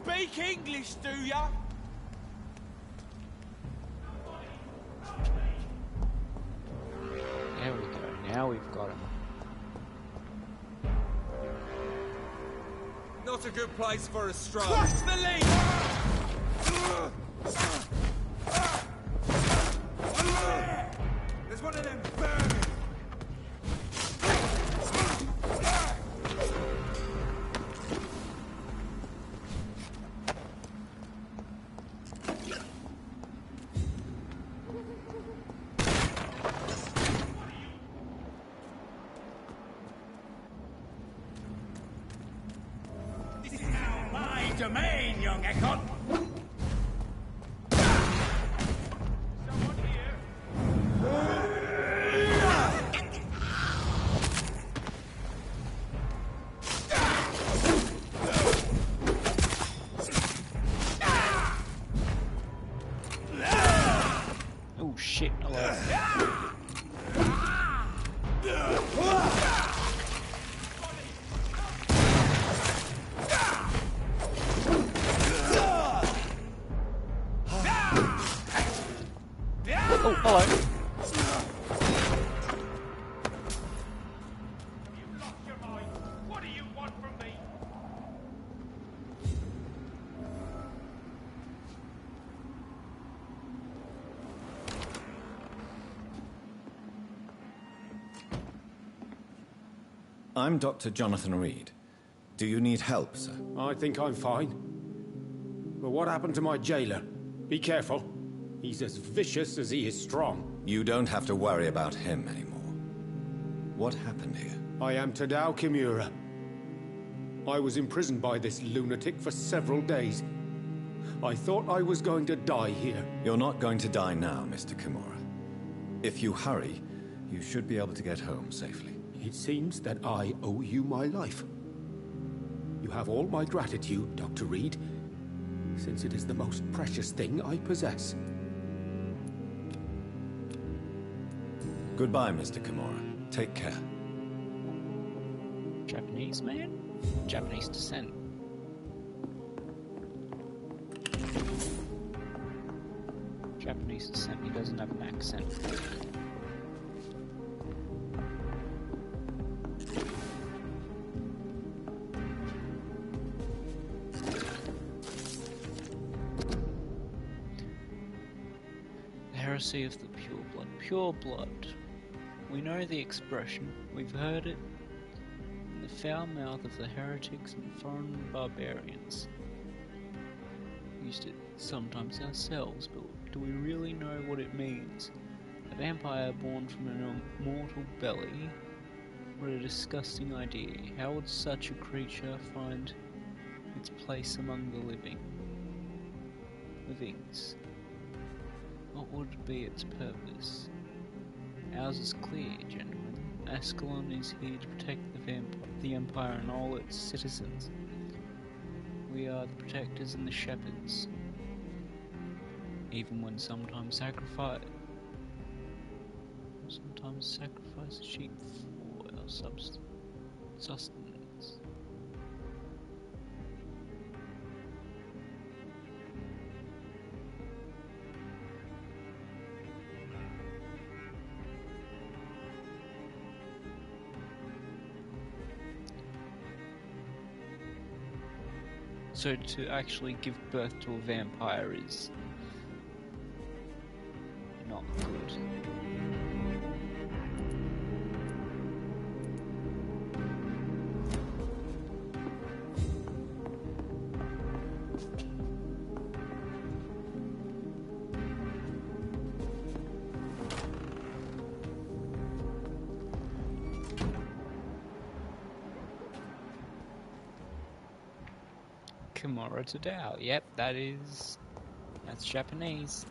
speak English, do ya? There we go, now we've got him. Not a good place for a stroll. Crush the lead! There's one of them vermin. Domain, young Ekon. Someone here. Oh shit, hello. Oh, hello. You lost your mind. What do you want from me? I'm Dr. Jonathan Reed. Do you need help, sir? I think I'm fine. But what happened to my jailer? Be careful. He's as vicious as he is strong. You don't have to worry about him anymore. What happened here? I am Tadao Kimura. I was imprisoned by this lunatic for several days. I thought I was going to die here. You're not going to die now, Mr. Kimura. If you hurry, you should be able to get home safely. It seems that I owe you my life. You have all my gratitude, Dr. Reed, since it is the most precious thing I possess. Goodbye, Mr. Kimura. Take care. Japanese man? Japanese descent. Japanese descent, he doesn't have an accent. The heresy of the pure blood. Pure blood. We know the expression, we've heard it in the foul mouth of the heretics and foreign barbarians. We used it sometimes ourselves, but do we really know what it means? A vampire born from an immortal belly? What a disgusting idea. How would such a creature find its place among the livings? What would be its purpose? Ours is clear, gentlemen. Ascalon is here to protect the Empire and all its citizens. We are the protectors and the shepherds. Even when sometimes sacrifice sheep for our sustenance. So to actually give birth to a vampire is not good. Kimura Tadao. Yep, that's Japanese.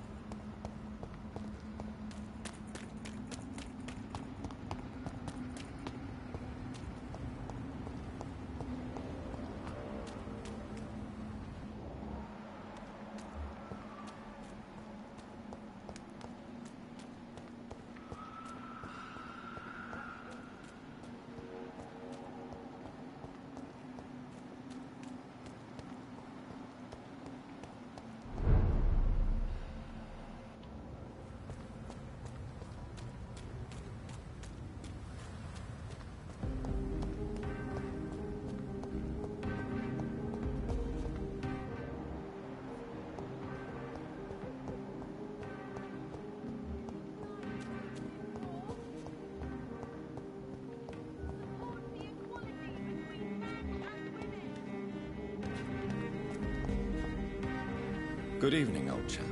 Good evening, old chap.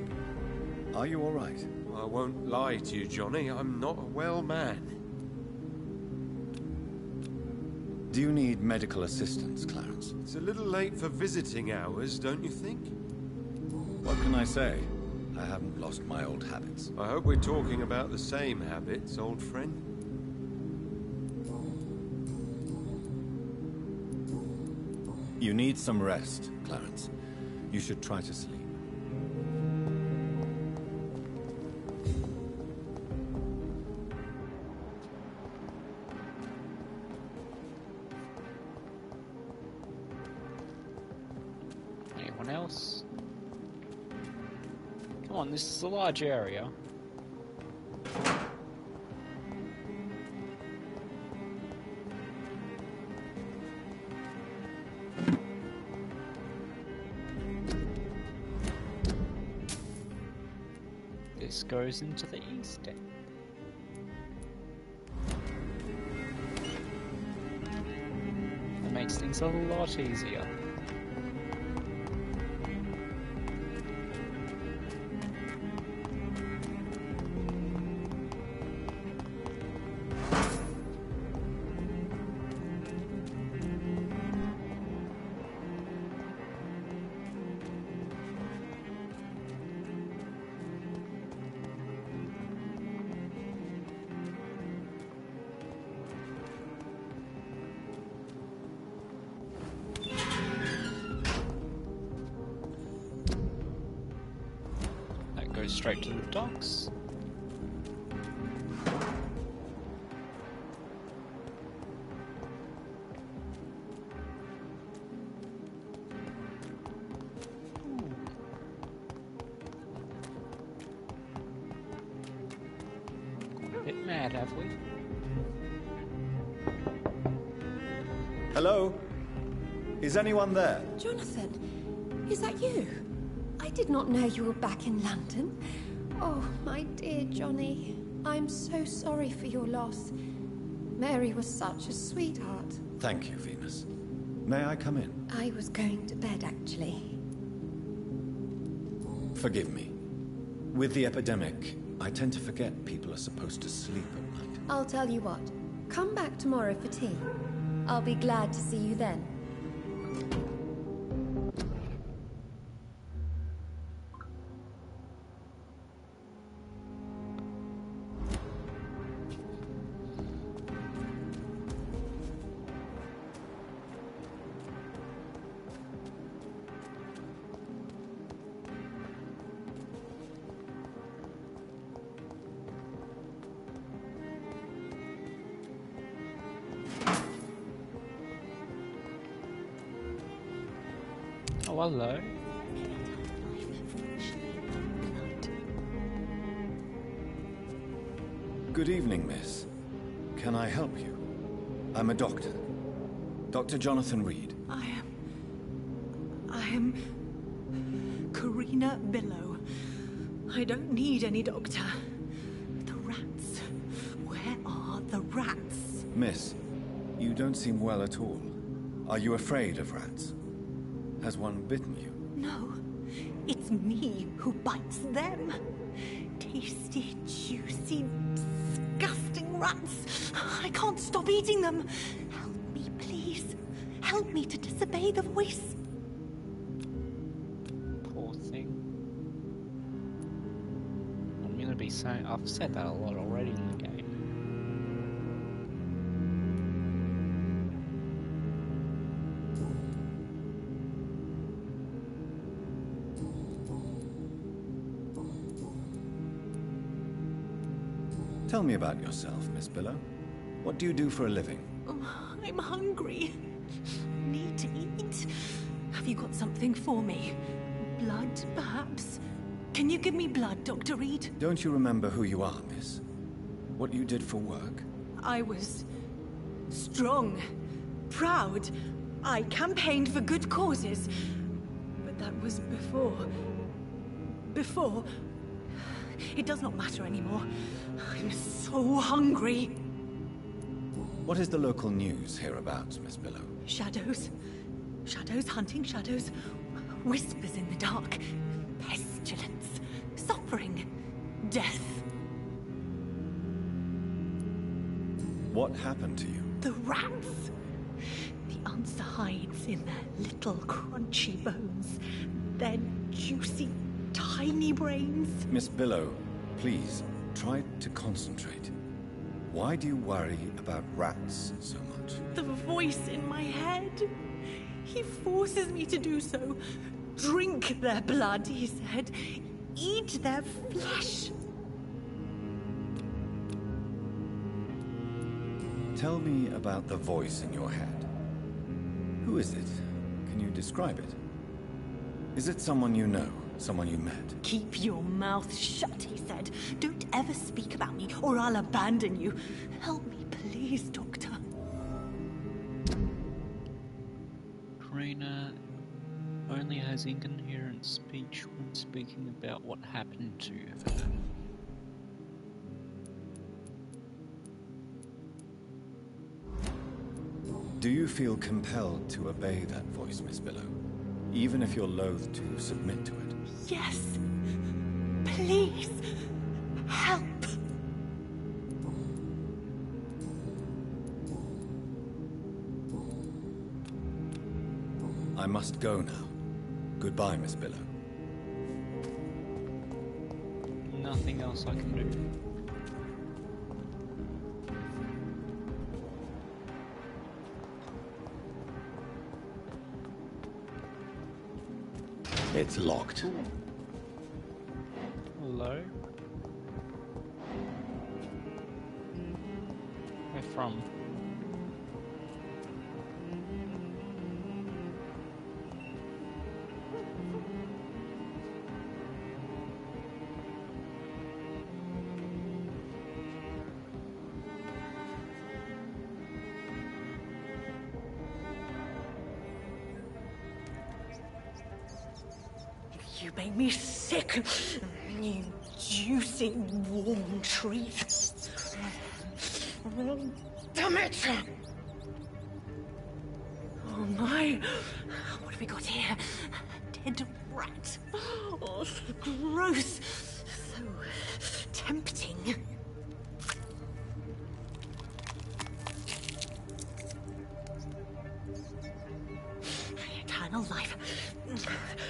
Are you all right? I won't lie to you, Johnny. I'm not a well man. Do you need medical assistance, Clarence? It's a little late for visiting hours, don't you think? What can I say? I haven't lost my old habits. I hope we're talking about the same habits, old friend. You need some rest, Clarence. You should try to sleep. Anyone else? Come on, this is a large area. This goes into the east end. That makes things a lot easier. Goes straight to the docks. Gone a bit mad, have we? Hello? Is anyone there? Jonathan, is that you? I did not know you were back in London. Oh, my dear Johnny. I'm so sorry for your loss. Mary was such a sweetheart. Thank you, Venus. May I come in? I was going to bed, actually. Forgive me. With the epidemic, I tend to forget people are supposed to sleep at night. I'll tell you what. Come back tomorrow for tea. I'll be glad to see you then. Oh, hello. Good evening, miss. Can I help you? I'm a doctor. Dr. Jonathan Reed. I am Karina Billow. I don't need any doctor. The rats. Where are the rats? Miss, you don't seem well at all. Are you afraid of rats? Has one bitten you? No, it's me who bites them. Tasty, juicy, disgusting rats. I can't stop eating them. Help me, please. Help me to disobey the voice. Poor thing. I'm gonna be saying, I've said that a lot already in the game. Tell me about yourself, Miss Billow. What do you do for a living? I'm hungry. Need to eat. Have you got something for me? Blood, perhaps? Can you give me blood, Dr. Reed? Don't you remember who you are, miss? What you did for work? I was strong, proud. I campaigned for good causes. But that was before. Before. It does not matter anymore. I'm so hungry. What is the local news hereabouts, Miss Billow? Shadows. Shadows hunting shadows. Whispers in the dark. Pestilence, suffering, death. What happened to you? The rats. The answer hides in their little crunchy bones, their juicy, tiny brains. Miss Billow, please, try to concentrate. Why do you worry about rats so much? The voice in my head. He forces me to do so. Drink their blood, he said. Eat their flesh. Tell me about the voice in your head. Who is it? Can you describe it? Is it someone you know? Someone you met? Keep your mouth shut, he said. Don't ever speak about me, or I'll abandon you. Help me, please, Doctor. Karina only has incoherent speech when speaking about what happened to her. Do you feel compelled to obey that voice, Miss Billow? Even if you're loath to submit to it? Yes. Please. Help. I must go now. Goodbye, Miss Billow. Nothing else I can do. It's locked. Hello? Where from? You made me sick. You juicy, warm treat. Damn it! Oh my! What have we got here? A dead rat. Oh, gross. So tempting. Eternal life.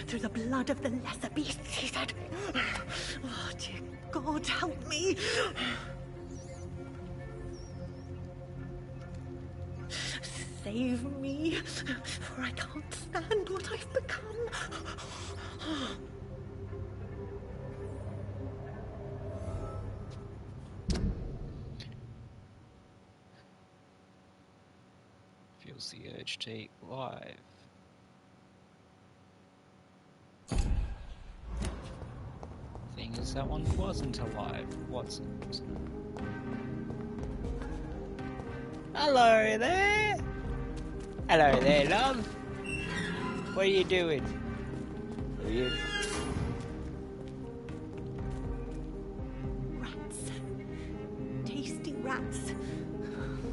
Through the blood of the lesser beasts, he said. Oh, dear God, help me. Save me, for I can't stand what I've become. Feels the urge to eat live. Thing is, that one wasn't alive, was it? Hello there! Hello there, love! What are you doing? Are you... Rats. Tasty rats.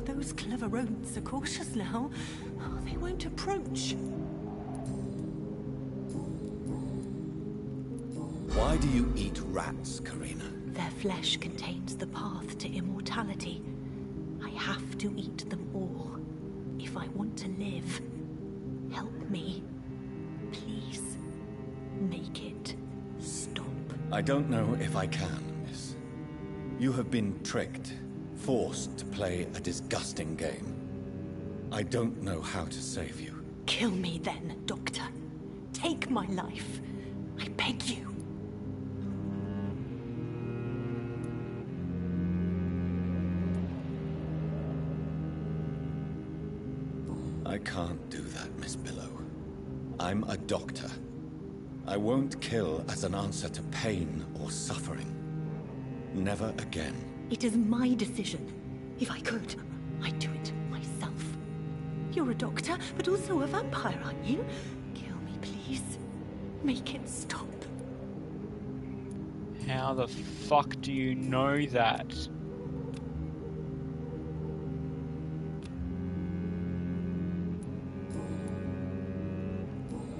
Those clever rodents are cautious now. They won't approach. Why do you eat rats, Karina? Their flesh contains the path to immortality. I have to eat them all if I want to live. Help me. Please. Make it stop. I don't know if I can, miss. You have been tricked, forced to play a disgusting game. I don't know how to save you. Kill me then, Doctor. Take my life. I beg you. I can't do that, Miss Billow. I'm a doctor. I won't kill as an answer to pain or suffering. Never again. It is my decision. If I could, I'd do it myself. You're a doctor, but also a vampire, aren't you? Kill me, please. Make it stop. How the fuck do you know that?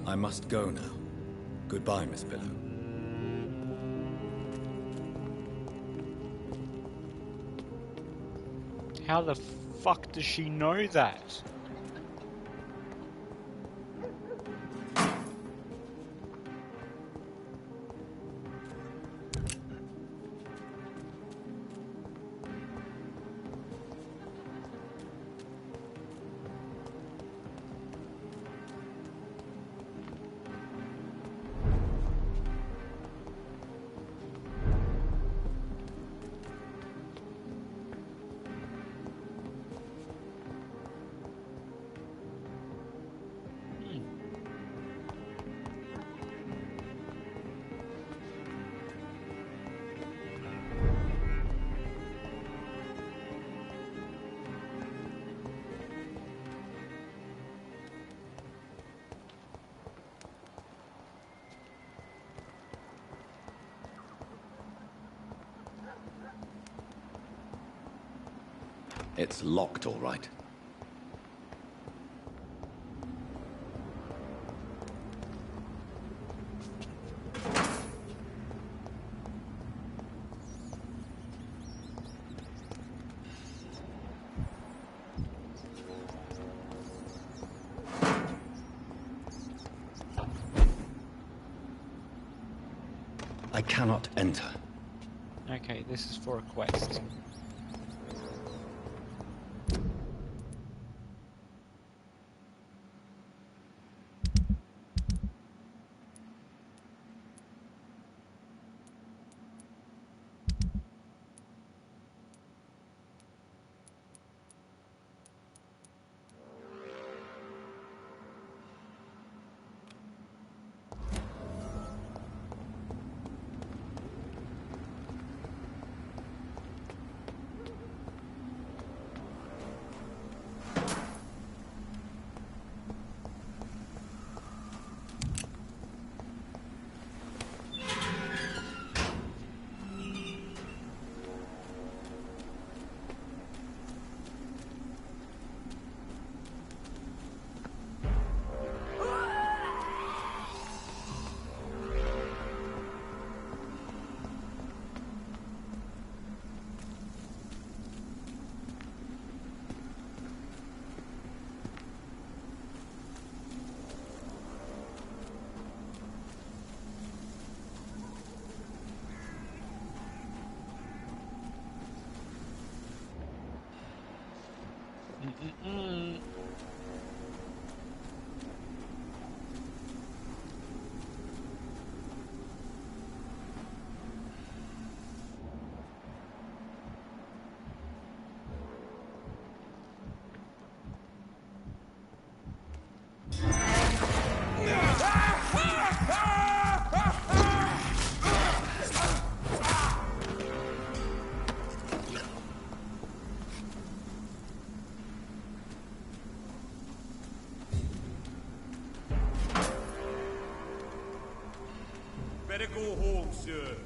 I must go now. Goodbye, Miss Billow. How the fuck does she know that? It's locked, all right. I cannot enter. Okay, this is for a quest. Better go home, sir.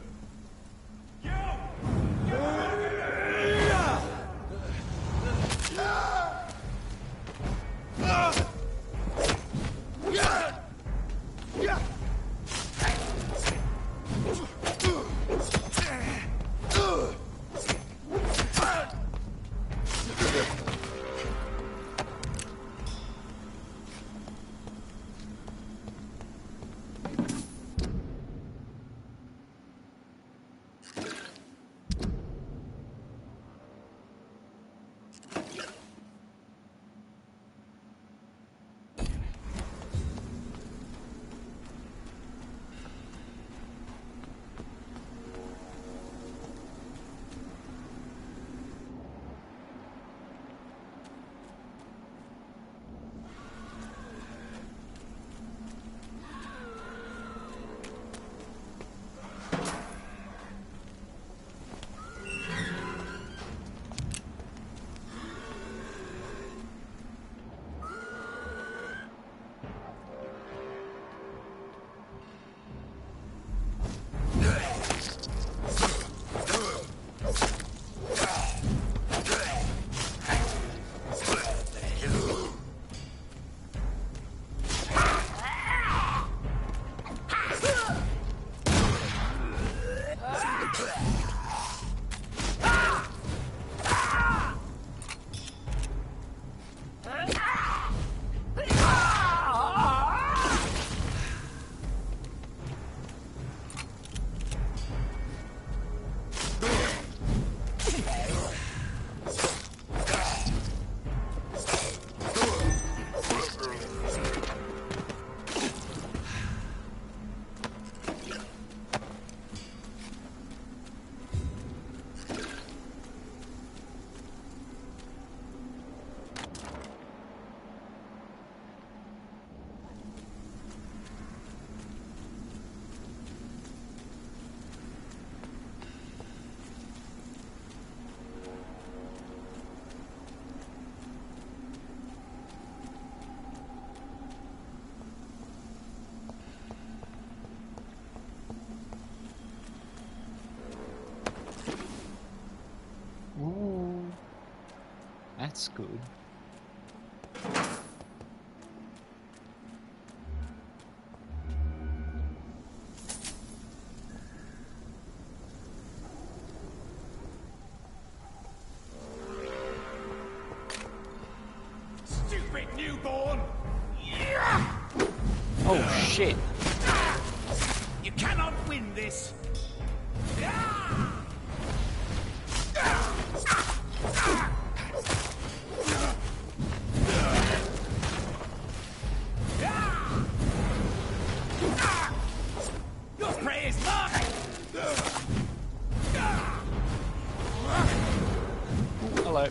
That's good. Stupid newborn! Oh shit! You cannot win this! Your prey is mine! Hello.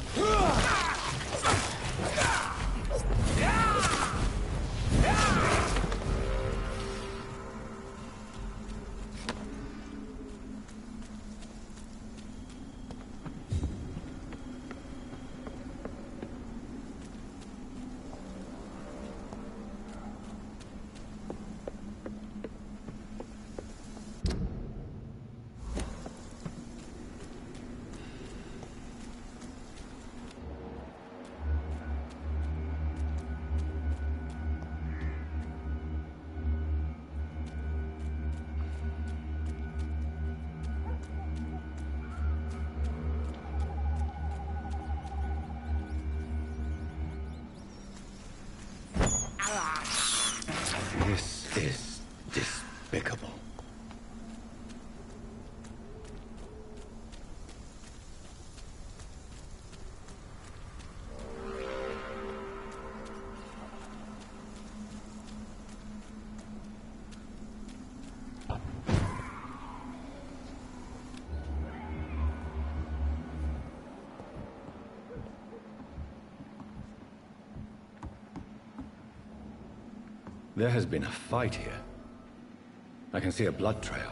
This is despicable. There has been a fight here. I can see a blood trail.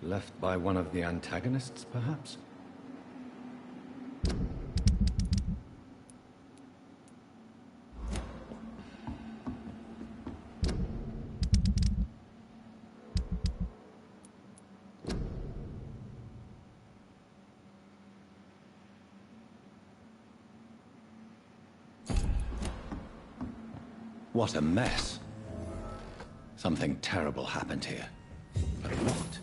Left by one of the antagonists, perhaps? What a mess. Something terrible happened here. But what?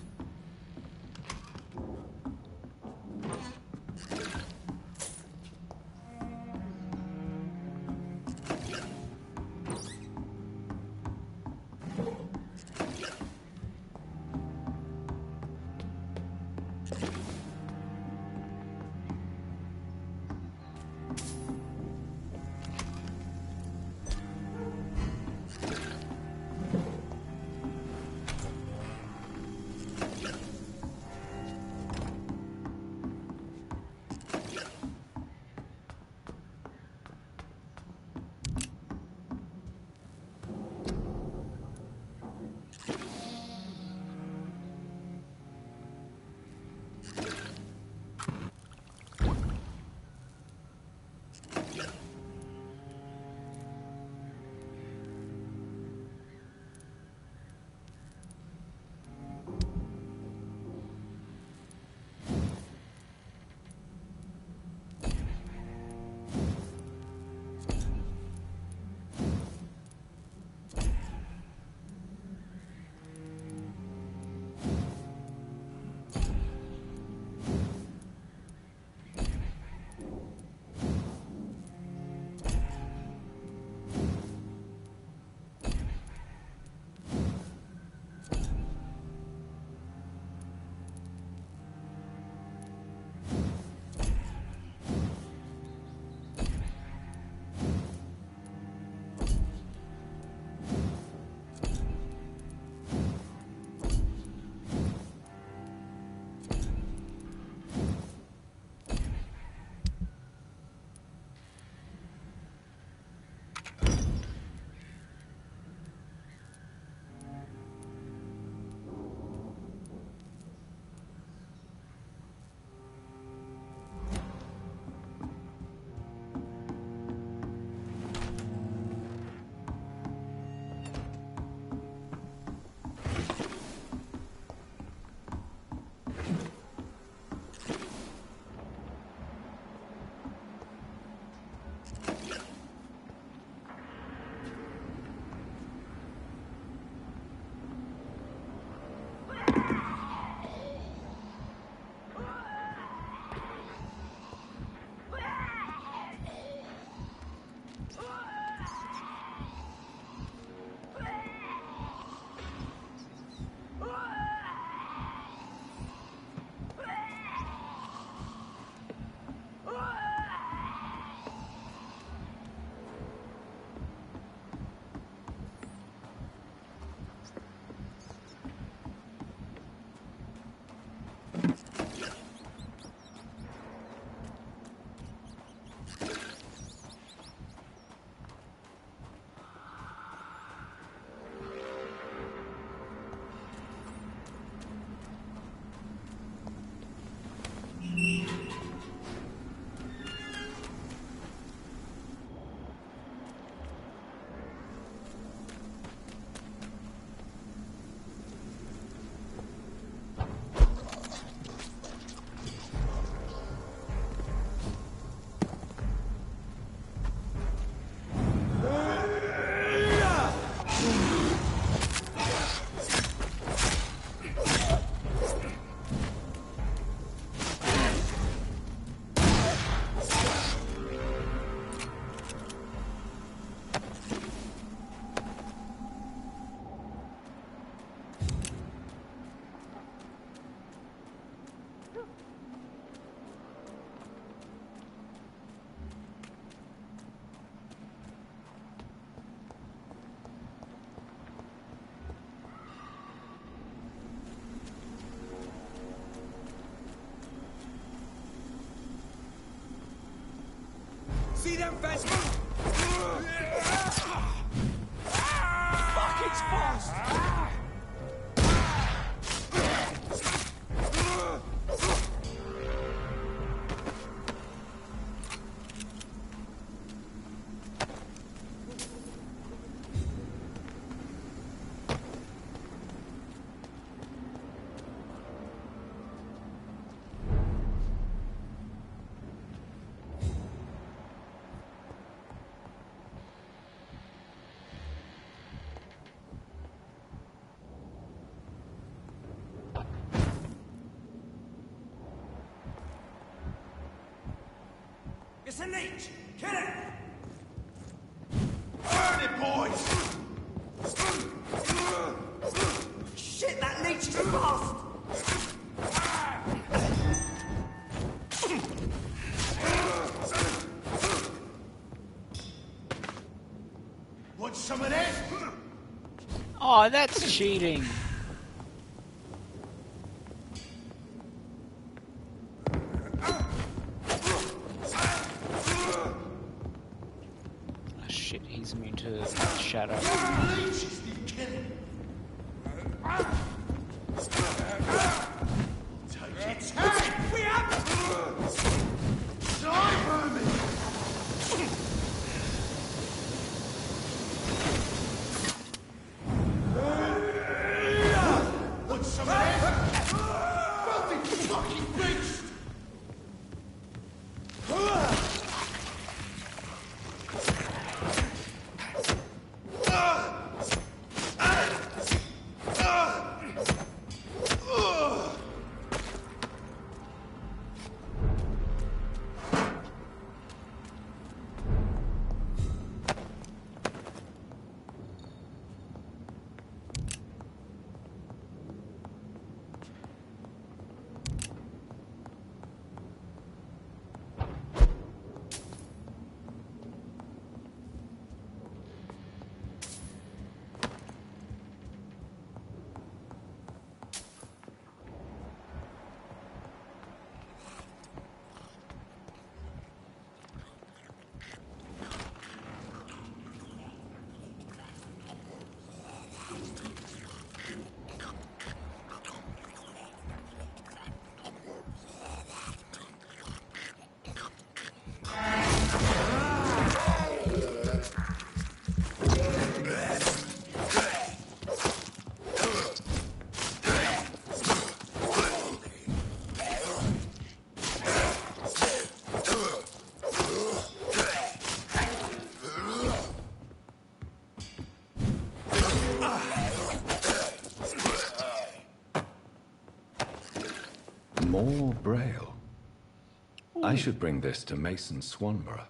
them fence? Fuck, it's fast! It's a leech! Kill it! Burn it, boys! Shit, that leech is fast! Want some of that? Oh, that's cheating. Oh, shit, he's immune to shadow. We have die, vermin! Want some of that? Filthy fucking beast! More Braille. I should bring this to Mason Swanborough.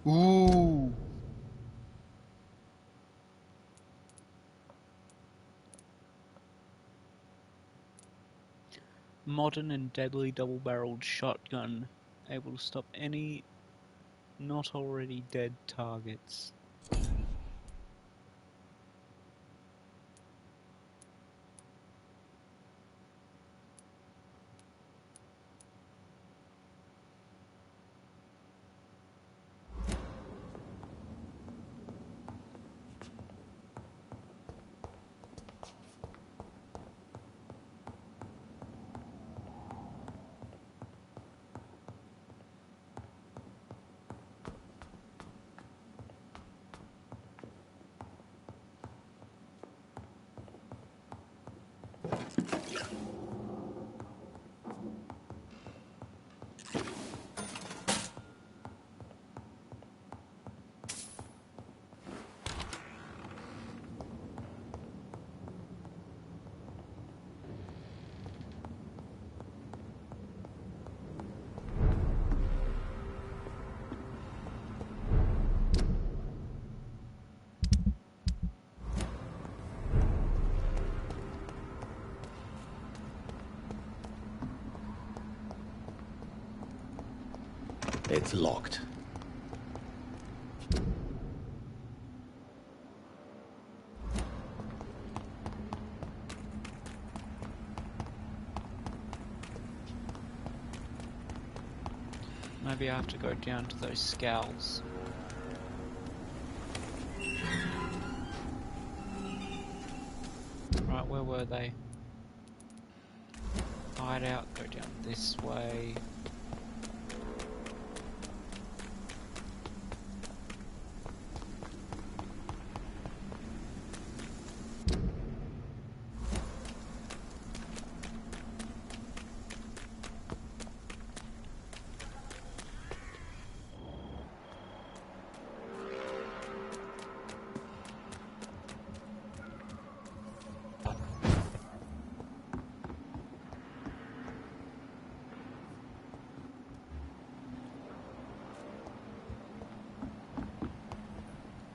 Ooh. Modern and deadly double-barreled shotgun, able to stop any not already dead targets. It's locked. Maybe I have to go down to those scowls. Right, where were they? Hide out, go down this way.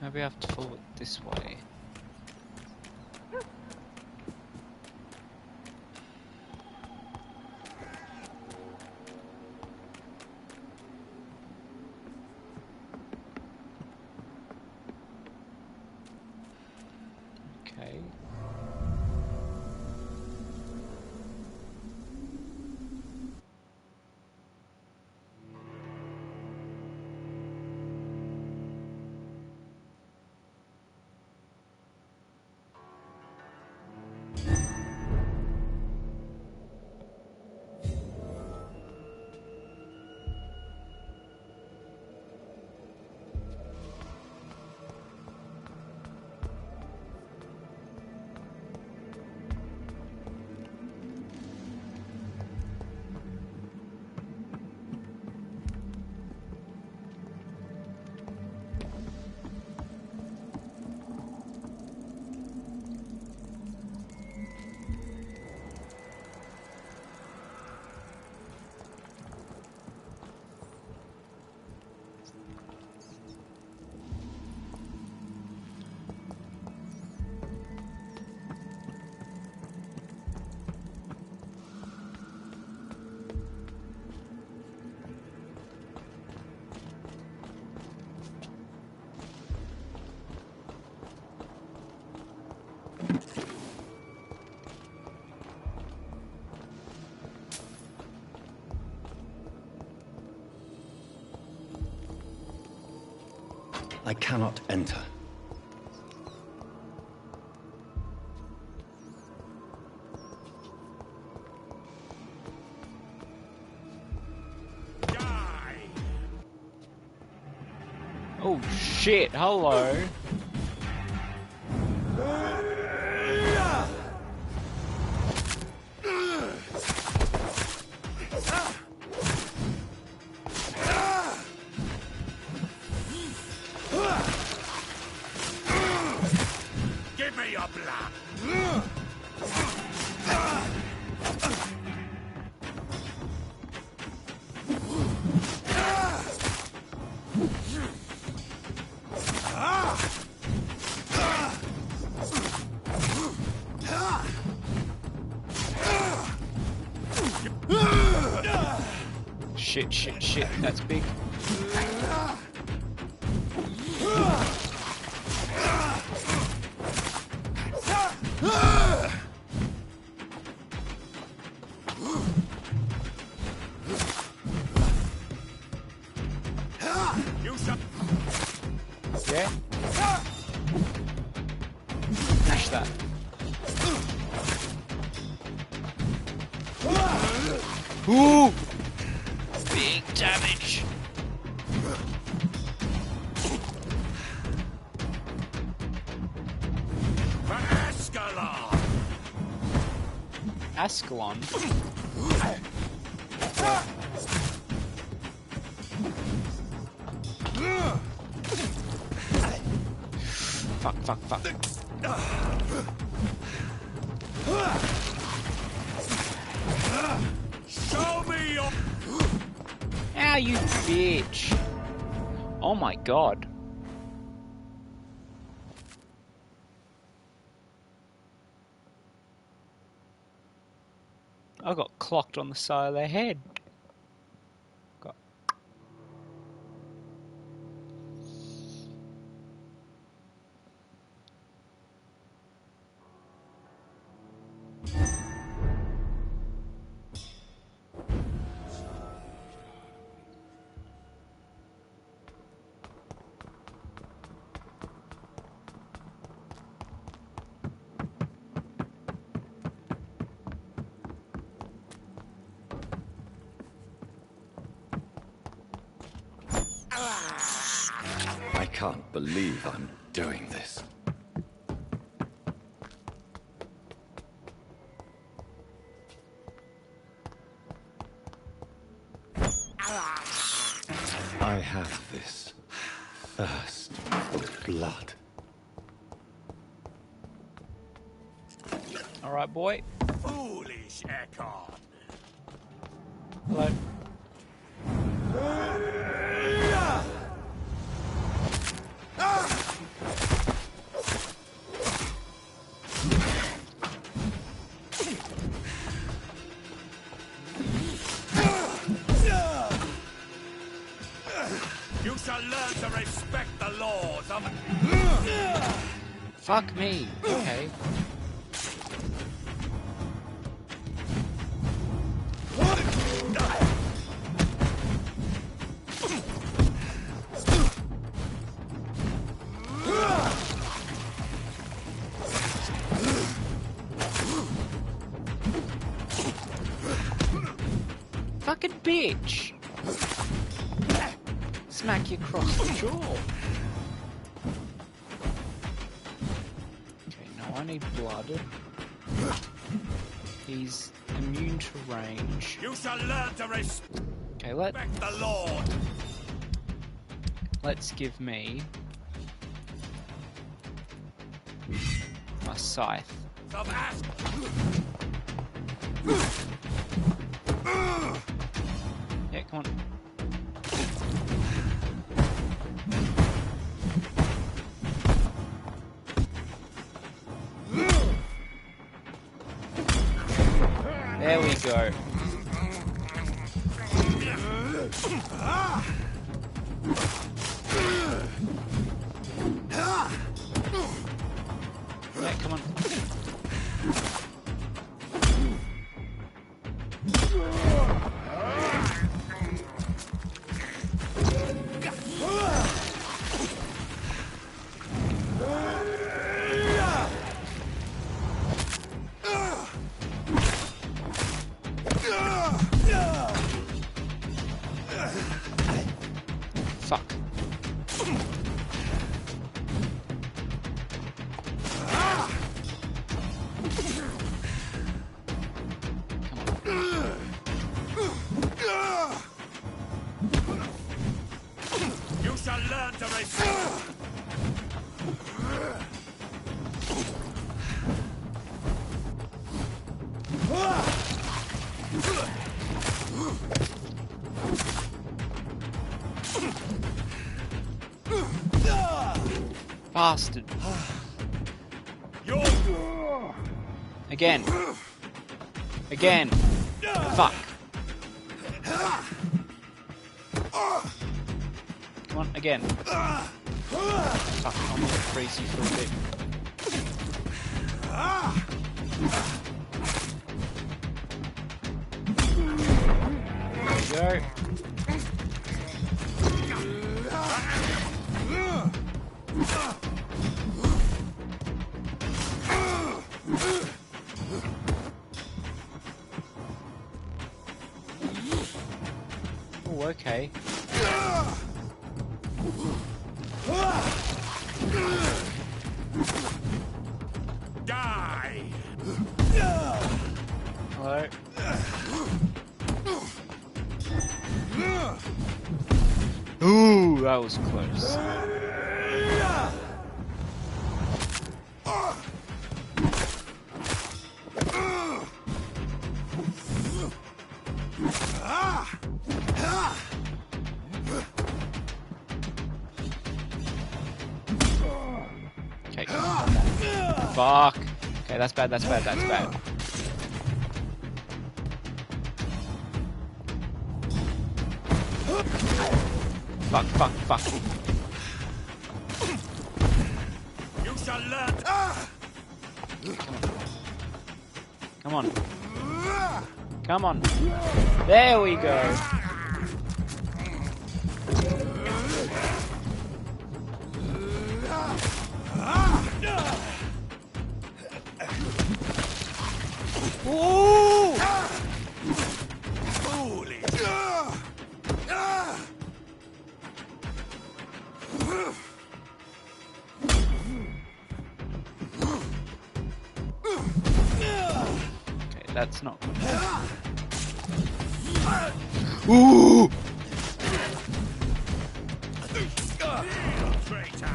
Maybe I have to follow it this way. Okay. I cannot enter. Die! Oh shit, hello. Give me your blood! Shit, shit, shit, that's big. You shall... Yeah? Smash that. Ooh! Big damage. For Ascalon! Ascalon? Fuck, fuck, fuck. Show me your... Ow, you bitch. Oh my god. I got clocked on the side of the head. Got can't believe I'm doing this. I have this thirst for blood. Alright, boy. Foolish Ekon. Hello. You shall learn to respect the laws of... Fuck me. Okay. Fucking bitch! Smack you across the jaw. Okay, now I need blood. He's immune to range. You shall learn to respect Okay, the Lord. let's give me my scythe. Of Ask. Yeah, come on. There we go. Yeah, come on. Fuck. You shall learn to respect. Bastard. Your Again. Again. Fuck. Come on, again. Fuck, I'm gonna freeze you for a bit. There we go. Oh, okay. die. Hello. Ooh, that was close. Okay. Fuck. Okay, that's bad, that's bad, that's bad. Fuck, fuck, fuck. You shall learn. Come on. Come on. There we go. Ooh! Foolish. That's not good. Ooh! Traitor!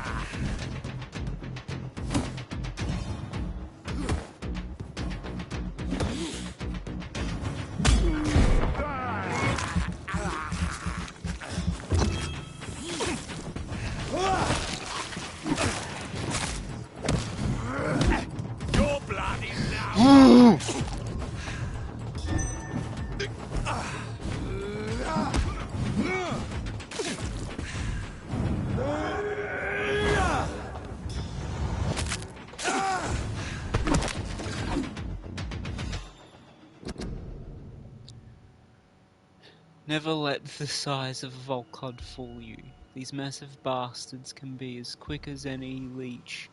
Your blood is now. Never let the size of a Volcod fool you. These massive bastards can be as quick as any leech,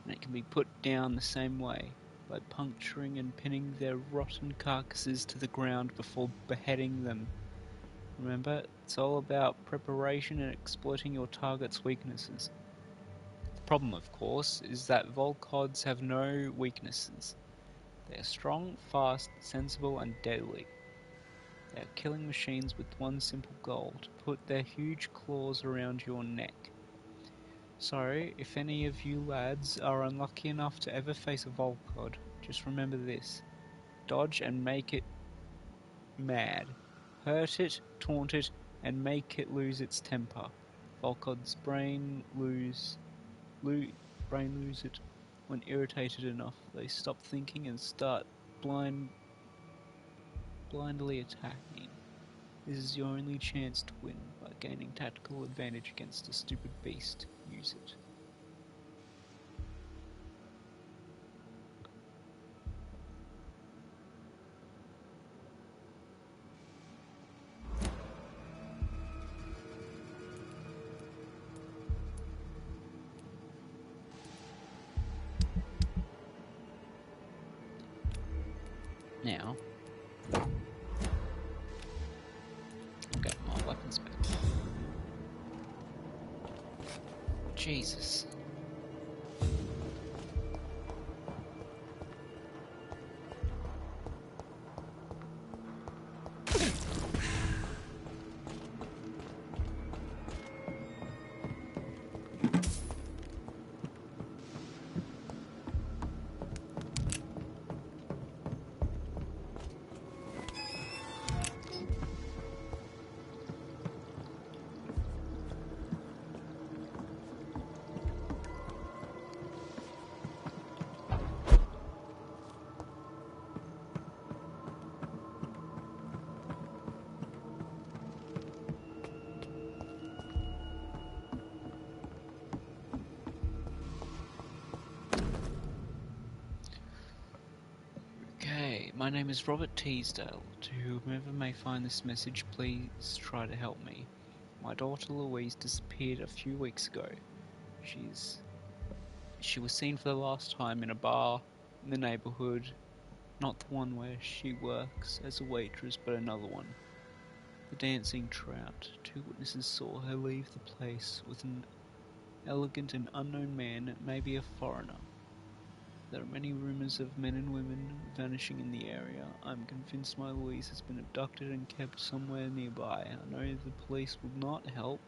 and it can be put down the same way, by puncturing and pinning their rotten carcasses to the ground before beheading them. Remember, it's all about preparation and exploiting your target's weaknesses. The problem, of course, is that Volcods have no weaknesses. They are strong, fast, sensible, and deadly. They are killing machines with one simple goal, to put their huge claws around your neck. So, if any of you lads are unlucky enough to ever face a Volcod, just remember this. Dodge and make it mad. Hurt it, taunt it, and make it lose its temper. Volcod's brain lose it when irritated enough. They stop thinking and start blindly attacking. This is your only chance to win, by gaining tactical advantage against a stupid beast. Use it. Now, I'll get my weapons back. Jesus. My name is Robert Teasdale. To whomever may find this message, please try to help me. My daughter Louise disappeared a few weeks ago. She was seen for the last time in a bar in the neighbourhood, not the one where she works as a waitress, but another one. The Dancing Trout. 2 witnesses saw her leave the place with an elegant and unknown man, maybe a foreigner. There are many rumours of men and women vanishing in the area. I'm convinced my Louise has been abducted and kept somewhere nearby. I know the police will not help,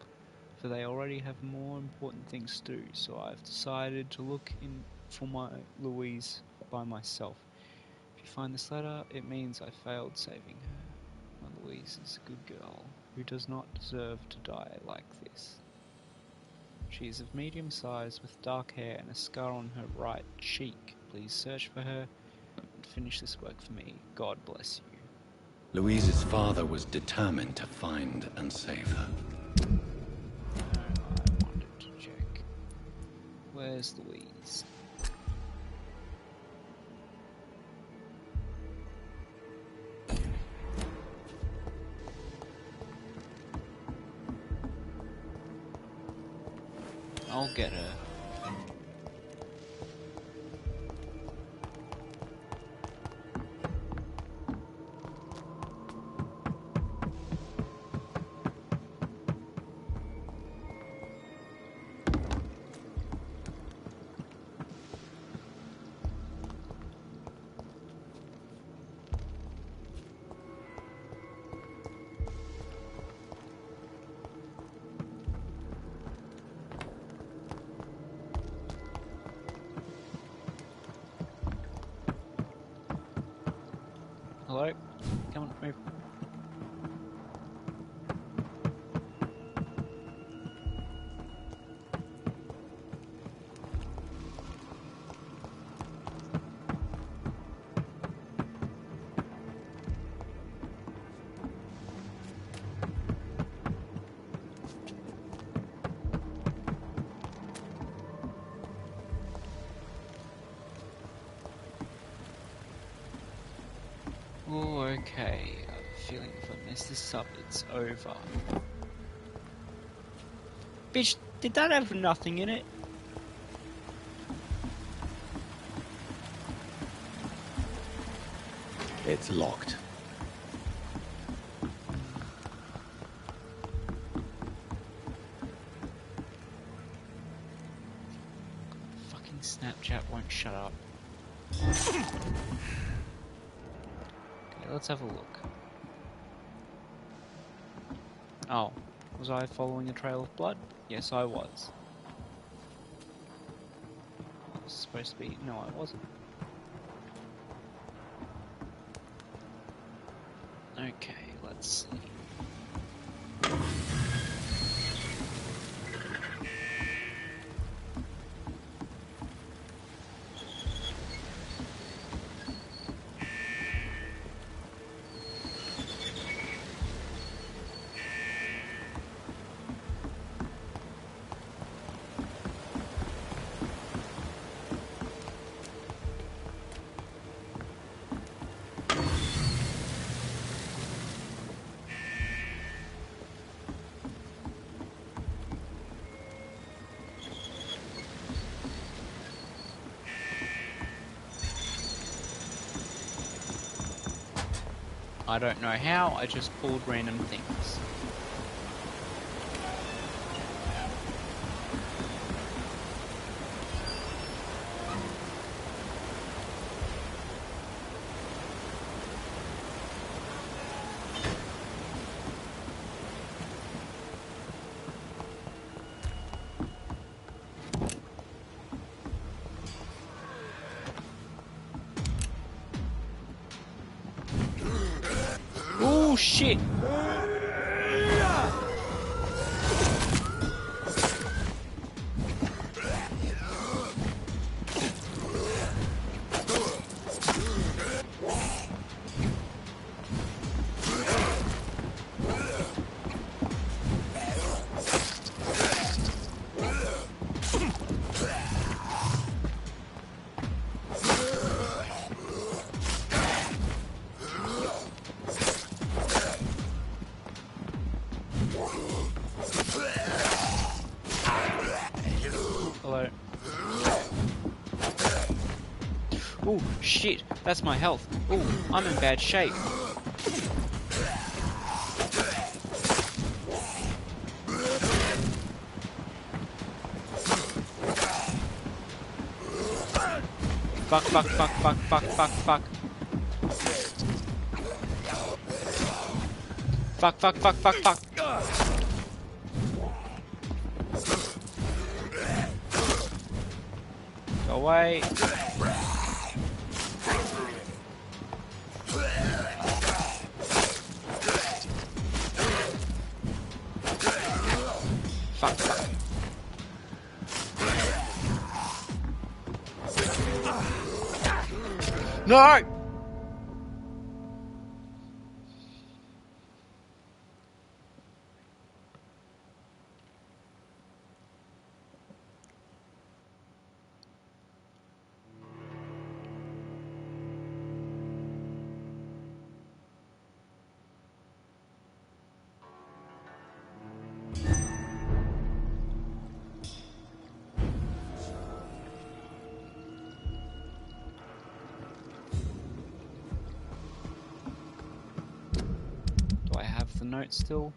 for they already have more important things to do, so I've decided to look in for my Louise by myself. If you find this letter, it means I failed saving her. My Louise is a good girl, who does not deserve to die like this. She is of medium size, with dark hair and a scar on her right cheek. Please search for her and finish this work for me. God bless you. Louise's father was determined to find and save her. No, I wanted to check. Where's Louise? I'll get her. Hello? Come on, move. Oh, okay. I have a feeling if I mess this up, it's over. Bitch, did that have nothing in it? It's locked. Fucking Snapchat won't shut up. Okay, let's have a look. Oh, was I following a trail of blood? Yes, I was. I was supposed to be... No, I wasn't. Okay, let's see. I don't know how, I just pulled random things. Oh shit! Hello. Oh shit, that's my health. Oh, I'm in bad shape. Fuck, fuck, fuck, fuck, fuck, fuck, fuck. Fuck, fuck, fuck, fuck, fuck. Go away. Fuck, fuck. No! Do I have the note still?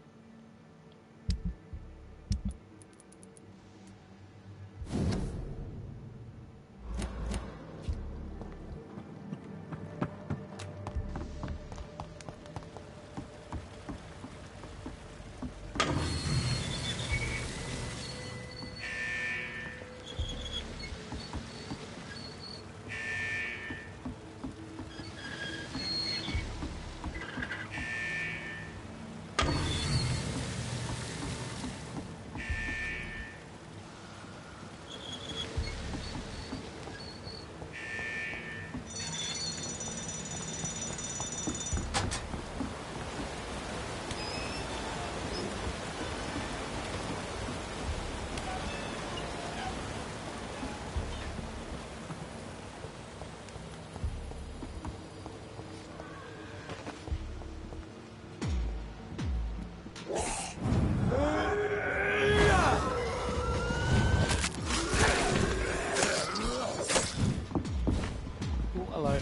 hello.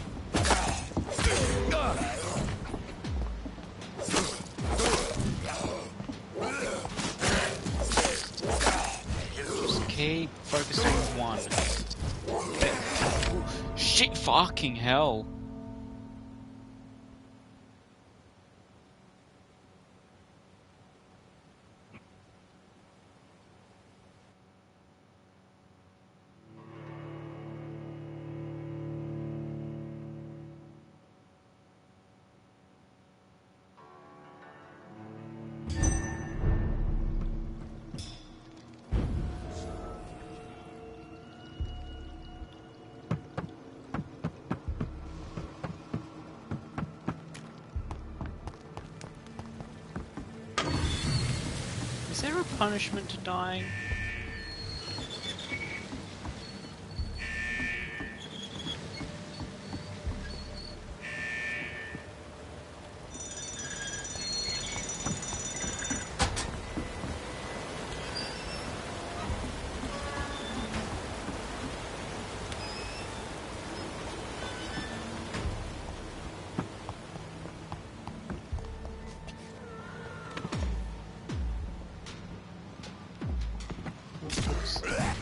Just keep focusing on one. Okay. Shit, fucking hell. Is there a punishment to dying?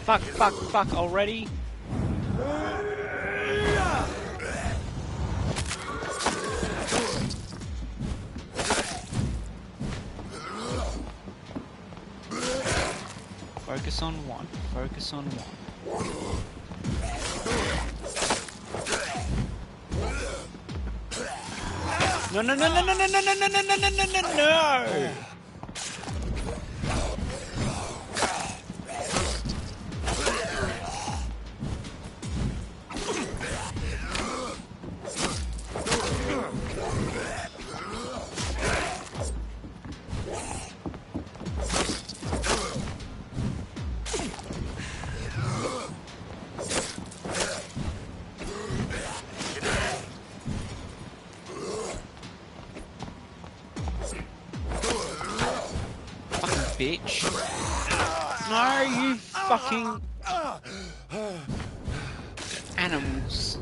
Fuck already? Focus on one. Focus on one. No, no, no, no, no, no, no, no, no, no, no, no, no, no! Bitch. No, you fucking animals.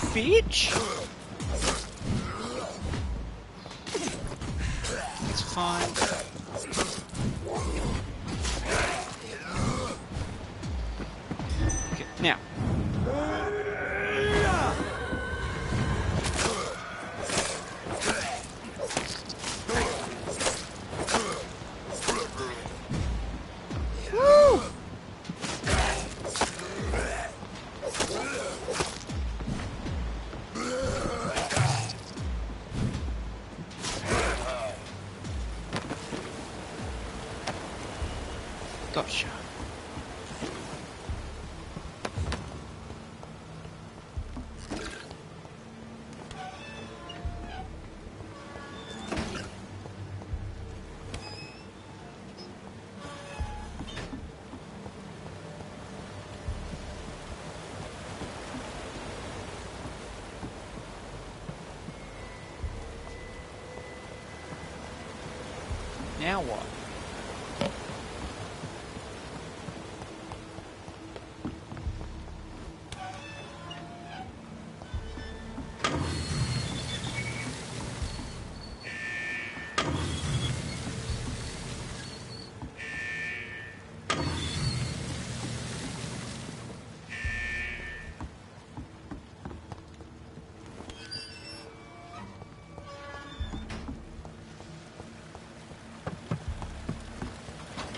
Bitch! It's fine. Okay, now. Woo! Gotcha. Now what?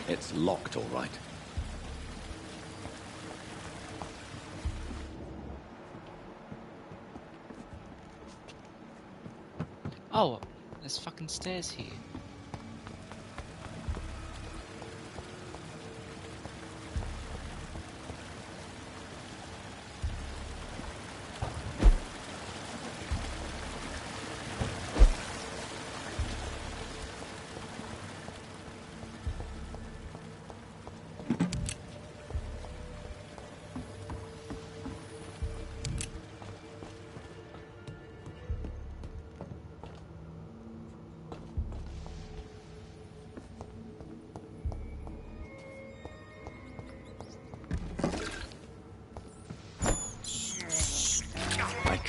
It's locked, all right. Oh, there's fucking stairs here.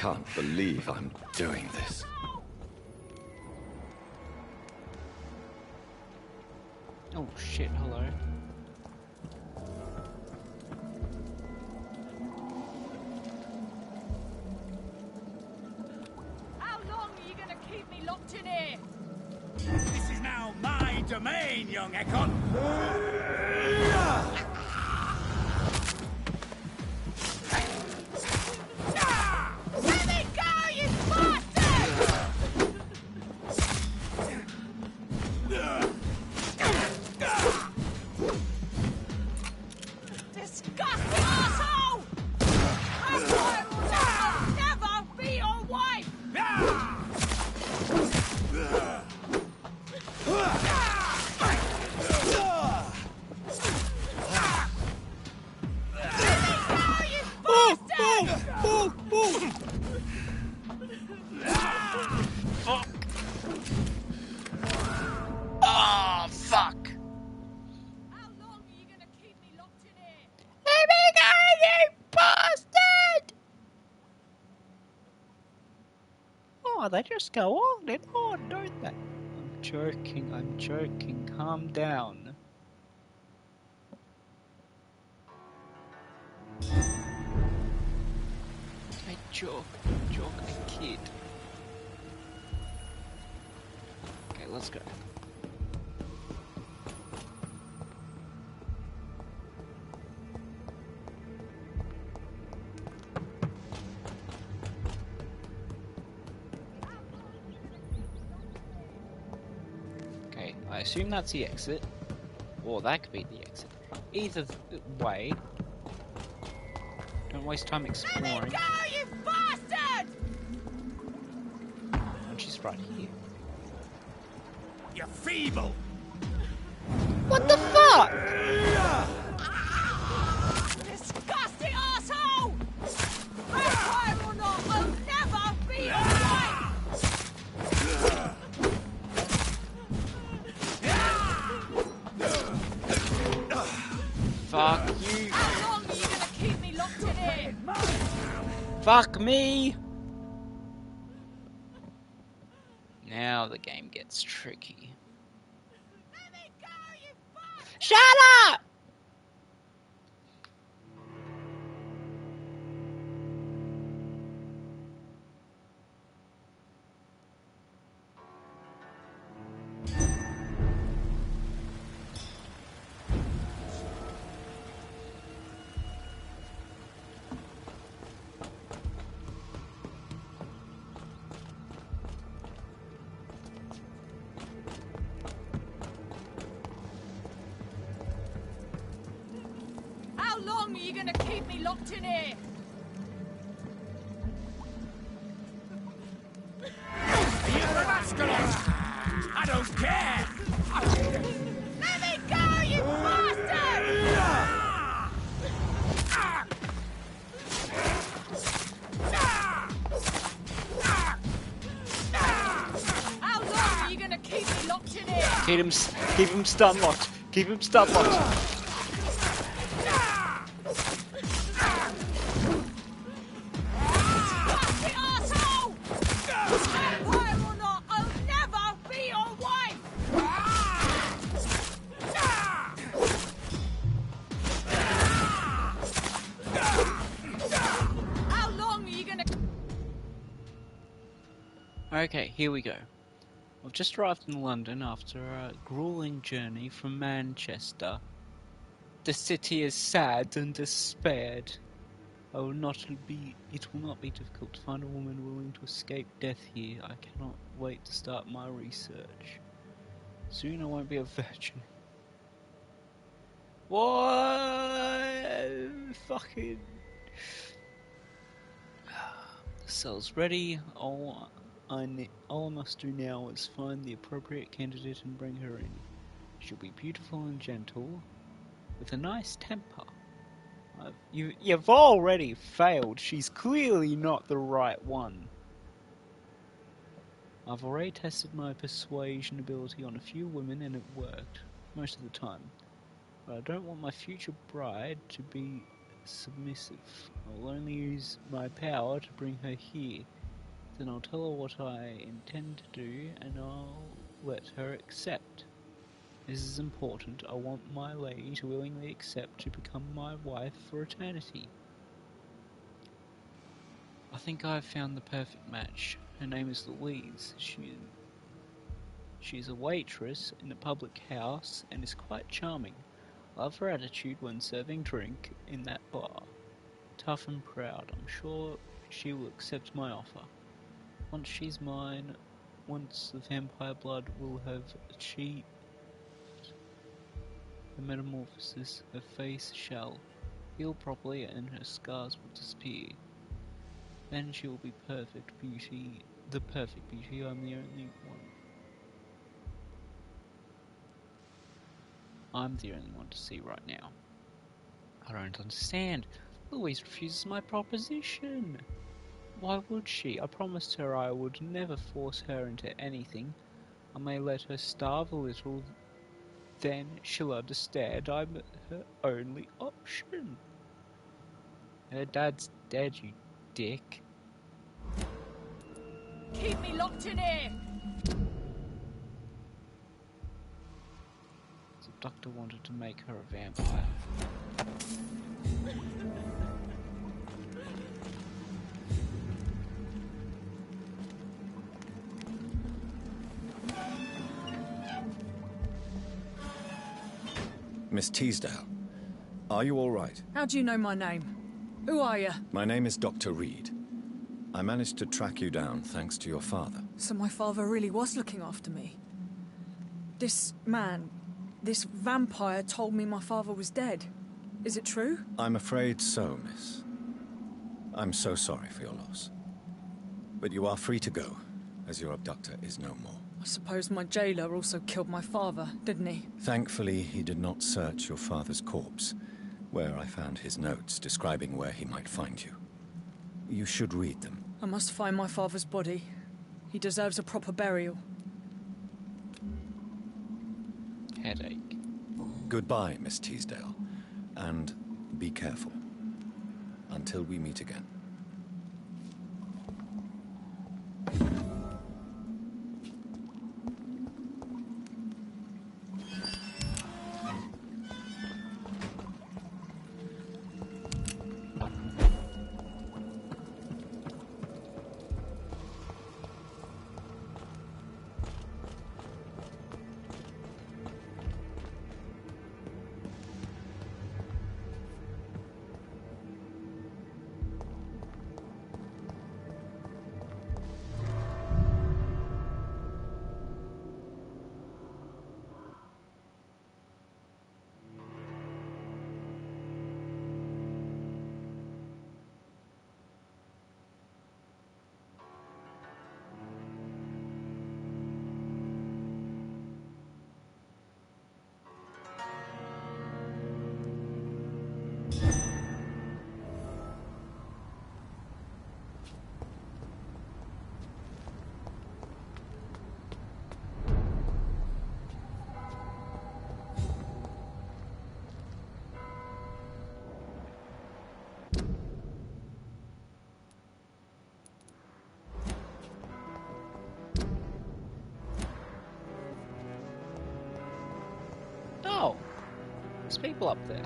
can't believe I'm doing this. Oh shit, hello. How long are you gonna keep me locked in here? This is now my domain, young Ekon. Let me go, you bastard! Disgusting asshole! I swear I'll never be your wife! Oh, fuck! How long are you gonna keep me locked in here? Let me go, you bastard! Oh, they just go on and on, don't they? I'm joking, calm down. I joke, I kid. Okay, let's go. Okay, I assume that's the exit. Or that could be the exit. Either way. Don't waste time exploring. Let me go, you bastard! And she's right here. You're feeble. What the fuck? Disgusting asshole! Vampyr or not, I'll never be your wife! Fuck you. How long are you gonna keep me locked in here? Fuck me. Now the game gets tricky. Let me go, you bastard! Shut up! How long are you gonna keep me locked in here? Are you emasculated? I don't care. Let me go, you bastard! How long are you gonna keep me locked in here? Keep him stun locked. Keep him stun locked. Disgusting asshole! Vampyr or not, I'll never be your wife! How long are you gonna... Okay, here we go. I've just arrived in London after a grueling journey from Manchester. The city is sad and despaired. It will not be difficult to find a woman willing to escape death here. I cannot wait to start my research. Soon I won't be a virgin. What? Fucking... The cell's ready. All I must do now is find the appropriate candidate and bring her in. She'll be beautiful and gentle, with a nice temper. You've already failed. She's clearly not the right one. I've already tested my persuasion ability on a few women and it worked, most of the time. But I don't want my future bride to be submissive. I'll only use my power to bring her here. Then I'll tell her what I intend to do, and I'll let her accept. This is important. I want my lady to willingly accept to become my wife for eternity. I think I've found the perfect match. Her name is Louise. She's a waitress in a public house and is quite charming. Love her attitude when serving drink in that bar. Tough and proud. I'm sure she will accept my offer. Once she's mine, once the vampire blood will have achieved the metamorphosis, her face shall heal properly and her scars will disappear. Then she will be perfect beauty, the perfect beauty. I'm the only one. I'm the only one to see right now. I don't understand. Louise refuses my proposition. Why would she? I promised her I would never force her into anything. I may let her starve a little, then she'll understand I'm her only option. Her dad's dead, you dick. Keep me locked in here! The doctor wanted to make her a vampire. Miss Teasdale, are you all right? How do you know my name? Who are you? My name is Dr. Reed. I managed to track you down thanks to your father. So my father really was looking after me. This man, this vampire told me my father was dead. Is it true? I'm afraid so, miss. I'm so sorry for your loss. But you are free to go, as your abductor is no more. I suppose my jailer also killed my father, didn't he? Thankfully, he did not search your father's corpse, where I found his notes describing where he might find you. You should read them. I must find my father's body. He deserves a proper burial. Headache. Goodbye, Miss Teasdale. And be careful. Until we meet again. Oh! There's people up there.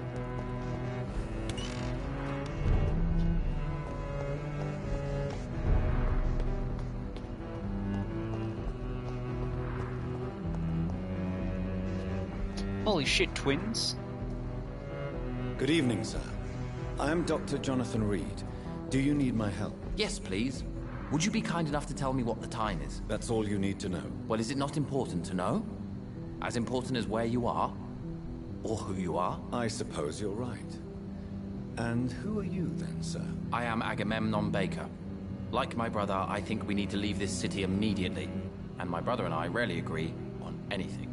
Holy shit, twins. Good evening, sir. I am Dr. Jonathan Reed. Do you need my help? Yes, please. Would you be kind enough to tell me what the time is? That's all you need to know. Well, is it not important to know? As important as where you are? Or who you are? I suppose you're right. And who are you then, sir? I am Agamemnon Baker. Like my brother, I think we need to leave this city immediately. And my brother and I rarely agree on anything.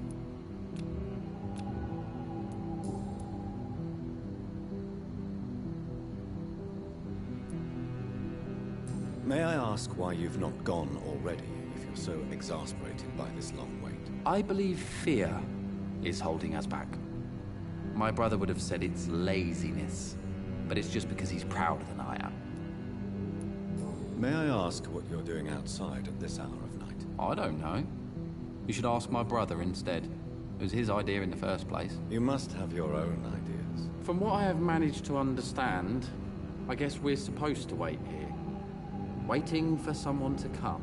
May I ask why you've not gone already, if you're so exasperated by this long wait? I believe fear is holding us back. My brother would have said it's laziness. but it's just because he's prouder than I am. May I ask what you're doing outside at this hour of night? I don't know. You should ask my brother instead. It was his idea in the first place. You must have your own ideas. From what I have managed to understand, I guess we're supposed to wait here. Waiting for someone to come.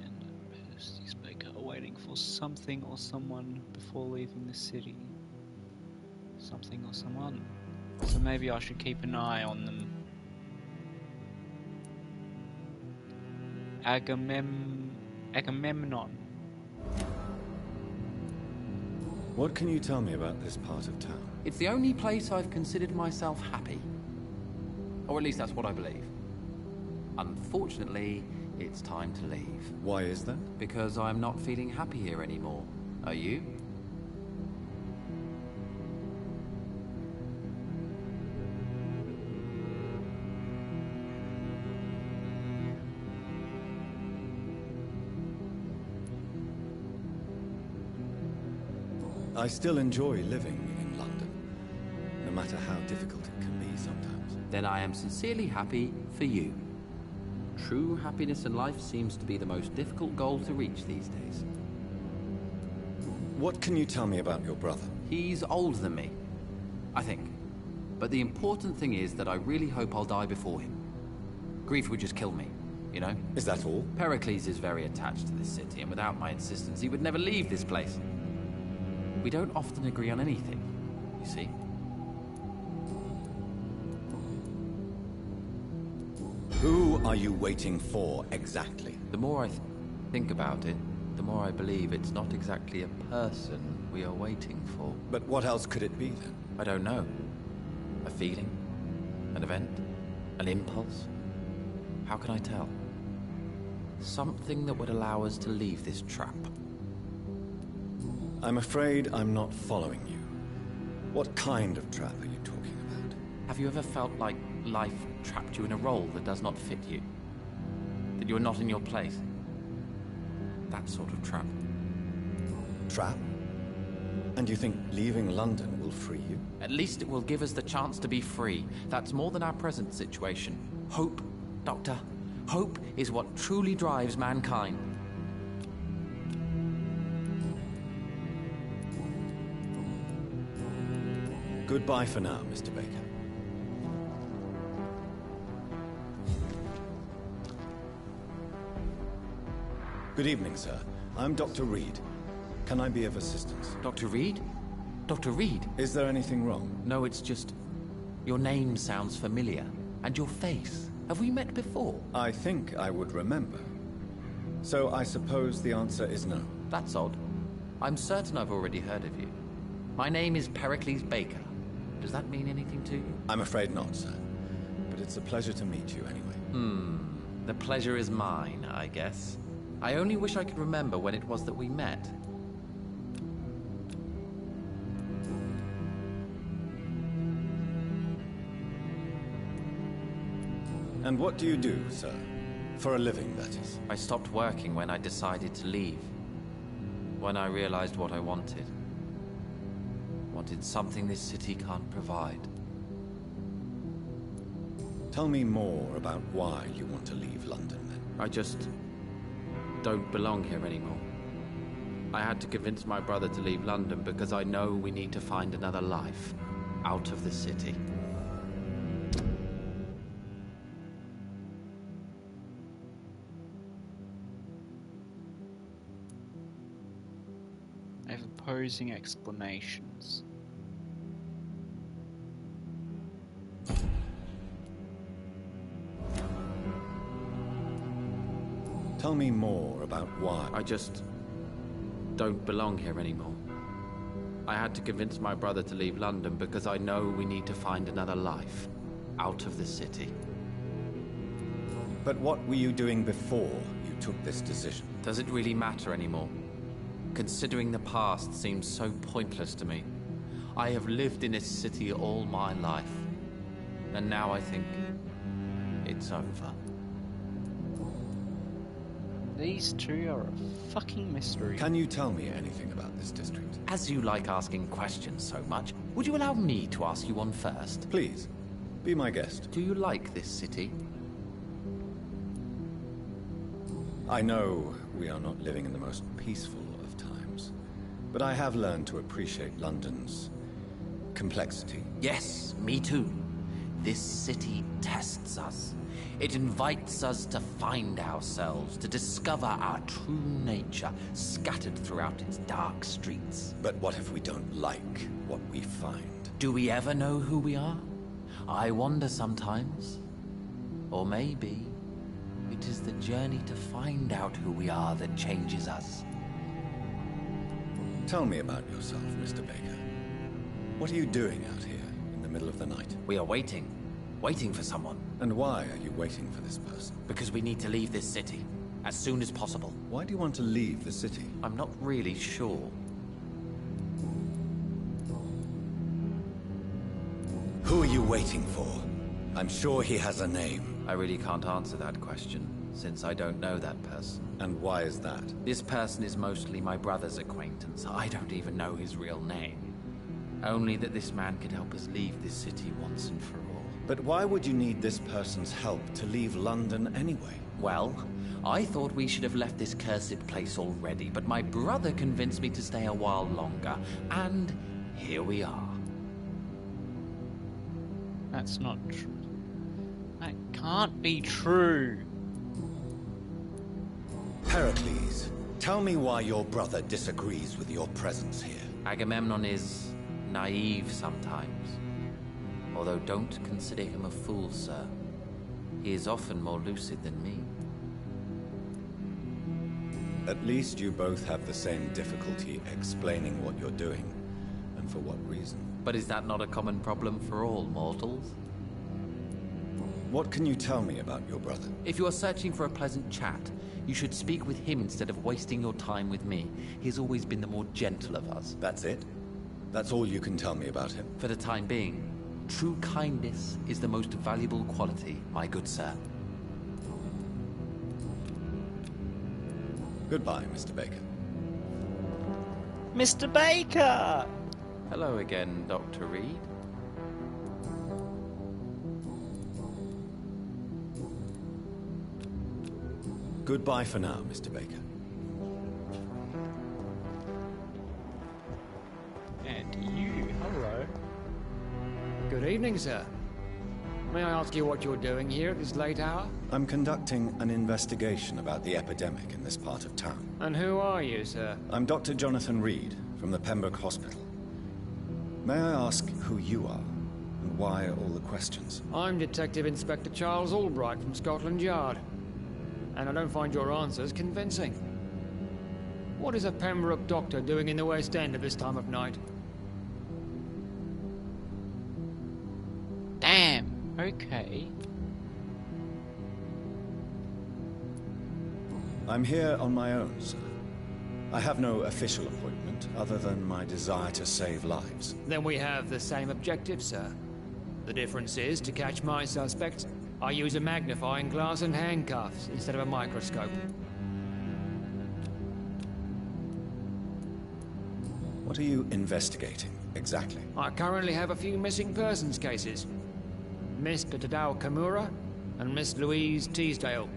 And Percy's Baker are waiting for something or someone before leaving the city. Something or someone. So maybe I should keep an eye on them. Agamemnon. What can you tell me about this part of town? It's the only place I've considered myself happy. Or at least that's what I believe. Unfortunately, it's time to leave. Why is that? Because I'm not feeling happy here anymore. Are you? I still enjoy living in London, no matter how difficult it can be sometimes. Then I am sincerely happy for you. True happiness in life seems to be the most difficult goal to reach these days. What can you tell me about your brother? He's older than me, I think. But the important thing is that I really hope I'll die before him. Grief would just kill me, you know? Is that all? Pericles is very attached to this city, and without my insistence, he would never leave this place. We don't often agree on anything, you see. Who are you waiting for, exactly? The more I think about it, the more I believe it's not exactly a person we are waiting for. But what else could it be, then? I don't know. A feeling? An event? An impulse? How can I tell? Something that would allow us to leave this trap. I'm afraid I'm not following you. What kind of trap are you talking about? Have you ever felt like life trapped you in a role that does not fit you? That you're not in your place? That sort of trap. Trap? And you think leaving London will free you? At least it will give us the chance to be free. That's more than our present situation. Hope, Doctor. Hope is what truly drives mankind. Goodbye for now, Mr. Baker. Good evening, sir. I'm Dr. Reed. Can I be of assistance? Dr. Reed? Dr. Reed? Is there anything wrong? No, it's just... your name sounds familiar. And your face. Have we met before? I think I would remember. So I suppose the answer is no. That's odd. I'm certain I've already heard of you. My name is Pericles Baker. Does that mean anything to you? I'm afraid not, sir. But it's a pleasure to meet you anyway. The pleasure is mine, I guess. I only wish I could remember when it was that we met. And what do you do, sir? For a living, that is. I stopped working when I decided to leave. When I realized what I wanted. Wanted something this city can't provide. Tell me more about why you want to leave London, then. I just don't belong here anymore. I had to convince my brother to leave London because I know we need to find another life out of the city. I have opposing explanations. Tell me more about why. I just don't belong here anymore. I had to convince my brother to leave London because I know we need to find another life out of the city. But what were you doing before you took this decision? Does it really matter anymore? Considering the past seems so pointless to me. I have lived in this city all my life. And now I think it's over. These two are a fucking mystery. Can you tell me anything about this district? As you like asking questions so much, would you allow me to ask you one first? Please, be my guest. Do you like this city? I know we are not living in the most peaceful of times, but I have learned to appreciate London's complexity. Yes, me too. This city tests us. It invites us to find ourselves, to discover our true nature scattered throughout its dark streets. But what if we don't like what we find? Do we ever know who we are? I wonder sometimes. Or maybe it is the journey to find out who we are that changes us. Tell me about yourself, Mr. Baker. What are you doing out here in the middle of the night? We are waiting for someone. And why are you waiting for this person? Because we need to leave this city as soon as possible. Why do you want to leave the city? I'm not really sure. Who are you waiting for? I'm sure he has a name. I really can't answer that question, since I don't know that person. And why is that? This person is mostly my brother's acquaintance. I don't even know his real name. Only that this man could help us leave this city once and for all. But why would you need this person's help to leave London anyway? Well, I thought we should have left this cursed place already, but my brother convinced me to stay a while longer, and here we are. That's not true. That can't be true. Pericles, tell me why your brother disagrees with your presence here. Agamemnon is naive sometimes. Although don't consider him a fool, sir. He is often more lucid than me. At least you both have the same difficulty explaining what you're doing, and for what reason. But is that not a common problem for all mortals? What can you tell me about your brother? If you are searching for a pleasant chat, you should speak with him instead of wasting your time with me. He's always been the more gentle of us. That's it? That's all you can tell me about him? For the time being. True kindness is the most valuable quality, my good sir. Goodbye, Mr. Baker. Mr. Baker! Hello again, Dr. Reed. Goodbye for now, Mr. Baker. And you, hello. Good evening, sir. May I ask you what you're doing here at this late hour? I'm conducting an investigation about the epidemic in this part of town. And who are you, sir? I'm Dr. Jonathan Reed, from the Pembroke Hospital. May I ask who you are, and why all the questions? I'm Detective Inspector Charles Albright from Scotland Yard. And I don't find your answers convincing. What is a Pembroke doctor doing in the West End at this time of night? Damn, okay. I'm here on my own, sir. I have no official appointment, other than my desire to save lives. Then we have the same objective, sir. The difference is, to catch my suspects, I use a magnifying glass and handcuffs instead of a microscope. What are you investigating, exactly? I currently have a few missing persons cases. Mr. Tadao Kimura and Miss Louise Teasdale.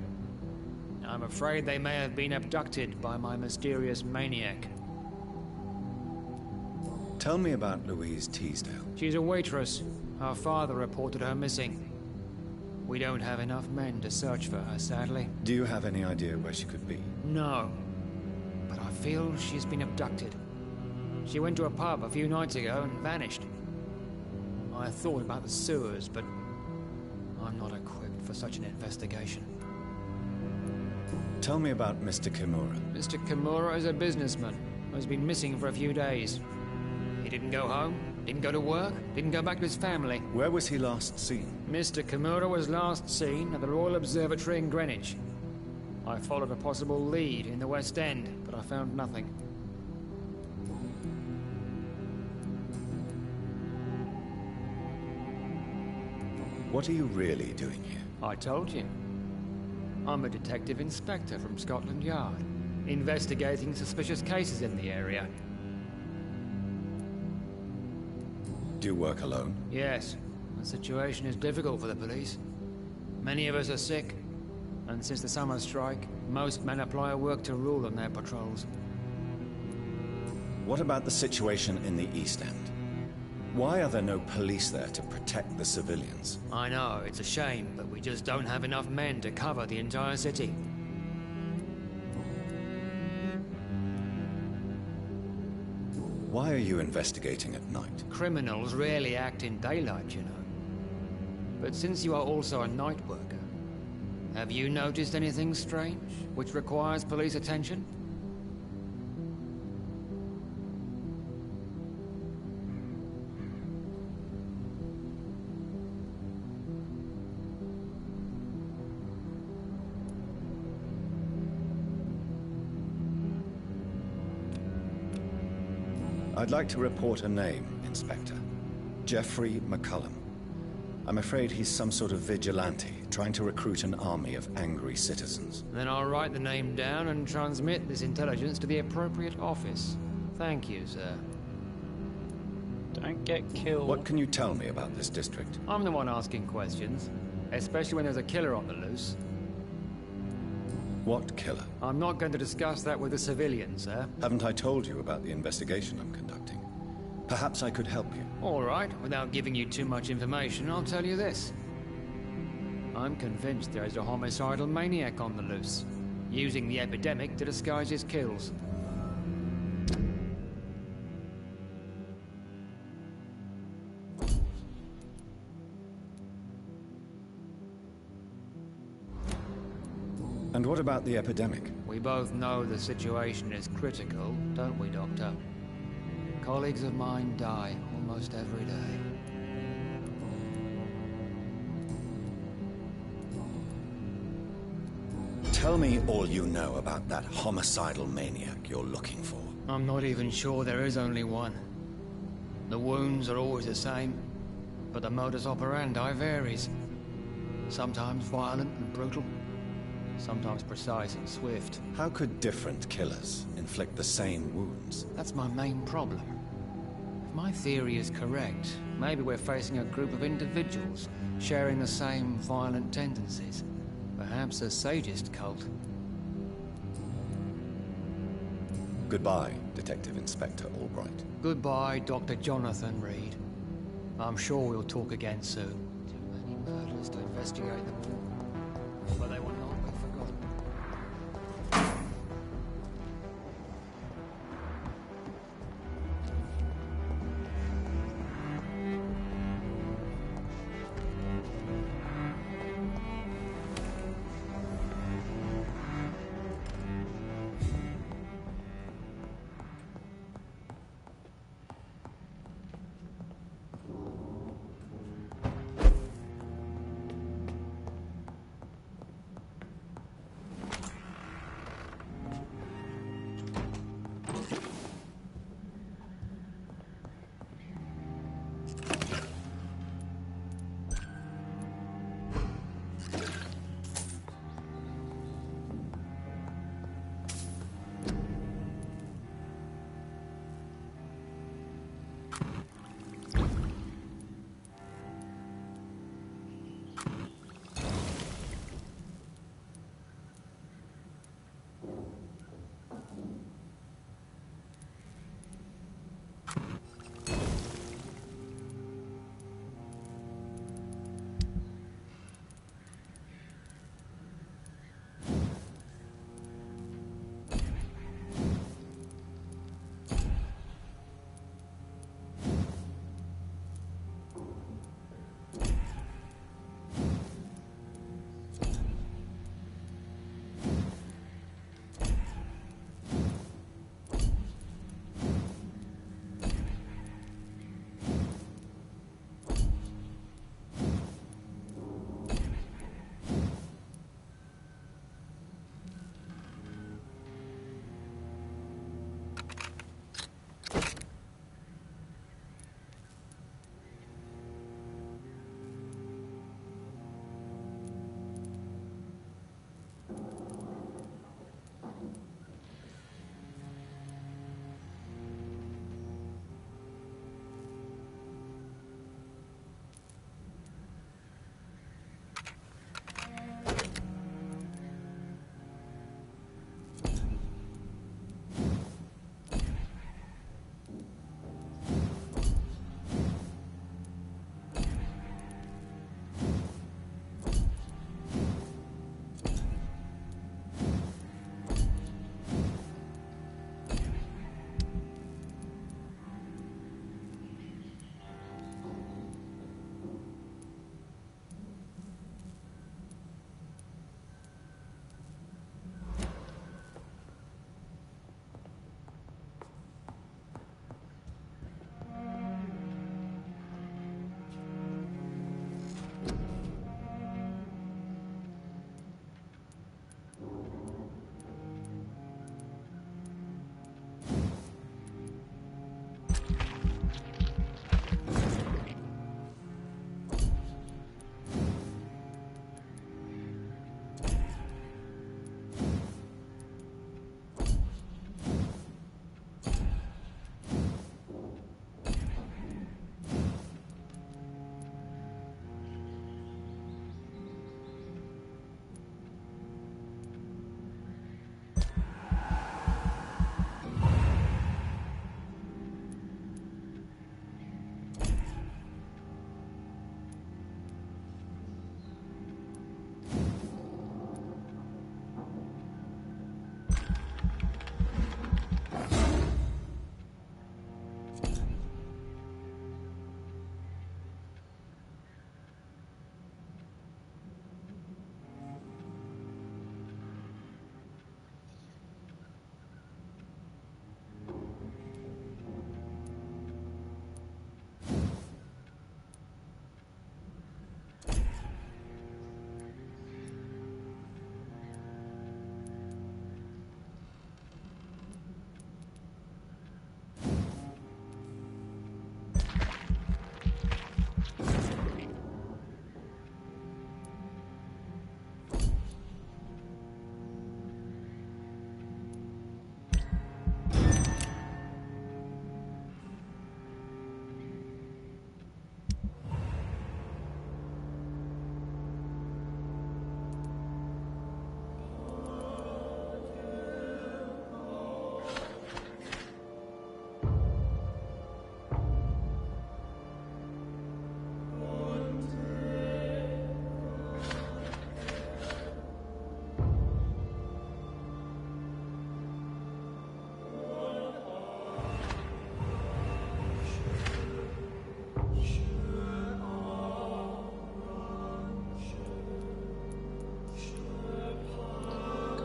I'm afraid they may have been abducted by my mysterious maniac. Tell me about Louise Teasdale. She's a waitress. Her father reported her missing. We don't have enough men to search for her, sadly. Do you have any idea where she could be? No. But I feel she's been abducted. She went to a pub a few nights ago and vanished. I thought about the sewers, but I'm not equipped for such an investigation. Tell me about Mr. Kimura. Mr. Kimura is a businessman who has been missing for a few days. He didn't go home, didn't go to work, didn't go back to his family. Where was he last seen? Mr. Kimura was last seen at the Royal Observatory in Greenwich. I followed a possible lead in the West End, but I found nothing. What are you really doing here? I told you. I'm a detective inspector from Scotland Yard, investigating suspicious cases in the area. Do you work alone? Yes, the situation is difficult for the police. Many of us are sick, and since the summer strike, most men apply a work to rule on their patrols. What about the situation in the East End? Why are there no police there to protect the civilians? I know, it's a shame, but we just don't have enough men to cover the entire city. Why are you investigating at night? Criminals rarely act in daylight, you know. But since you are also a night worker, have you noticed anything strange, which requires police attention? I'd like to report a name, Inspector. Jeffrey McCullum. I'm afraid he's some sort of vigilante, trying to recruit an army of angry citizens. Then I'll write the name down and transmit this intelligence to the appropriate office. Thank you, sir. Don't get killed. What can you tell me about this district? I'm the one asking questions, especially when there's a killer on the loose. What killer? I'm not going to discuss that with the civilians, sir. Haven't I told you about the investigation I'm conducting? Perhaps I could help you. All right, without giving you too much information, I'll tell you this. I'm convinced there is a homicidal maniac on the loose, using the epidemic to disguise his kills. And what about the epidemic? We both know the situation is critical, don't we, Doctor? Colleagues of mine die almost every day. Tell me all you know about that homicidal maniac you're looking for. I'm not even sure there is only one. The wounds are always the same, but the modus operandi varies. Sometimes violent and brutal, sometimes precise and swift. How could different killers inflict the same wounds? That's my main problem. If my theory is correct, maybe we're facing a group of individuals sharing the same violent tendencies. Perhaps a sadist cult. Goodbye, Detective Inspector Albright. Goodbye, Dr. Jonathan Reed. I'm sure we'll talk again soon. Too many murders to investigate them all. But they will not be forgotten.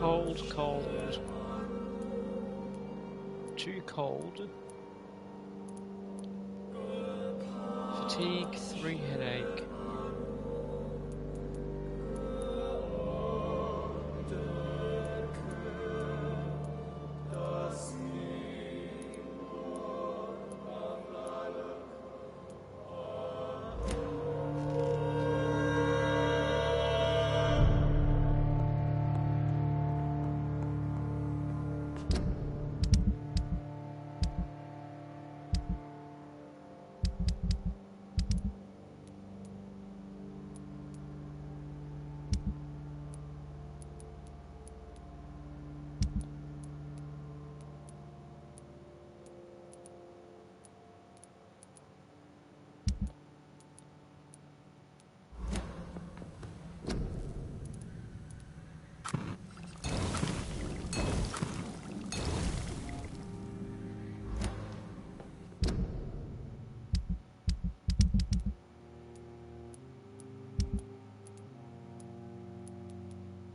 Cold, cold. Too cold. Fatigue, 3 headache.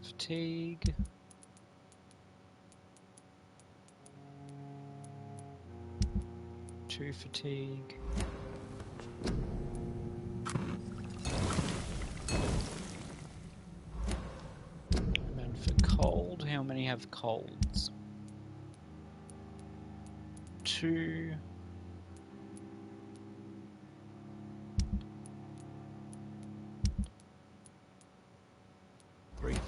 Fatigue. Two fatigue. And then for cold, how many have colds? 2. 3, 4.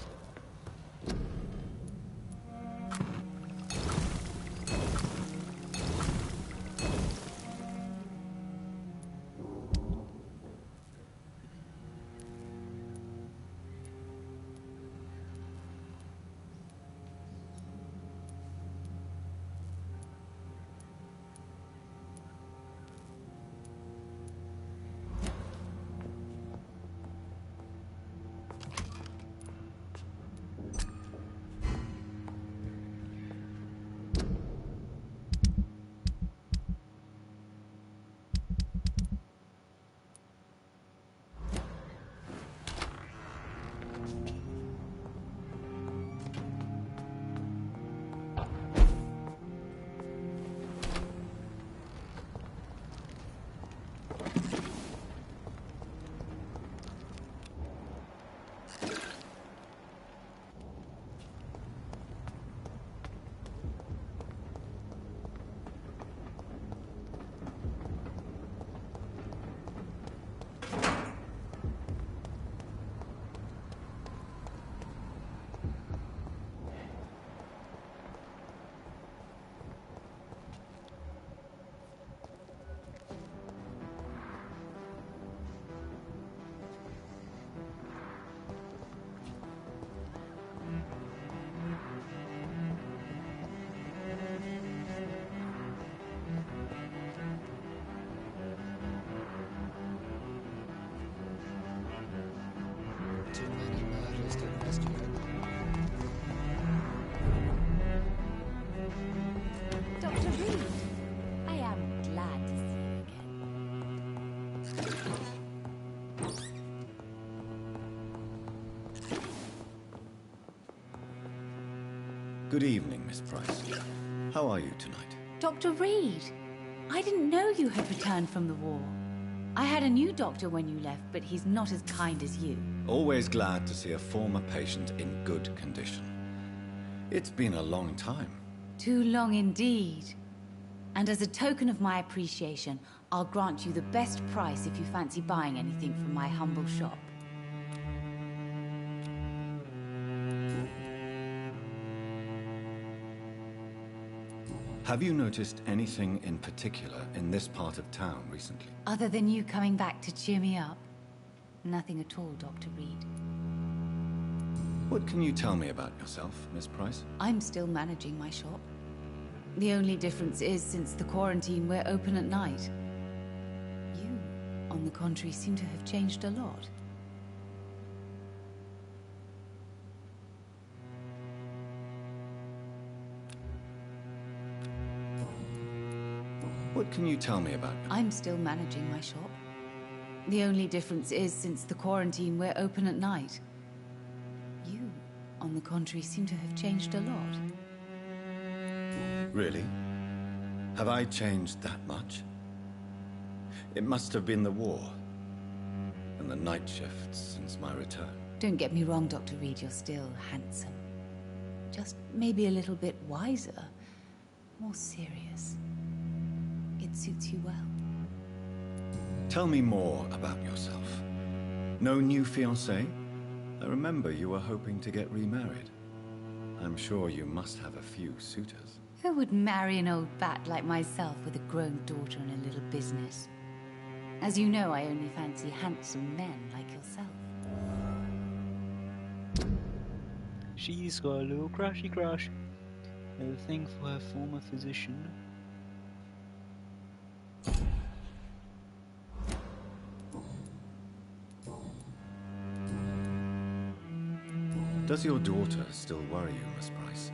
Too many murders to investigate. Dr. Reed, I am glad to see you again. Good evening, Miss Price. How are you tonight? Dr. Reed, I didn't know you had returned from the war. I had a new doctor when you left, but he's not as kind as you. Always glad to see a former patient in good condition. It's been a long time. Too long indeed. And as a token of my appreciation, I'll grant you the best price if you fancy buying anything from my humble shop. Have you noticed anything in particular in this part of town recently? Other than you coming back to cheer me up? Nothing at all, Dr. Reed. What can you tell me about yourself, Miss Price? I'm still managing my shop. The only difference is, since the quarantine, we're open at night. You, on the contrary, seem to have changed a lot. What can you tell me about yourself? I'm still managing my shop. The only difference is, since the quarantine, we're open at night. You, on the contrary, seem to have changed a lot. Really? Have I changed that much? It must have been the war and the night shifts since my return. Don't get me wrong, Dr. Reed, you're still handsome. Just maybe a little bit wiser, more serious. It suits you well. Tell me more about yourself. No new fiancé? I remember you were hoping to get remarried. I'm sure you must have a few suitors. Who would marry an old bat like myself with a grown daughter and a little business? As you know, I only fancy handsome men like yourself. She's got a little crushy crush. A thing for her former physician. Does your daughter still worry you, Miss Price?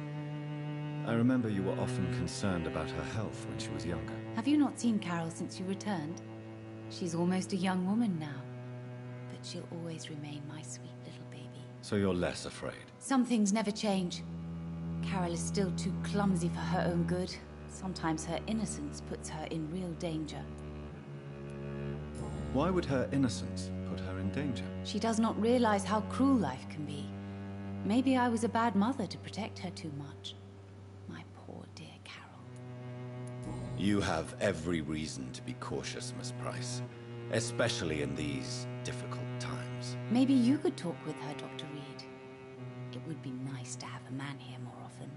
I remember you were often concerned about her health when she was younger. Have you not seen Carol since you returned? She's almost a young woman now. But she'll always remain my sweet little baby. So you're less afraid? Some things never change. Carol is still too clumsy for her own good. Sometimes her innocence puts her in real danger. Why would her innocence put her in danger? She does not realize how cruel life can be. Maybe I was a bad mother to protect her too much. My poor dear Carol. You have every reason to be cautious, Miss Price. Especially in these difficult times. Maybe you could talk with her, Dr. Reed. It would be nice to have a man here more often.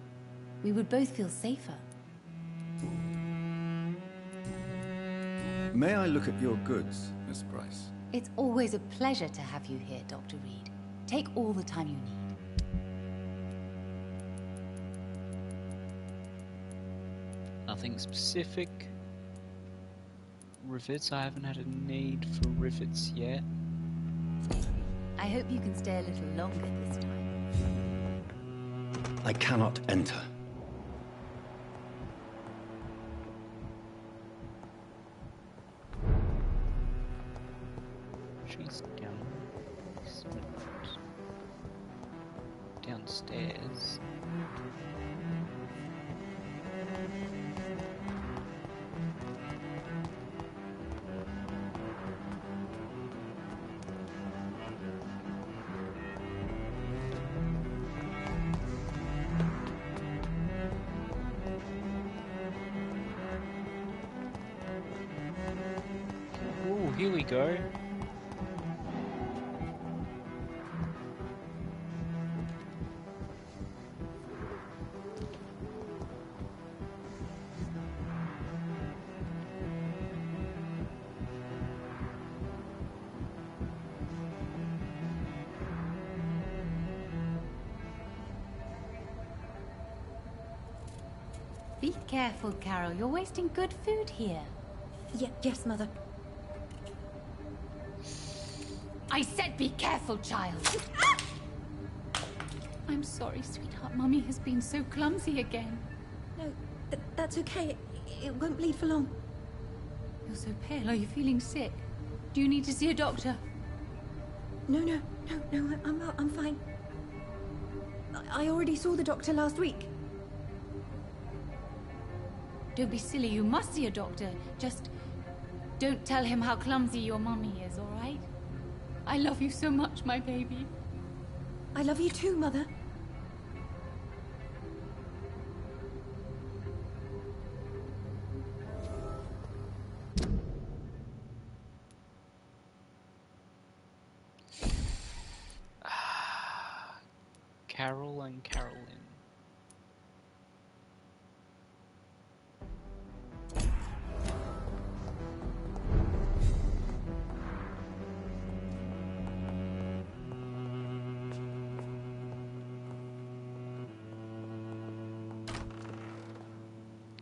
We would both feel safer. May I look at your goods, Miss Price? It's always a pleasure to have you here, Dr. Reed. Take all the time you need. Nothing specific. Rivets, I haven't had a need for rivets yet. I hope you can stay a little longer this time. I cannot enter. She's downstairs. Ooh, here we go. Be careful, Carol. You're wasting good food here. Yes, Mother. I said be careful, child. I'm sorry, sweetheart. Mummy has been so clumsy again. No, that's okay. It won't bleed for long. You're so pale. Are you feeling sick? Do you need to see a doctor? No, I'm fine. I already saw the doctor last week. Don't be silly. You must see a doctor. Just don't tell him how clumsy your mummy is, all right? I love you so much, my baby. I love you too, Mother. Carol and Carolyn.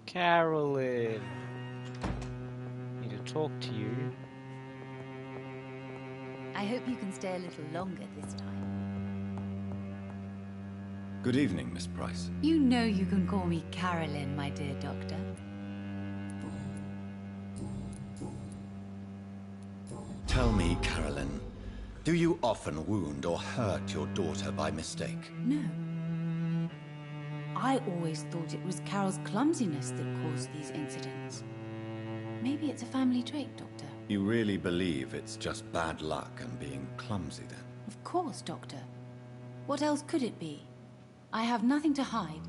Carolyn, need to talk to you. I hope you can stay a little longer this time. Good evening, Miss Price. You know you can call me Carolyn, my dear doctor. Tell me, Carolyn, Do you often wound or hurt your daughter by mistake? No. I always thought it was Carol's clumsiness that caused these incidents. Maybe it's a family trait, Doctor. You really believe it's just bad luck and being clumsy, then? Of course, Doctor. What else could it be? I have nothing to hide.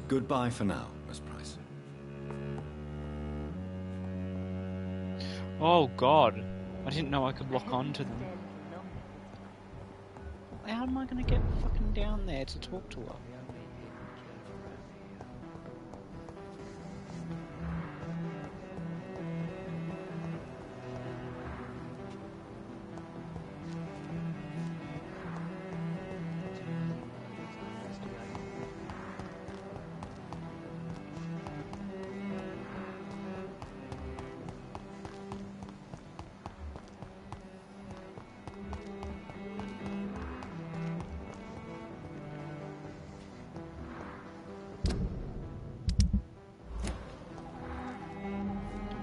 Goodbye for now, Miss Price. Oh god, I didn't know I could lock onto them. How am I gonna get fucking down there to talk to her?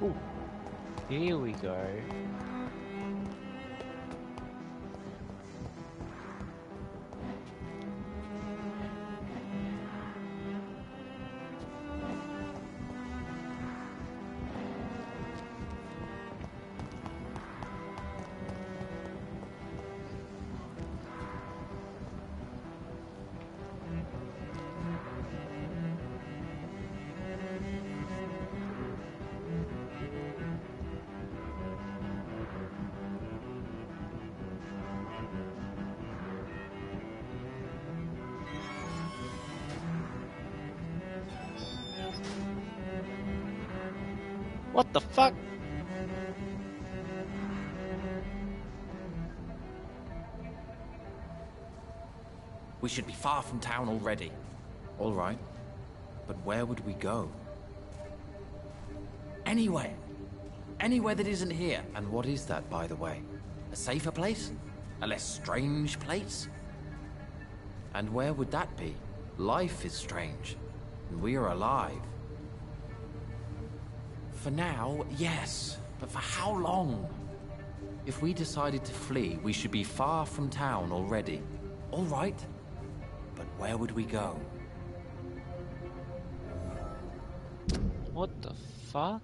Ooh, here we go. What the fuck? We should be far from town already. All right. But where would we go? Anywhere. Anywhere that isn't here. And what is that, by the way? A safer place? A less strange place? And where would that be? Life is strange. And we are alive. For now, yes. But for how long? If we decided to flee, we should be far from town already. All right. But where would we go? What the fuck?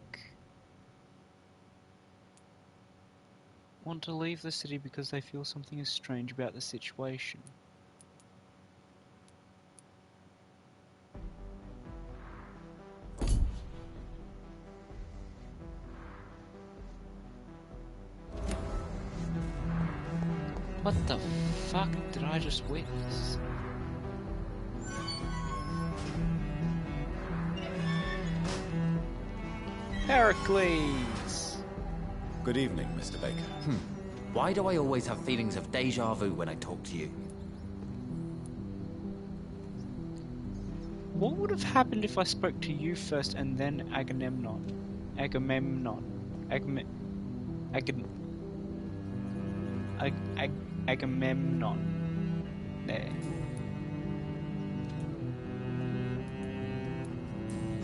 Want to leave the city because they feel something is strange about the situation. What the fuck did I just witness? Heracles! Good evening, Mr. Baker. Why do I always have feelings of deja vu when I talk to you? What would have happened if I spoke to you first and then Agamemnon? Agamemnon. Agamemnon. There.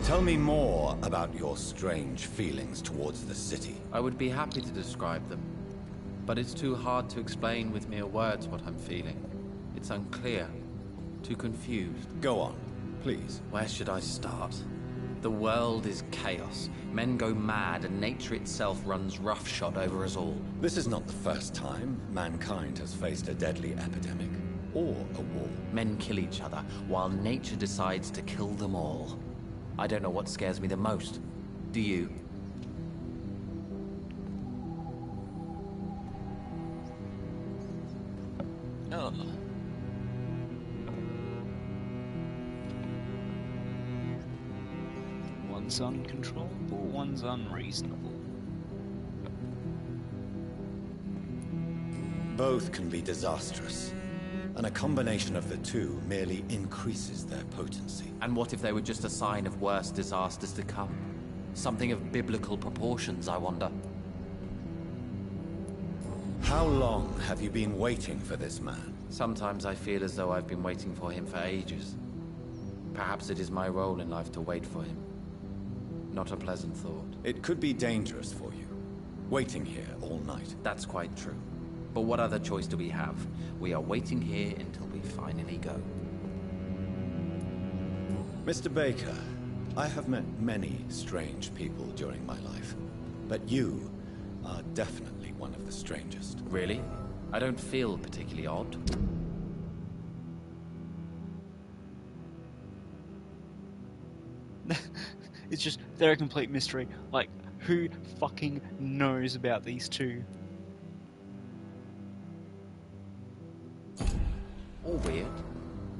Tell me more about your strange feelings towards the city. I would be happy to describe them. But it's too hard to explain with mere words what I'm feeling. It's unclear. Too confused. Go on, please. Where should I start? The world is chaos. Men go mad and nature itself runs roughshod over us all. This is not the first time mankind has faced a deadly epidemic or a war. Men kill each other while nature decides to kill them all. I don't know what scares me the most. Do you? Oh. One's uncontrollable, one's unreasonable. Both can be disastrous, and a combination of the two merely increases their potency. And what if they were just a sign of worse disasters to come? Something of biblical proportions, I wonder. How long have you been waiting for this man? Sometimes I feel as though I've been waiting for him for ages. Perhaps it is my role in life to wait for him. Not a pleasant thought. It could be dangerous for you, waiting here all night. That's quite true. But what other choice do we have? We are waiting here until we finally go. Mr. Baker, I have met many strange people during my life, but you are definitely one of the strangest. Really? I don't feel particularly odd. It's just, they're a complete mystery. Like, who fucking knows about these two? Or weird.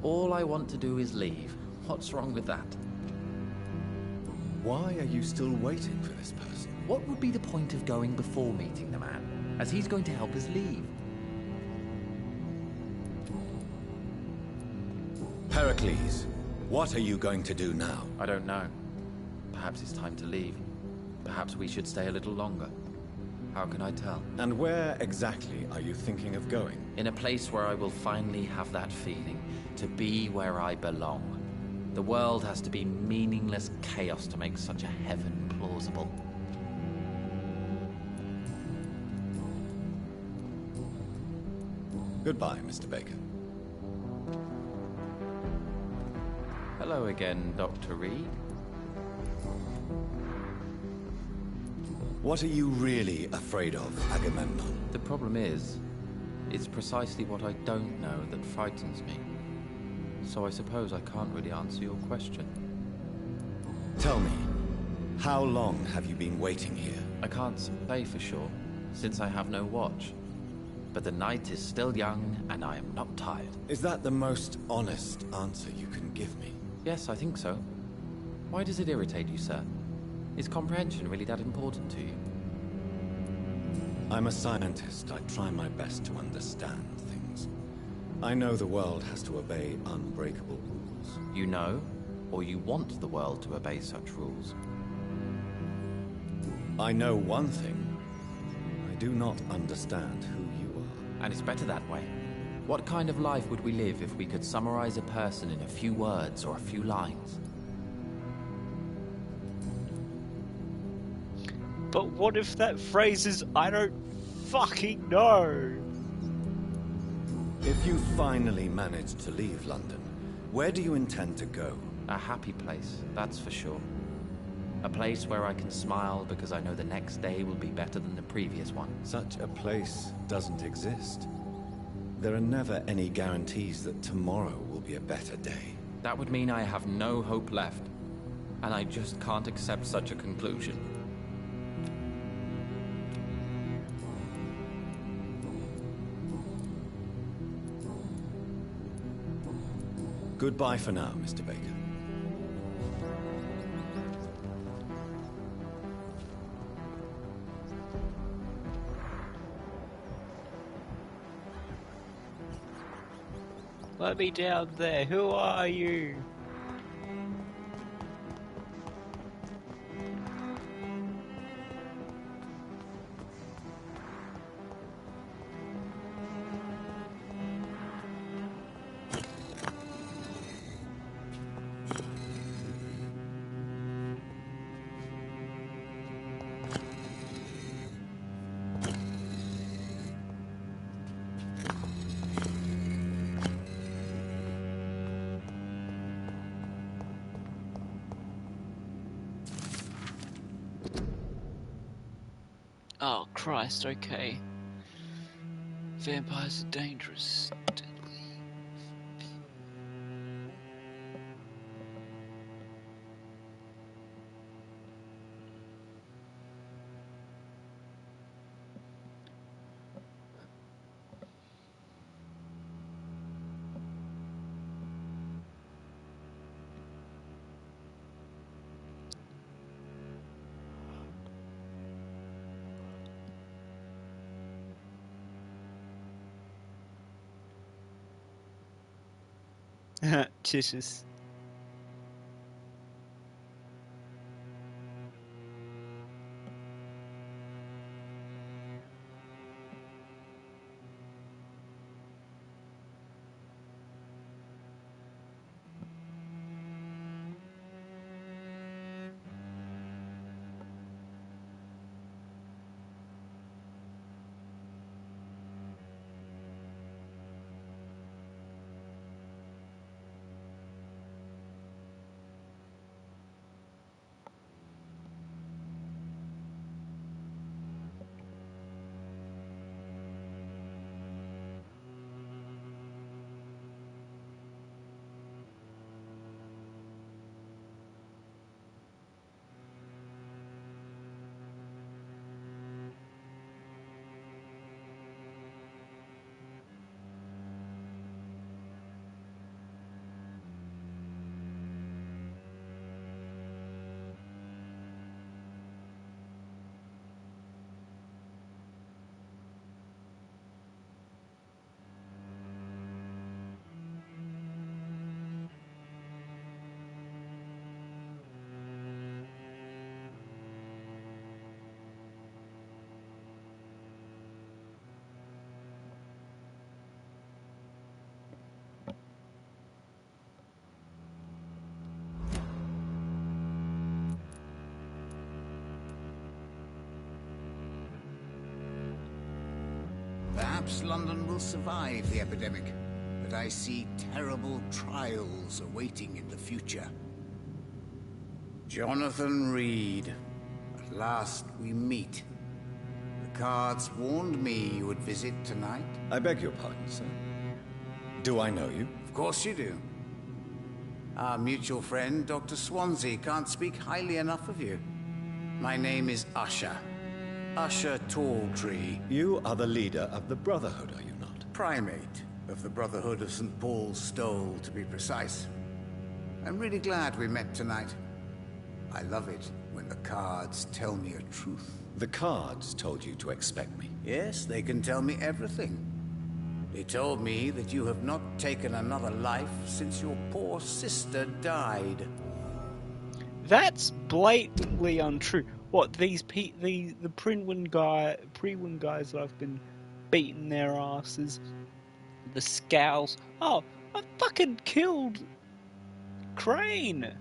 All I want to do is leave. What's wrong with that? Why are you still waiting for this person? What would be the point of going before meeting the man, as he's going to help us leave? Pericles, what are you going to do now? I don't know. Perhaps it's time to leave. Perhaps we should stay a little longer. How can I tell? And where exactly are you thinking of going? In a place where I will finally have that feeling, to be where I belong. The world has to be meaningless chaos to make such a heaven plausible. Goodbye, Mr. Baker. Hello again, Dr. Reed. What are you really afraid of, Agamemnon? The problem is, it's precisely what I don't know that frightens me. So I suppose I can't really answer your question. Tell me, how long have you been waiting here? I can't say for sure, since I have no watch. But the night is still young, and I am not tired. Is that the most honest answer you can give me? Yes, I think so. Why does it irritate you, sir? Is comprehension really that important to you? I'm a scientist. I try my best to understand things. I know the world has to obey unbreakable rules. You know, or you want the world to obey such rules? I know one thing. I do not understand who you are. And it's better that way. What kind of life would we live if we could summarize a person in a few words or a few lines? But what if that phrase is, I don't fucking know? If you finally manage to leave London, where do you intend to go? A happy place, that's for sure. A place where I can smile because I know the next day will be better than the previous one. Such a place doesn't exist. There are never any guarantees that tomorrow will be a better day. That would mean I have no hope left, and I just can't accept such a conclusion. Goodbye for now, Mr. Baker. Let me down there. Who are you? Oh, Christ, okay. Vampires are dangerous. Deadly. Jesus. Perhaps London will survive the epidemic, but I see terrible trials awaiting in the future. Jonathan Reed. At last we meet. The cards warned me you would visit tonight. I beg your pardon, sir. Do I know you? Of course you do. Our mutual friend, Dr. Swansea, can't speak highly enough of you. My name is Usher. Usher Talltree. You are the leader of the Brotherhood, are you not? Primate of the Brotherhood of St. Paul's Stole, to be precise. I'm really glad we met tonight. I love it when the cards tell me a truth. The cards told you to expect me. Yes, they can tell me everything. They told me that you have not taken another life since your poor sister died. That's blatantly untrue. What, the Prynwen guys that I've been beating their asses, the Scowls. Oh, I fucking killed Crane.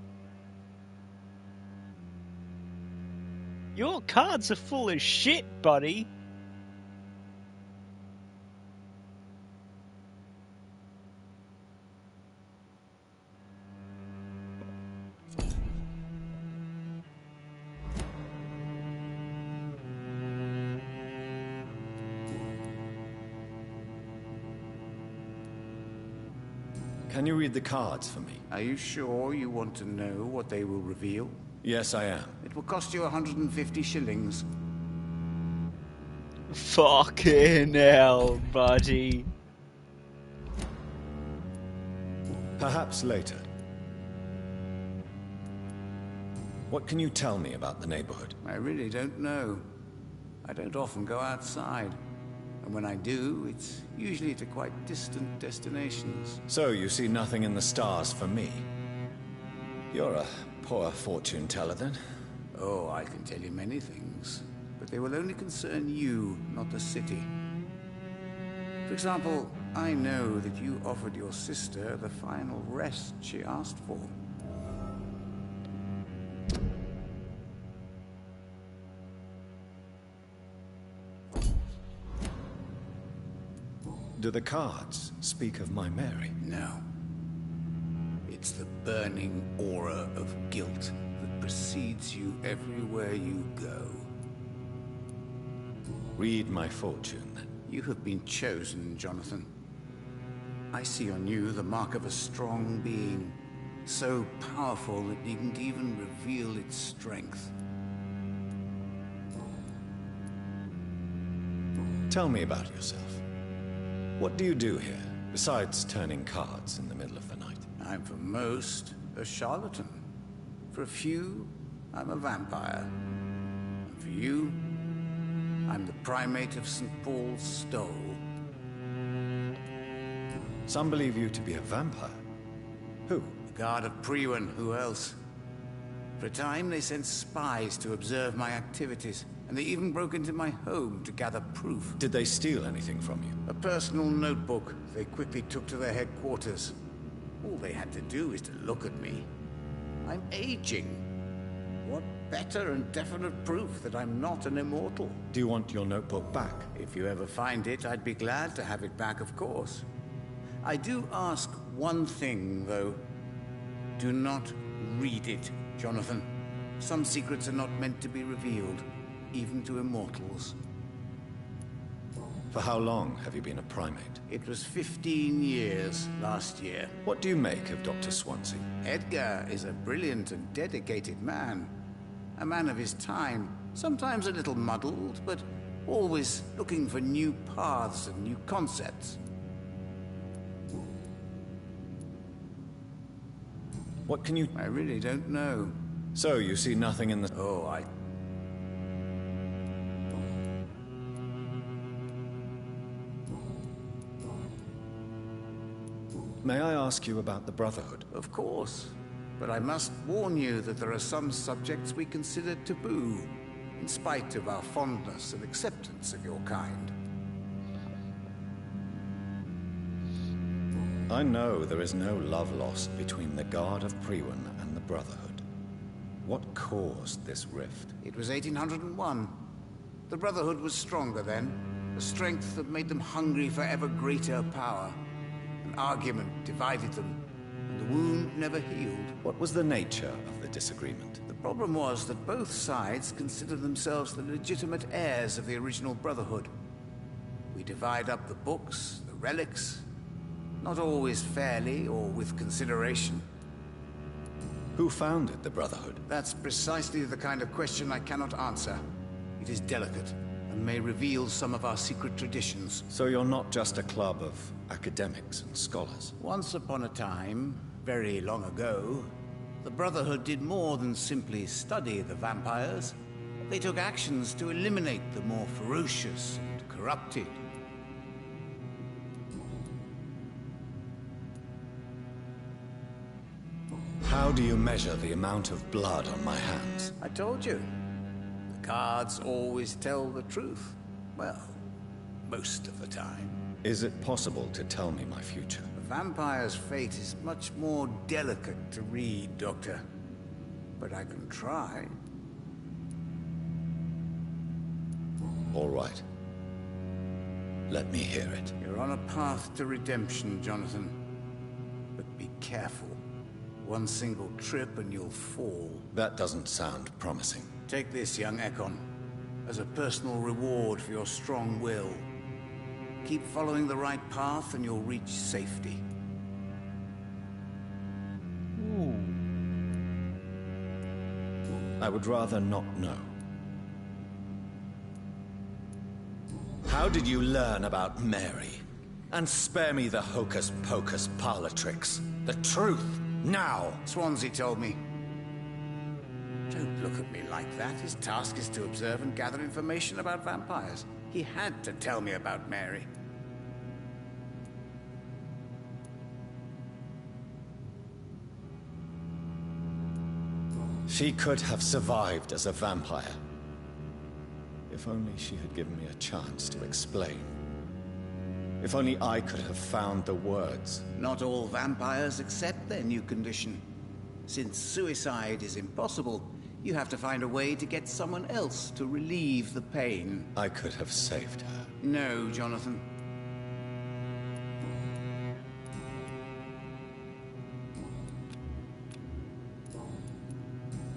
Your cards are full of shit, buddy. Can you read the cards for me? Are you sure you want to know what they will reveal? Yes, I am. It will cost you 150 shillings. Fucking hell, buddy. Perhaps later. What can you tell me about the neighborhood? I really don't know. I don't often go outside. And when I do, it's usually to quite distant destinations. So you see nothing in the stars for me? You're a poor fortune teller, then? Oh, I can tell you many things. But they will only concern you, not the city. For example, I know that you offered your sister the final rest she asked for. Do the cards speak of my Mary? No. It's the burning aura of guilt that precedes you everywhere you go. Read my fortune, then. You have been chosen, Jonathan. I see on you the mark of a strong being, so powerful it needn't even reveal its strength. Tell me about yourself. What do you do here, besides turning cards in the middle of the night? I'm for most a charlatan. For a few, I'm a vampire. And for you, I'm the primate of St. Paul's Stole. Some believe you to be a vampire. Who? The guard of Prynwen. Who else? For a time, they sent spies to observe my activities, and they even broke into my home to gather proof. Did they steal anything from you? A personal notebook they quickly took to their headquarters. All they had to do is to look at me. I'm aging. What better and definite proof that I'm not an immortal? Do you want your notebook back? If you ever find it, I'd be glad to have it back, of course. I do ask one thing, though. Do not read it, Jonathan. Some secrets are not meant to be revealed, even to immortals. For how long have you been a primate? It was 15 years last year. What do you make of Dr. Swansea? Edgar is a brilliant and dedicated man. A man of his time, sometimes a little muddled, but always looking for new paths and new concepts. What can you... I really don't know. So, you see nothing in the... Oh, May I ask you about the Brotherhood? Of course. But I must warn you that there are some subjects we consider taboo, in spite of our fondness and acceptance of your kind. I know there is no love lost between the Guard of Prynwen and the Brotherhood. What caused this rift? It was 1801. The Brotherhood was stronger then. A strength that made them hungry for ever greater power. An argument divided them, and the wound never healed. What was the nature of the disagreement? The problem was that both sides considered themselves the legitimate heirs of the original Brotherhood. We divide up the books, the relics, not always fairly or with consideration. Who founded the Brotherhood? That's precisely the kind of question I cannot answer. It is delicate, and may reveal some of our secret traditions. So you're not just a club of academics and scholars? Once upon a time, very long ago, the Brotherhood did more than simply study the vampires. They took actions to eliminate the more ferocious and corrupted. How do you measure the amount of blood on my hands? I told you. The cards always tell the truth. Well, most of the time. Is it possible to tell me my future? The vampire's fate is much more delicate to read, Doctor. But I can try. All right. Let me hear it. You're on a path to redemption, Jonathan. But be careful. One single trip and you'll fall. That doesn't sound promising. Take this, young Ekon, as a personal reward for your strong will. Keep following the right path and you'll reach safety. I would rather not know. How did you learn about Mary? And spare me the hocus-pocus parlor tricks. The truth! Now! Swansea told me. Don't look at me like that. His task is to observe and gather information about vampires. He had to tell me about Mary. She could have survived as a vampire. If only she had given me a chance to explain. If only I could have found the words. Not all vampires accept their new condition. Since suicide is impossible, you have to find a way to get someone else to relieve the pain. I could have saved her. No, Jonathan.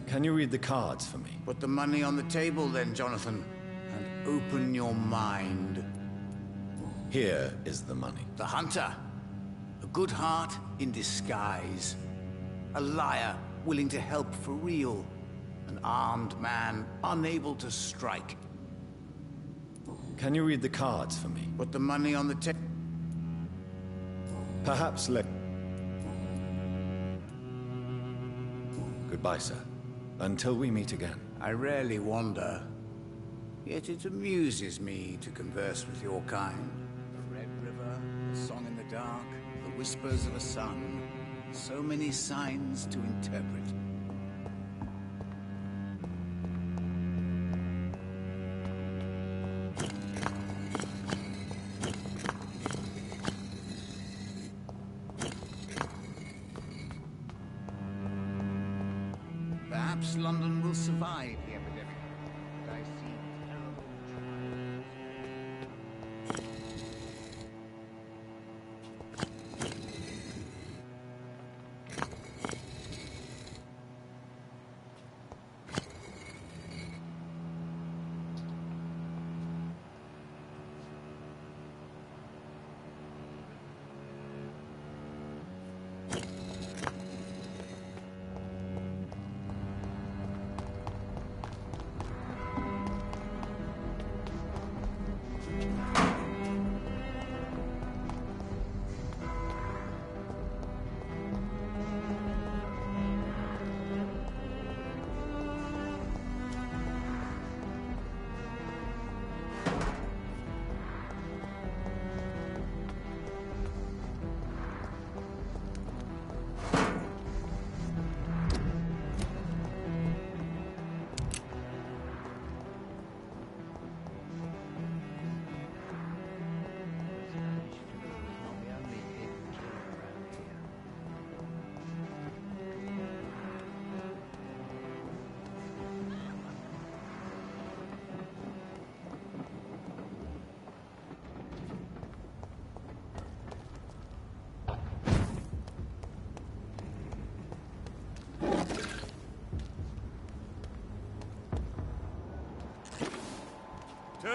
Can you read the cards for me? Put the money on the table then, Jonathan, and open your mind. Here is the money. The hunter. A good heart in disguise. A liar willing to help for real. An armed man unable to strike. Can you read the cards for me? Put the money on the table. Perhaps let... Goodbye, sir. Until we meet again. I rarely wander. Yet it amuses me to converse with your kind. The Red River, the song in the dark, the whispers of a sun. So many signs to interpret. Perhaps London will survive the epidemic, but I see terrible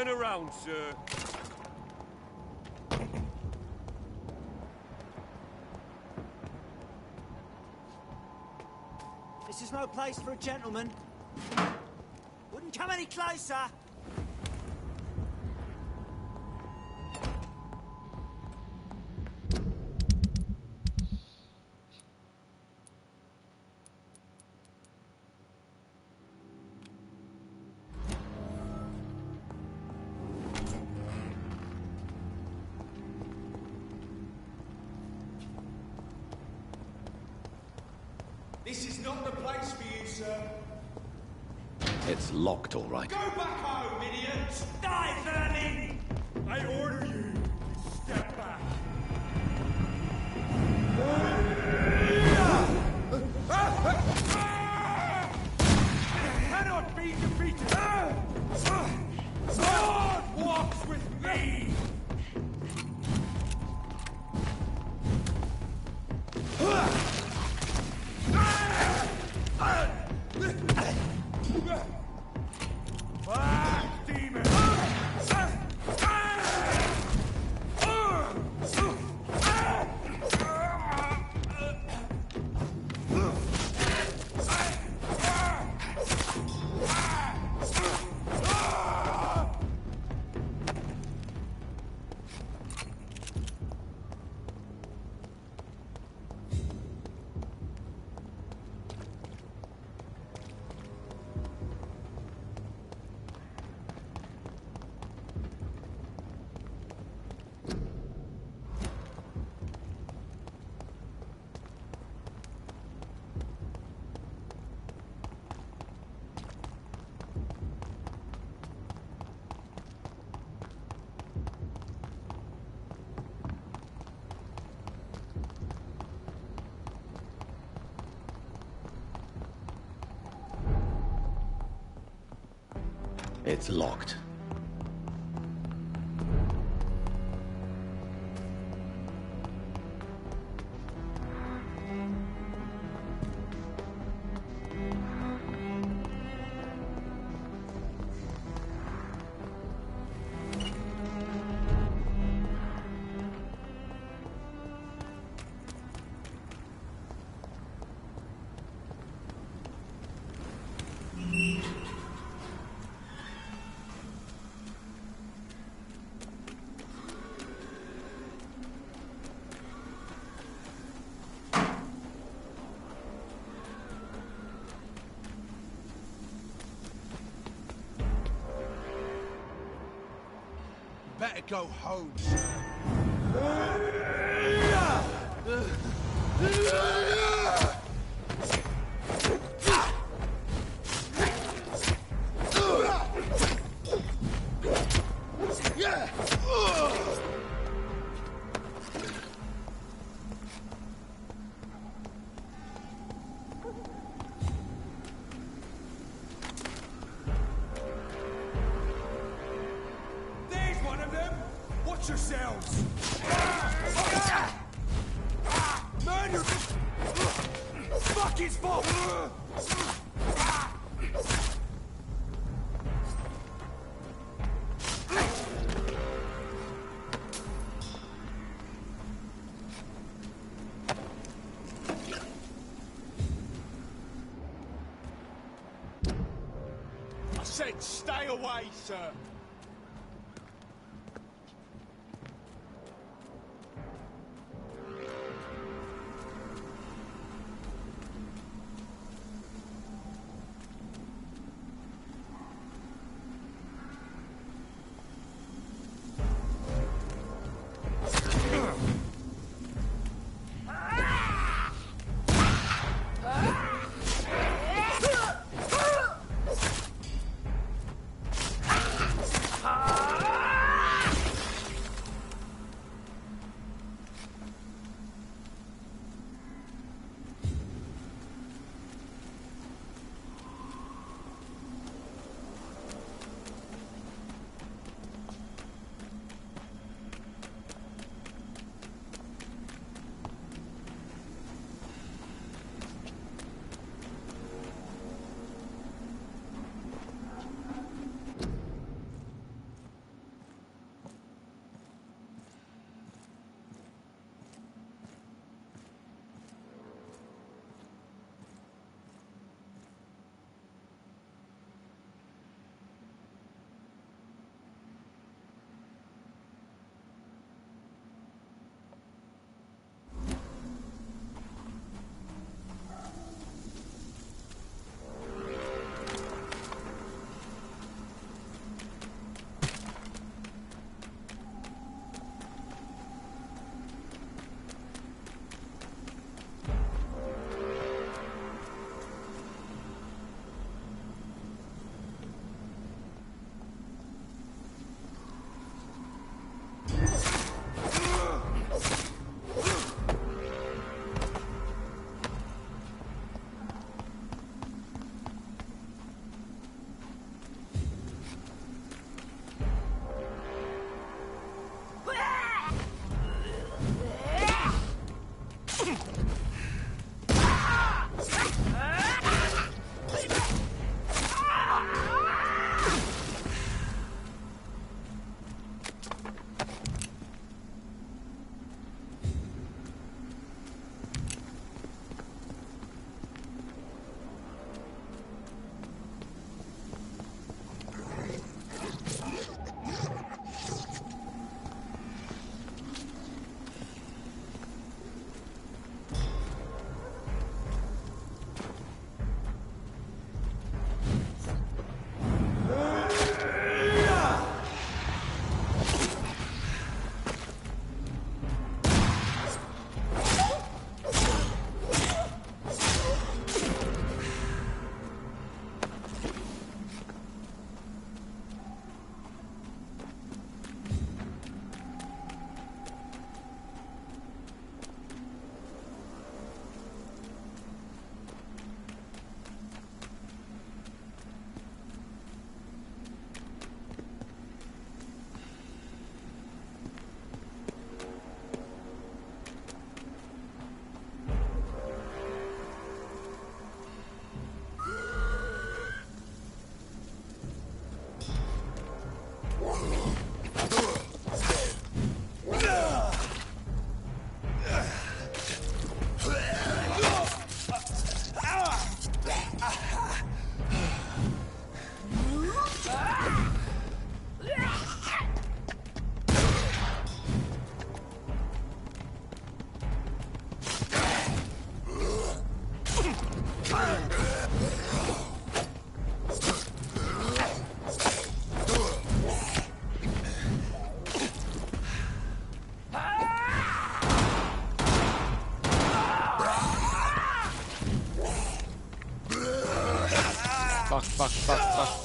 Turn around, sir. This is no place for a gentleman. Wouldn't come any closer. This is not the place for you, sir. It's locked, all right. Go back home, idiots! Die, vermin! I order you to step back. Cannot be defeated! God walks with me! Demon! It's locked. Better go home, Watch yourselves! Man, you're... Fuck his fault! I said stay away, sir.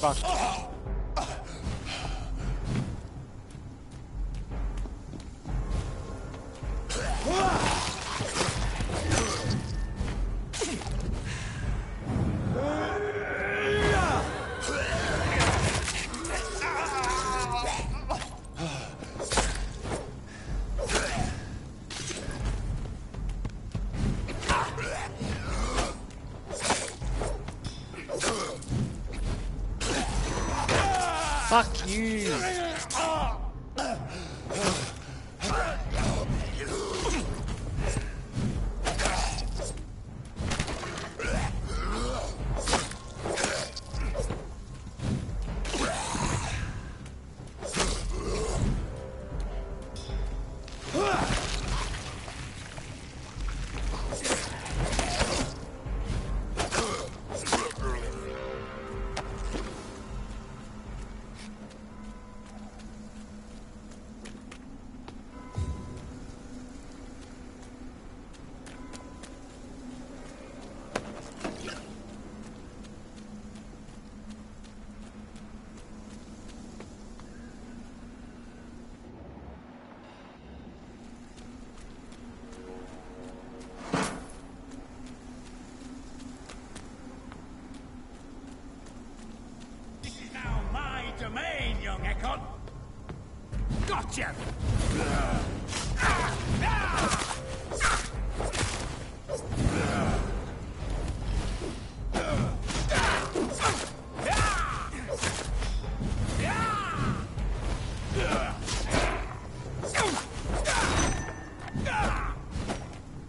Fuck. Fuck you! Domain, young Ekon. Gotcha!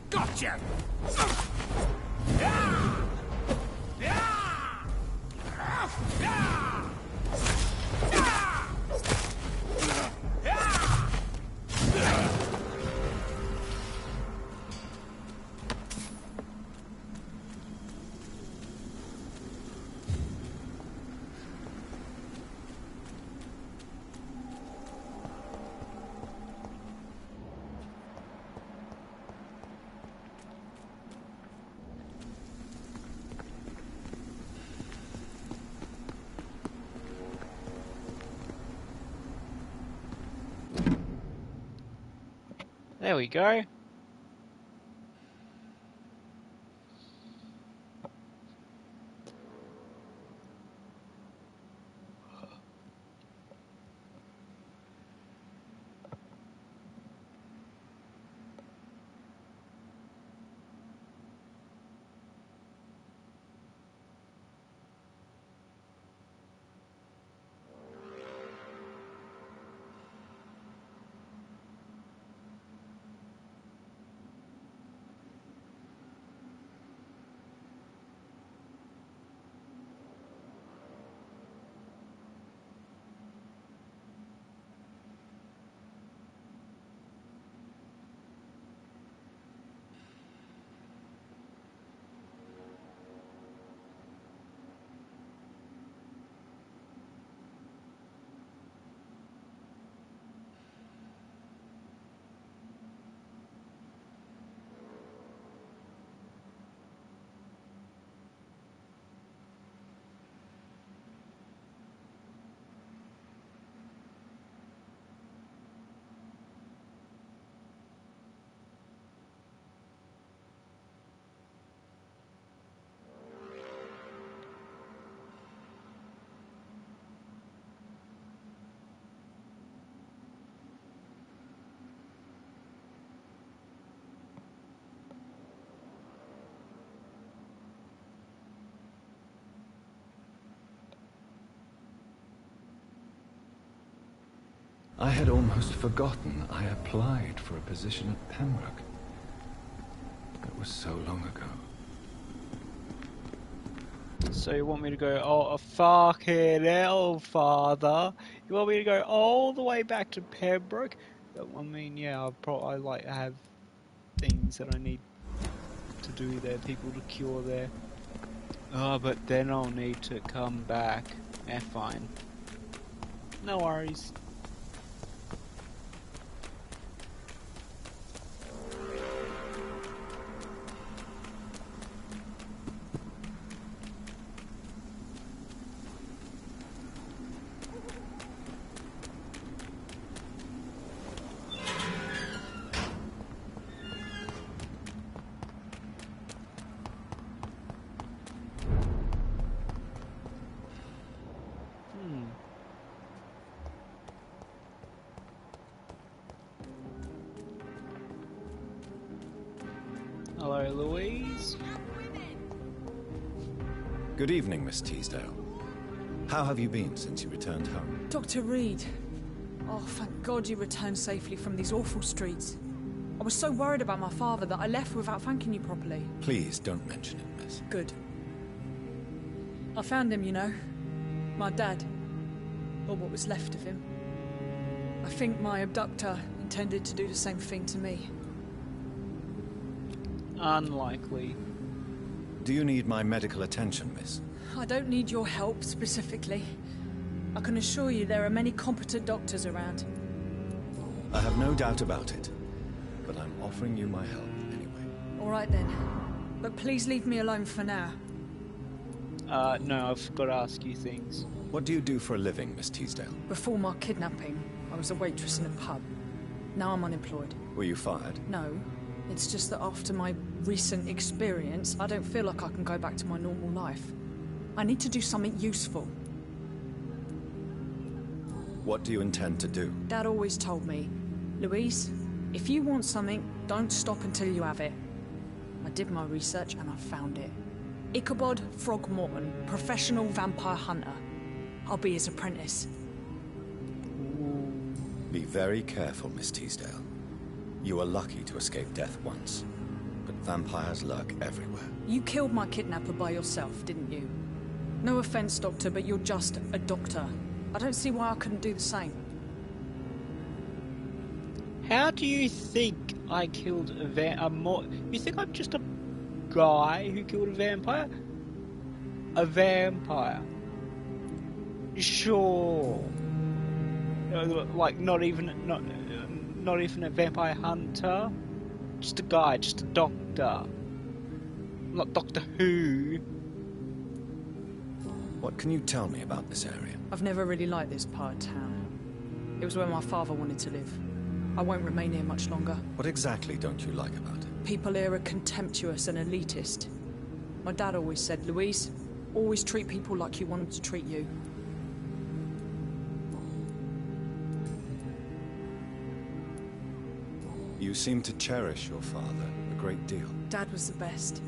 Gotcha! There we go. I had almost forgotten I applied for a position at Pembroke. It was so long ago. So you want me to go, oh, fucking hell, Father. You want me to go all the way back to Pembroke? I mean, yeah, I like have things that I need to do there, people to cure there. Oh, but then I'll need to come back. Fine. No worries. Hello, Louise. Good evening, Miss Teasdale. How have you been since you returned home? Dr. Reed. Oh, thank God you returned safely from these awful streets. I was so worried about my father that I left without thanking you properly. Please don't mention it, miss. Good. I found him, you know. My dad. Or what was left of him. I think my abductor intended to do the same thing to me. Unlikely. Do you need my medical attention, miss? I don't need your help specifically. I can assure you there are many competent doctors around. I have no doubt about it, but I'm offering you my help anyway. All right then. But please leave me alone for now. No, I've got to ask you things. What do you do for a living, Miss Teasdale? Before my kidnapping, I was a waitress in a pub. Now I'm unemployed. Were you fired? No. It's just that after my recent experience, I don't feel like I can go back to my normal life. I need to do something useful. What do you intend to do? Dad always told me, Louise, if you want something, don't stop until you have it. I did my research and I found it. Ichabod Throgmorton, professional vampire hunter. I'll be his apprentice. Be very careful, Miss Teasdale. You are lucky to escape death once, but vampires lurk everywhere. You killed my kidnapper by yourself, didn't you? No offense, Doctor, but you're just a doctor. I don't see why I couldn't do the same. How do you think I killed a You think I'm just a guy who killed a vampire? A vampire. Sure. Like not even a vampire hunter. Just a guy, just a doctor. Not Doctor Who. What can you tell me about this area? I've never really liked this part of town. It was where my father wanted to live. I won't remain here much longer. What exactly don't you like about it? People here are contemptuous and elitist. My dad always said, Louise, always treat people like you want them to treat you. You seem to cherish your father a great deal. Dad was the best.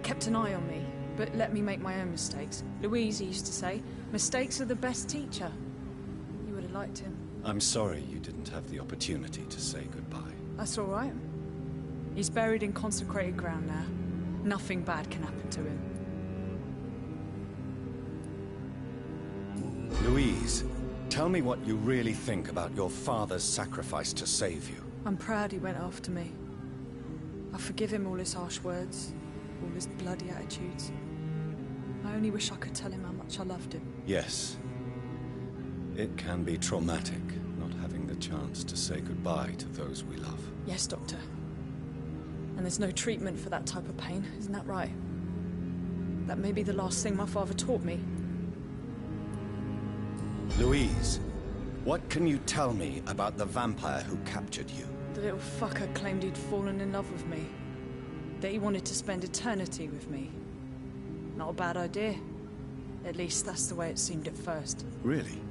Kept an eye on me, but let me make my own mistakes. Louise, he used to say, mistakes are the best teacher. You would have liked him. I'm sorry you didn't have the opportunity to say goodbye. That's all right. He's buried in consecrated ground now. Nothing bad can happen to him. Louise, tell me what you really think about your father's sacrifice to save you. I'm proud he went after me. I forgive him all his harsh words, all his bloody attitudes. I only wish I could tell him how much I loved him. Yes. It can be traumatic, not having the chance to say goodbye to those we love. Yes, Doctor. And there's no treatment for that type of pain, isn't that right? That may be the last thing my father taught me. Louise, what can you tell me about the vampire who captured you? The little fucker claimed he'd fallen in love with me. That he wanted to spend eternity with me. Not a bad idea. At least that's the way it seemed at first. Really?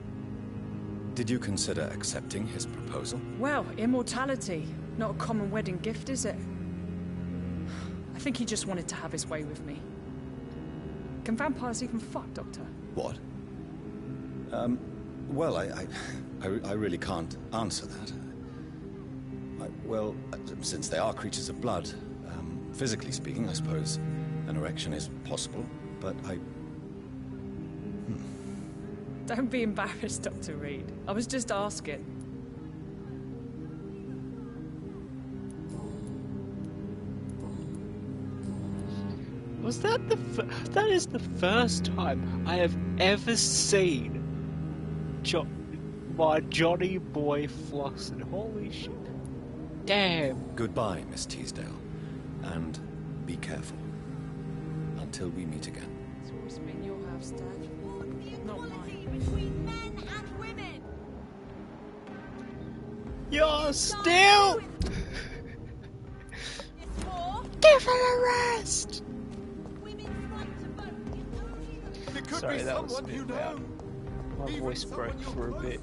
Did you consider accepting his proposal? Well, immortality. Not a common wedding gift, is it? I think he just wanted to have his way with me. Can vampires even fuck, Doctor? What? Well, I really can't answer that. Well, since they are creatures of blood, physically speaking, I suppose an erection is possible, but Don't be embarrassed, Dr. Reed. I was just asking. Was that that is the first time I have ever seen my Johnny boy flossing. Holy shit. Damn. Goodbye, Miss Teasdale, and be careful. Until we meet again. It's always been your house, Dad. Not mine. Between men and women. You're still. Give her a rest. Sorry, that was a bit loud. My voice broke for a bit.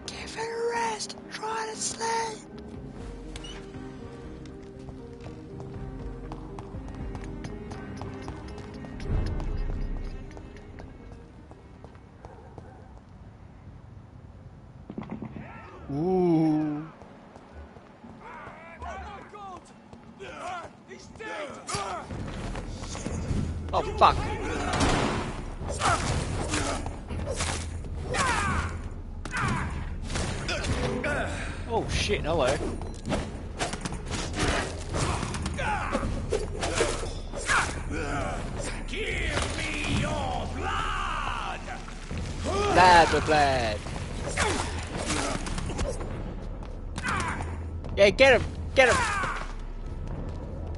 Give her a rest. Try to sleep. Ooh. Oh fuck. Oh shit, hello. Give me your blood! Blood. Yeah, get him! Get him!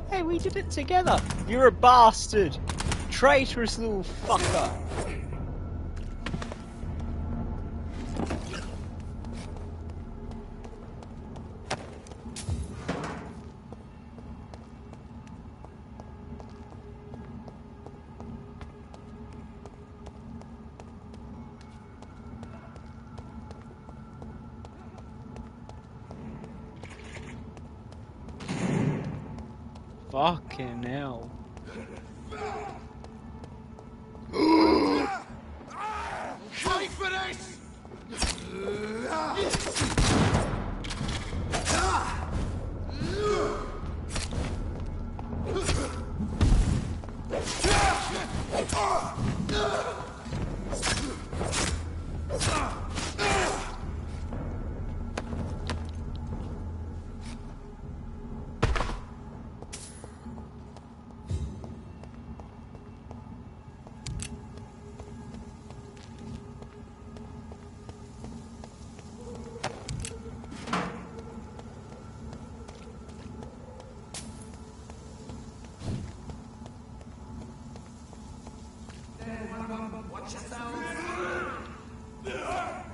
Hey, we did it together! You're a bastard! Traitorous little fucker! Fucking hell. Fight for this!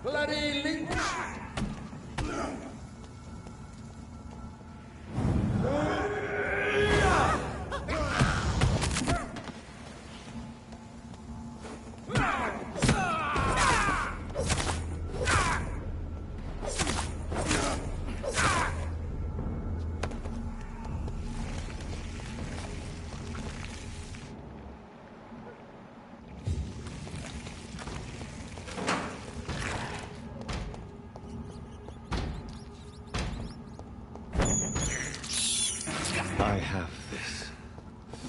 Bloody leech! I have this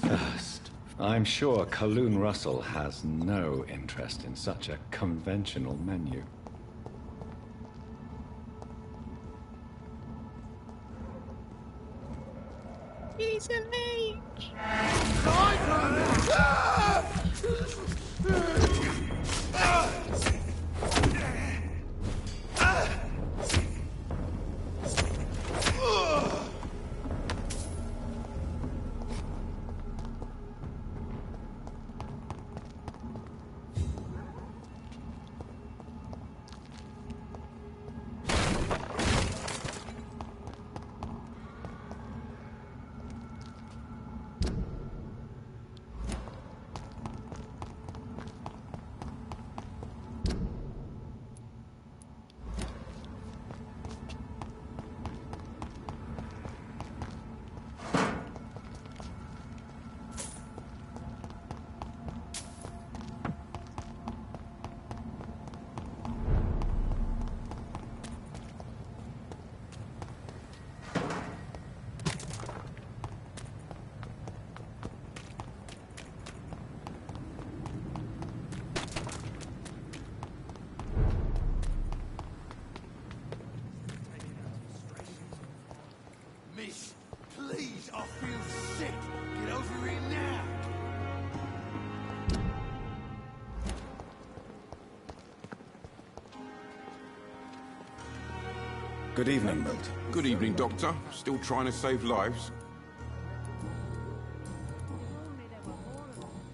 first. I'm sure Kaloon Russell has no interest in such a conventional menu. He's a leech! Good evening, Milton. Good evening, Doctor. Still trying to save lives?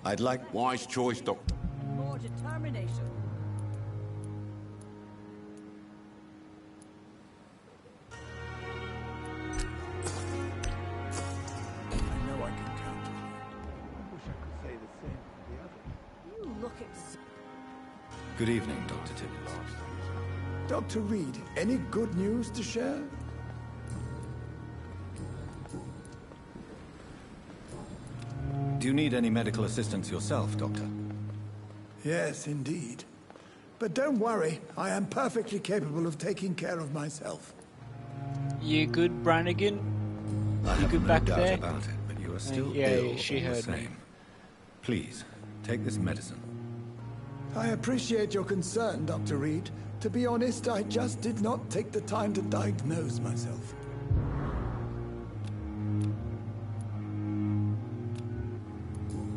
I'd like... Wise choice, Doctor. More determination. I know I can count on you. I wish I could say the same for the others. You look ex... Good evening, Dr. Tibbins. Dr. Reed, any good news to share? Do you need any medical assistance yourself, Doctor? Yes, indeed. But don't worry, I am perfectly capable of taking care of myself. You good, Brannigan? I You have good no back doubt there? about it, but you are still yeah, ill she all the heard me. same. Please, take this medicine. I appreciate your concern, Dr. Reed. To be honest, I just did not take the time to diagnose myself.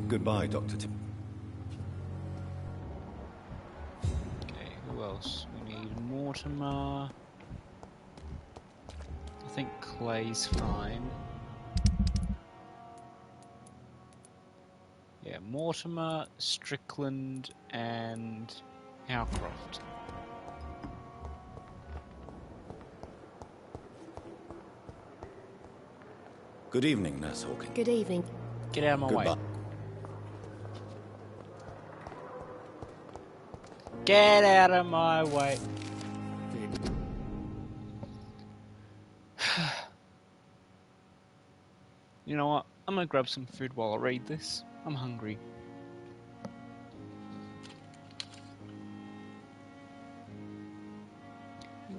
Goodbye, Dr. Okay, who else? We need Mortimer. I think Clay's fine. Yeah, Mortimer, Strickland, and Howcroft. Good evening, Nurse Hawkins. Good evening. Get out of my Goodbye. way. Get out of my way. You know what? I'm gonna grab some food while I read this. I'm hungry.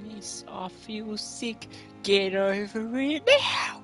Miss, I feel sick. Get over it now.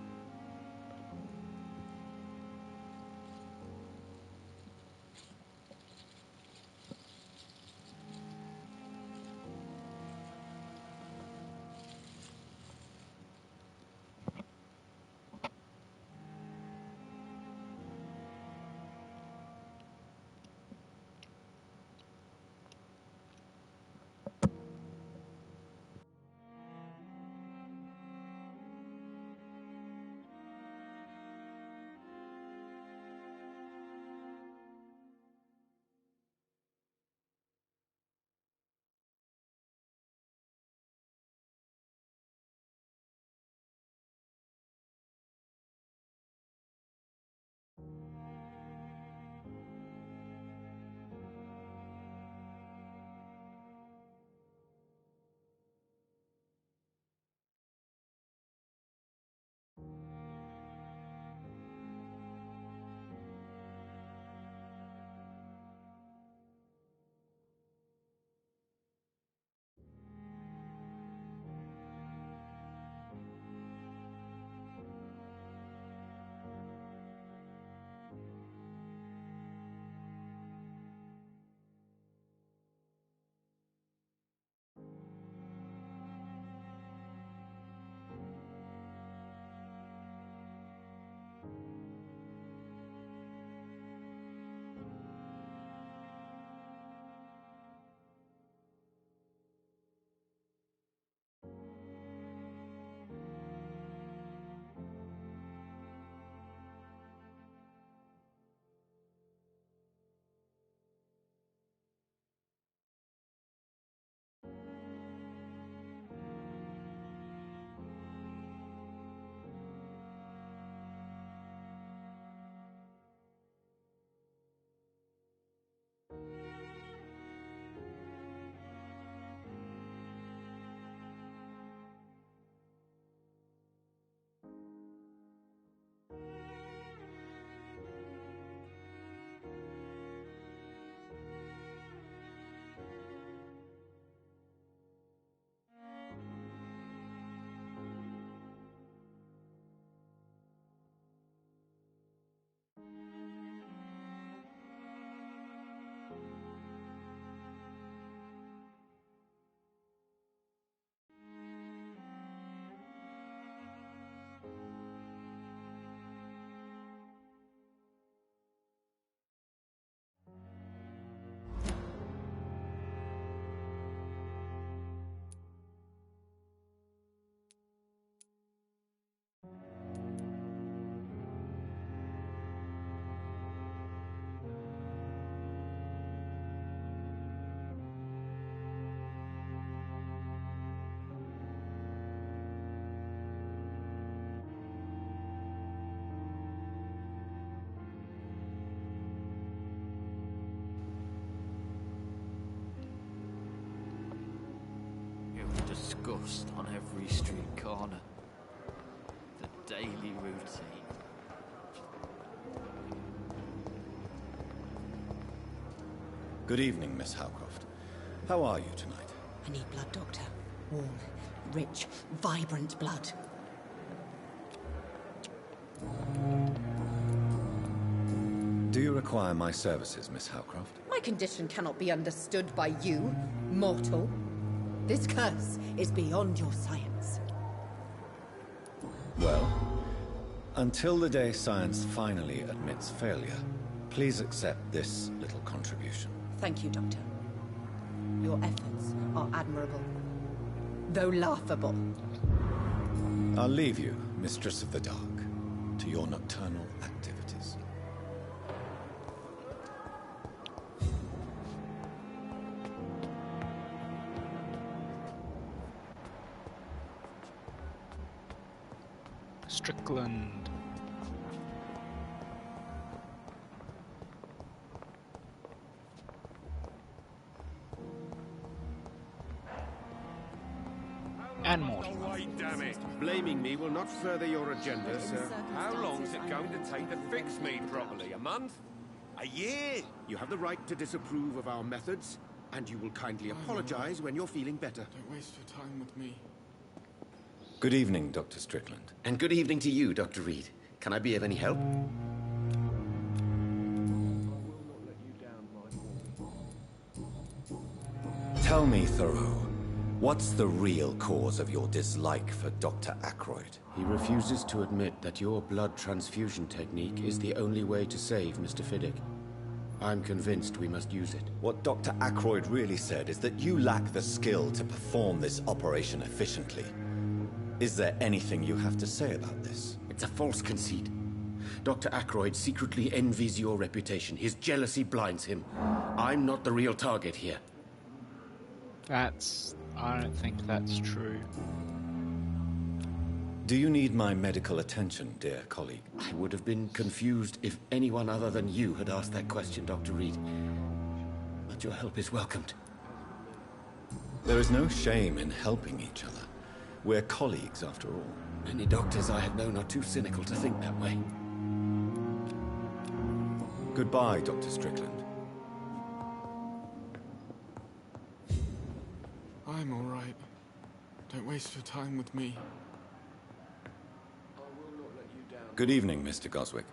disgust on every street corner. The daily routine. Good evening, Miss Howcroft. How are you tonight? I need blood, Doctor. Warm, rich, vibrant blood. Do you require my services, Miss Howcroft? My condition cannot be understood by you, mortal. This curse is beyond your science. Well, until the day science finally admits failure, please accept this little contribution. Thank you, Doctor. Your efforts are admirable, though laughable. I'll leave you, Mistress of the Dark, to your nocturnal activities. Strickland. And more. Wait, damn it. Blaming me will not further your agenda, sir. How long is it going to take to fix me properly? A month? A year? You have the right to disapprove of our methods, and you will kindly apologize when you're feeling better. Don't waste your time with me. Good evening, Dr. Strickland. And good evening to you, Dr. Reed. Can I be of any help? Tell me, Thoreau, what's the real cause of your dislike for Dr. Ackroyd? He refuses to admit that your blood transfusion technique is the only way to save Mr. Fiddick. I'm convinced we must use it. What Dr. Ackroyd really said is that you lack the skill to perform this operation efficiently. Is there anything you have to say about this? It's a false conceit. Dr. Ackroyd secretly envies your reputation. His jealousy blinds him. I'm not the real target here. I don't think that's true. Do you need my medical attention, dear colleague? I would have been confused if anyone other than you had asked that question, Dr. Reed. But your help is welcomed. There is no shame in helping each other. We're colleagues, after all. Many doctors I have known are too cynical to think that way. Goodbye, Dr. Strickland. I'm all right. Don't waste your time with me. Good evening, Mr. Goswick.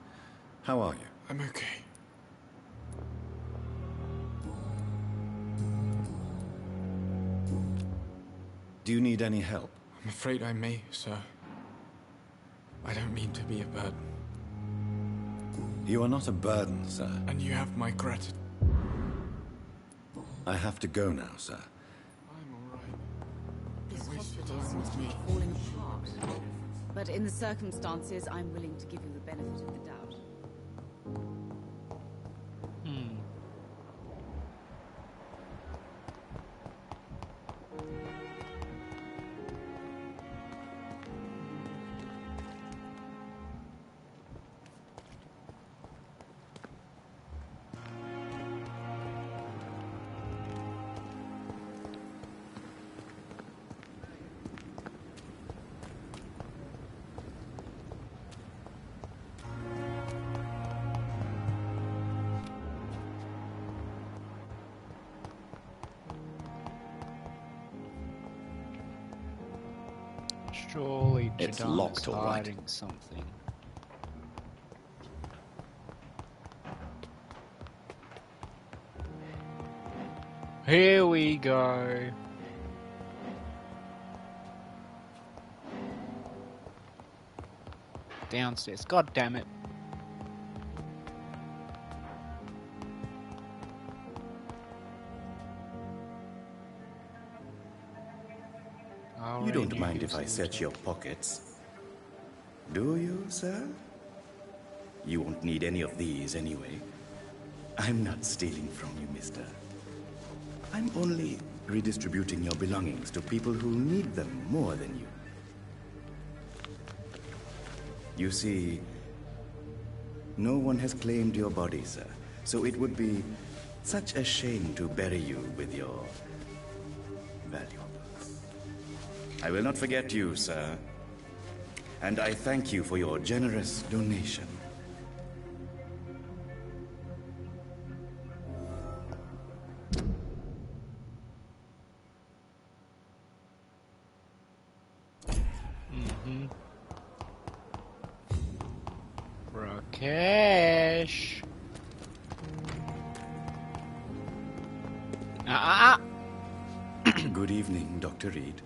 How are you? I'm okay. Do you need any help? I'm afraid I may, sir. I don't mean to be a burden. You are not a burden, sir. And you have my gratitude. I have to go now, sir. I'm all right. Don't waste your time with me. Falling apart. But in the circumstances, I'm willing to give you the benefit of the doubt. Surely It's Jadana's locked, all right. hiding something. Here we go. Downstairs. God damn it. You don't mind if I search your pockets, do you, sir? You won't need any of these anyway. I'm not stealing from you, mister. I'm only redistributing your belongings to people who need them more than you. You see, no one has claimed your body, sir, so it would be such a shame to bury you with your valuables. I will not forget you, sir. And I thank you for your generous donation. Rakesh. Good evening, Dr. Reed.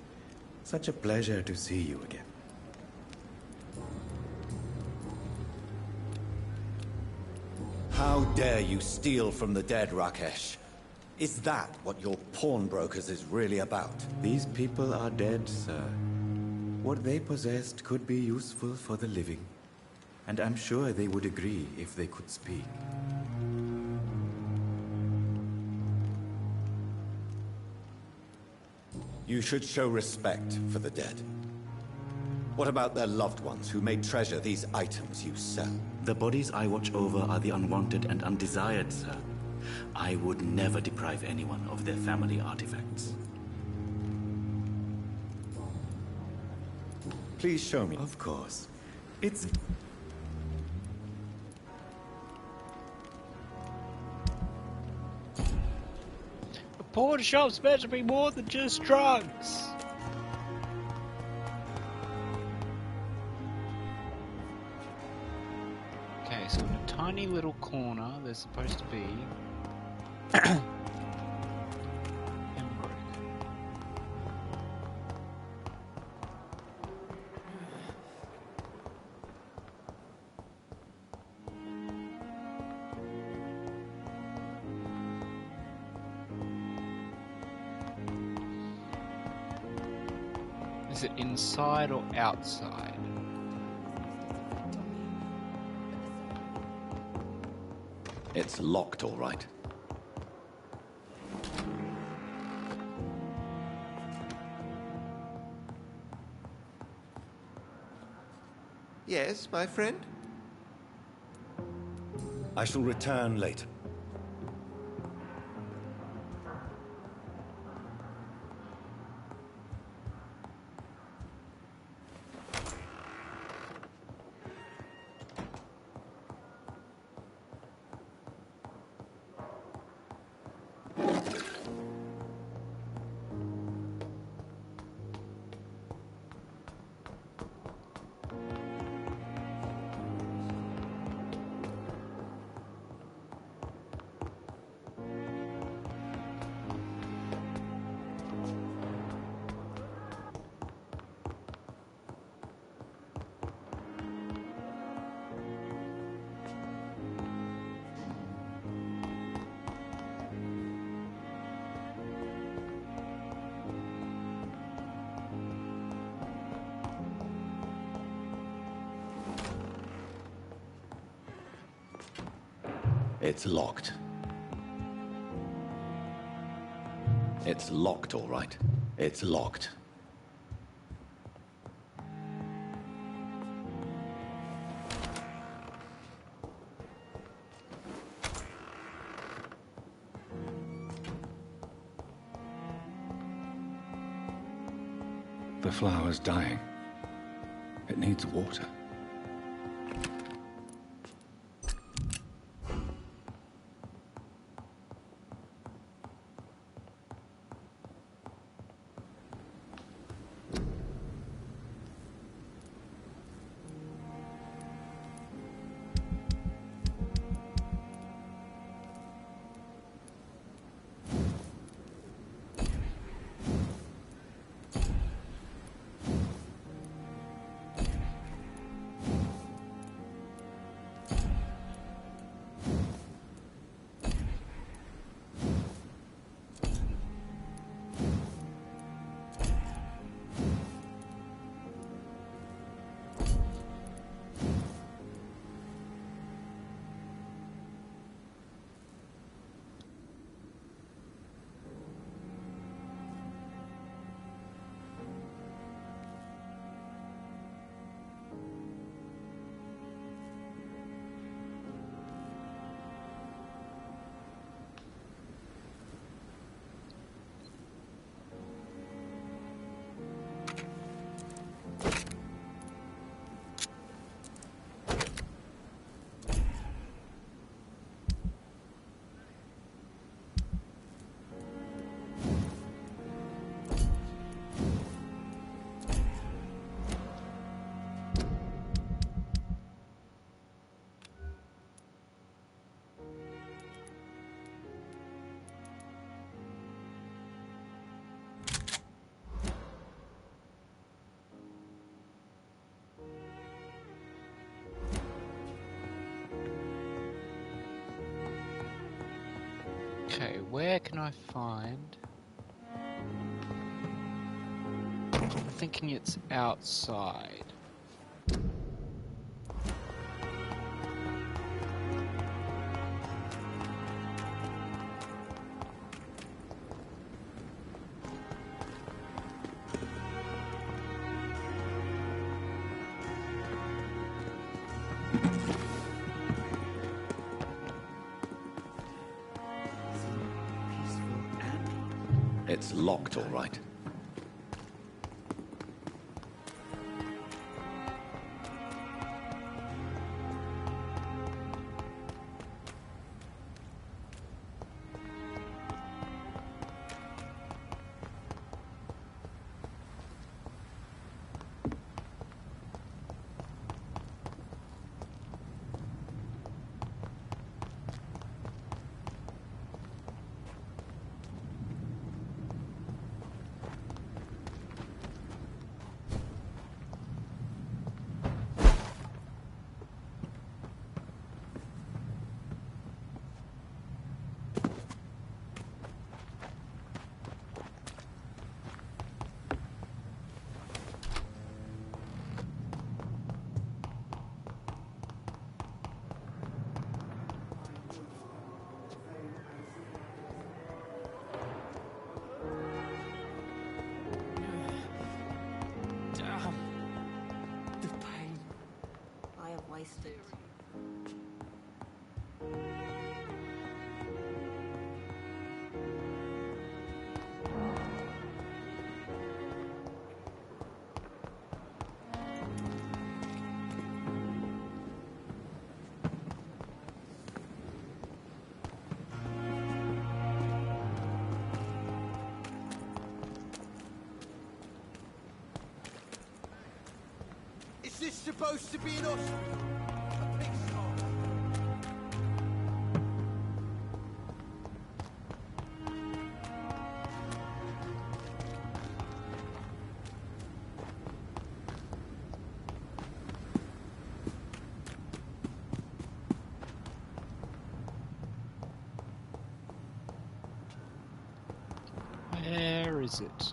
Such a pleasure to see you again. How dare you steal from the dead, Rakesh? Is that what your pawnbrokers is really about? These people are dead, sir. What they possessed could be useful for the living. And I'm sure they would agree if they could speak. You should show respect for the dead. What about their loved ones who may treasure these items you sell? The bodies I watch over are the unwanted and undesired, sir. I would never deprive anyone of their family artifacts. Please show me. Of course. It's... A pawn shop's meant to be more than just drugs. Okay, so in a tiny little corner, there's supposed to be Is it inside or outside? It's locked, all right. Yes, my friend? I shall return later. It's locked. It's locked, all right. It's locked. The flower's dying. It needs water. where can I find... I'm thinking it's outside. It's locked, all right. Wasted. Is this supposed to be an hospital? Where is it?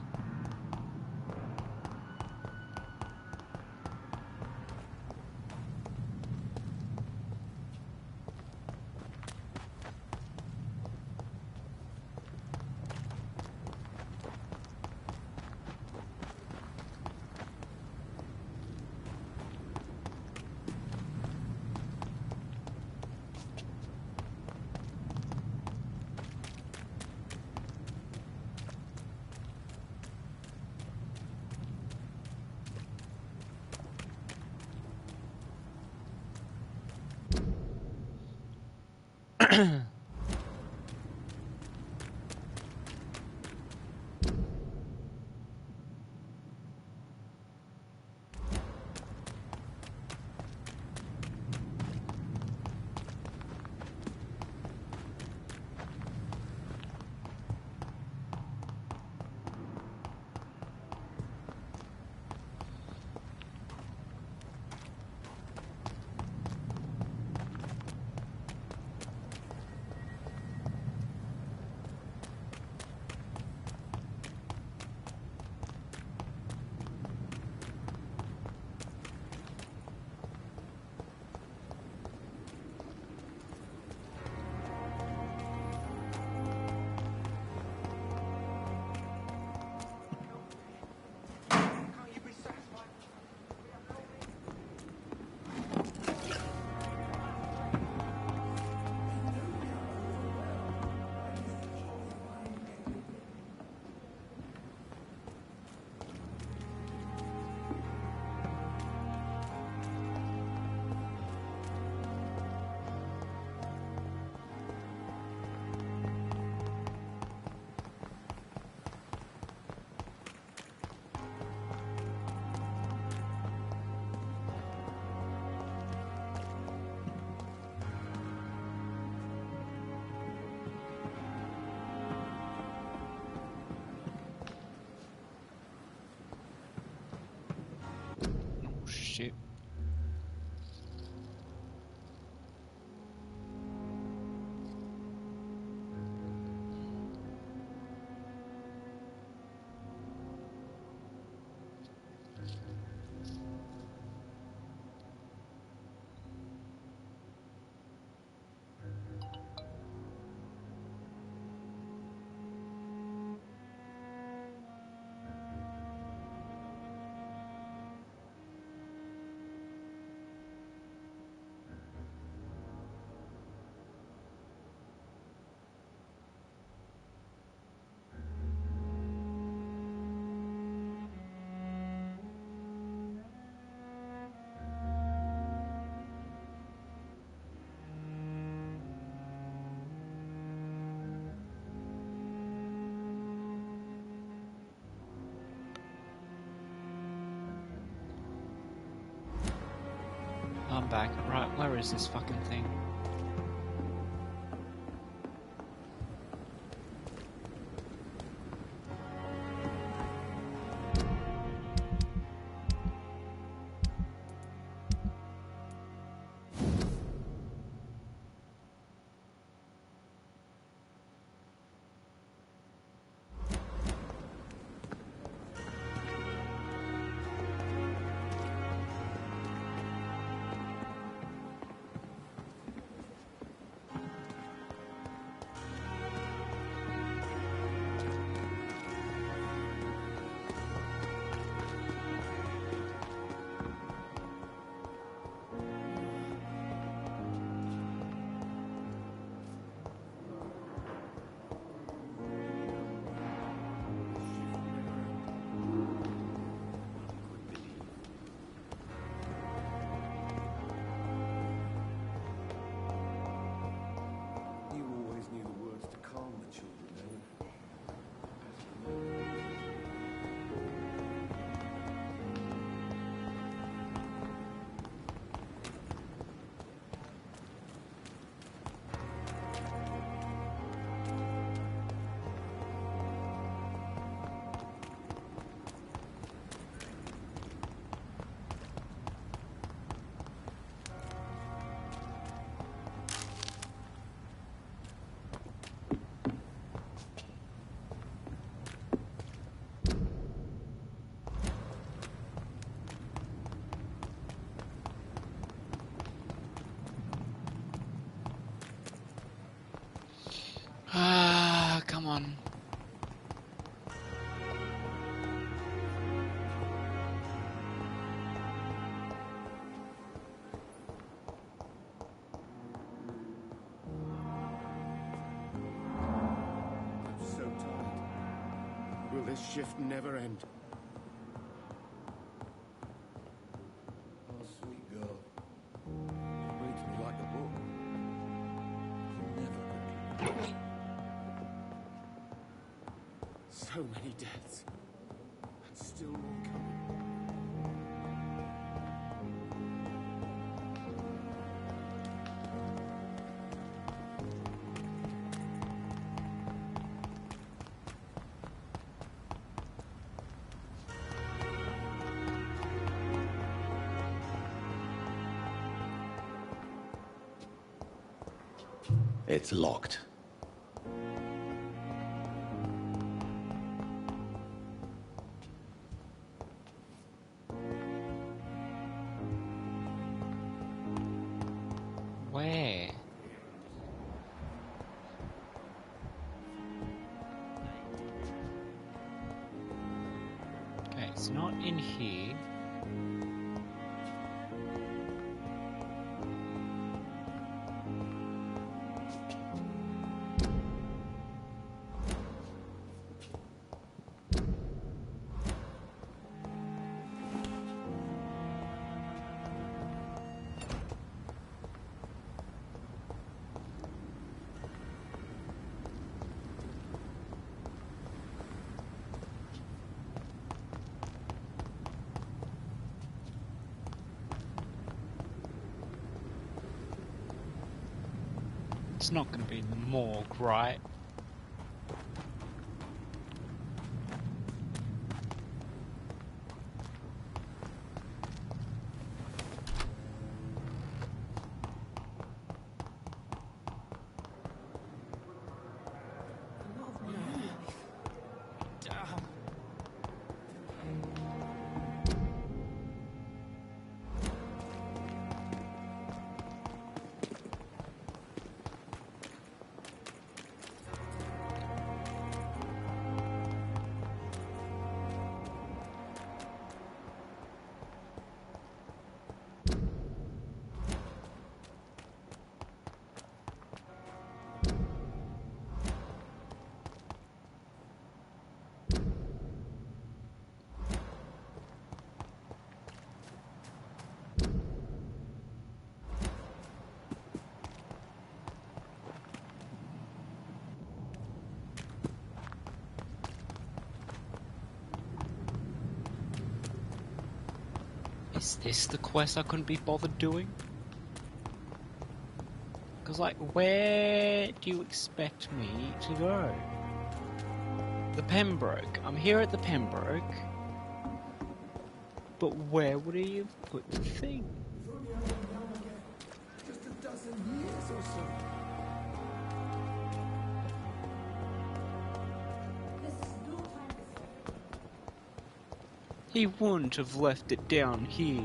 Shit. I'm back. Right, where is this fucking thing? You always knew the words to calm the children, Ellen. Ah, come on. I'm so tired. Will this shift never end? Oh, sweet girl. It reads me like a book. Never complete. So many deaths. And still more coming. It's locked. Where? Okay, it's not in here. It's not going to be in the morgue, right? Is this the quest I couldn't be bothered doing? Because, like, where do you expect me to go? The Pembroke. I'm here at the Pembroke. But where would he have put the thing? Just a dozen years or so. He wouldn't have left it down here.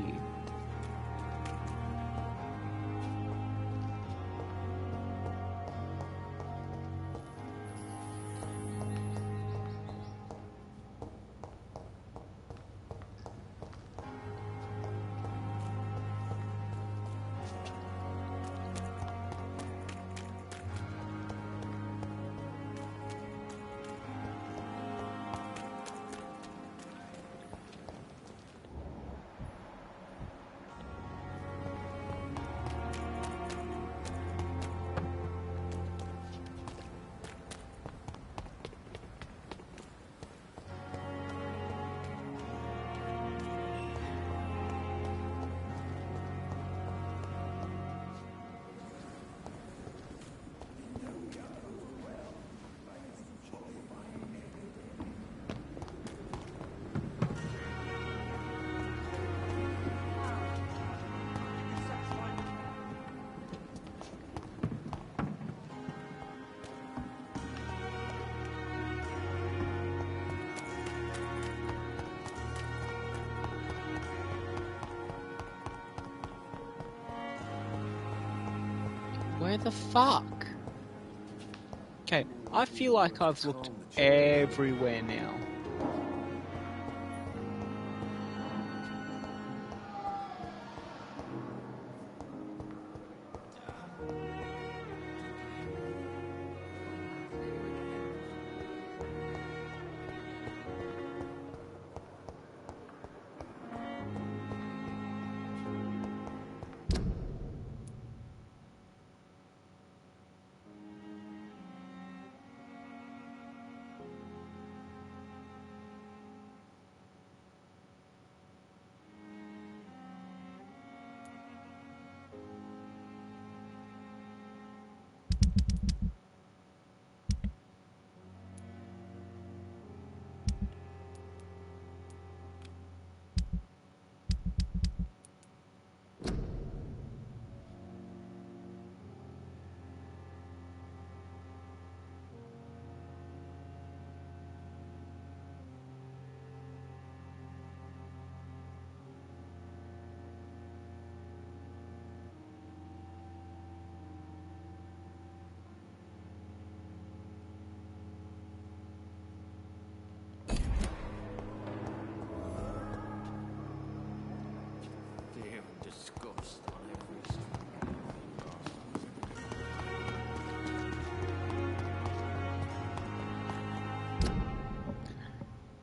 Where the fuck? Okay, I feel like I've looked everywhere now.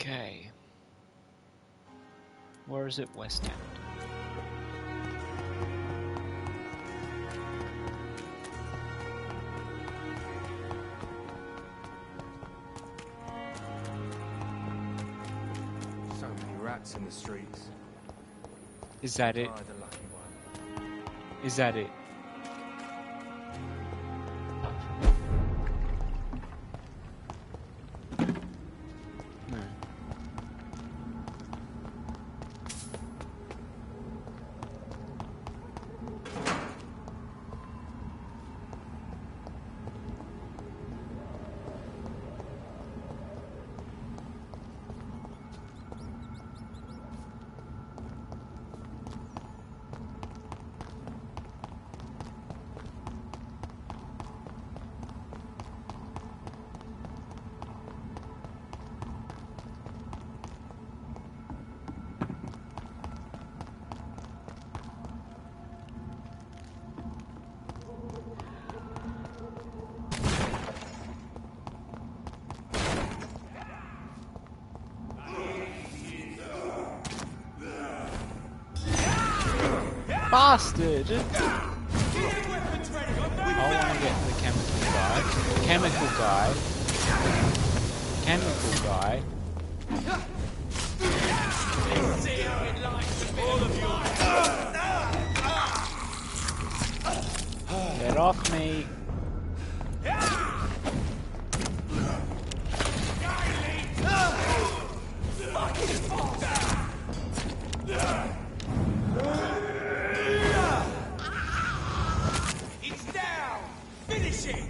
Okay. Where is it? West End. So many rats in the streets. Is that it? I the lucky one. Is that it? No. Bastard! I want to get the chemical guy. Chemical guy. Chemical guy. Get off me. It's down! Finish it!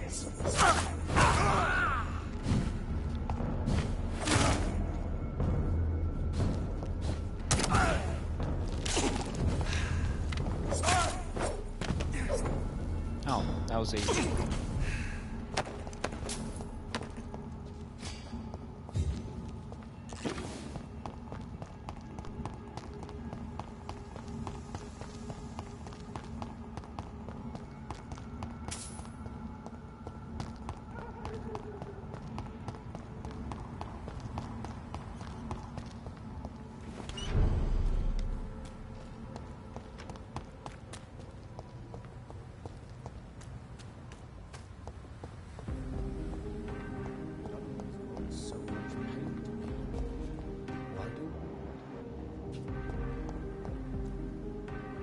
Oh, that was easy.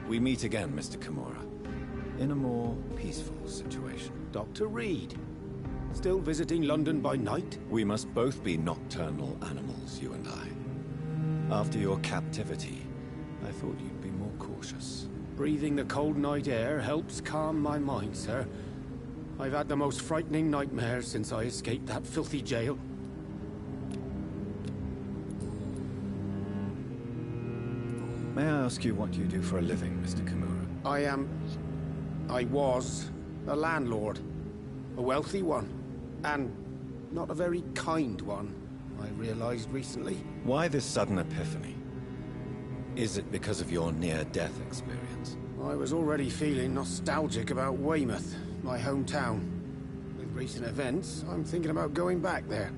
We meet again, Mr. Kimura, in a more peaceful situation. Dr. Reed, still visiting London by night? We must both be nocturnal animals, you and I. After your captivity, I thought you'd be more cautious. Breathing the cold night air helps calm my mind, sir. I've had the most frightening nightmares since I escaped that filthy jail. May I ask you what you do for a living, Mr. Kimura? I was a landlord. A wealthy one. And not a very kind one, I realized recently. Why this sudden epiphany? Is it because of your near-death experience? I was already feeling nostalgic about Weymouth, my hometown. With recent events, I'm thinking about going back there.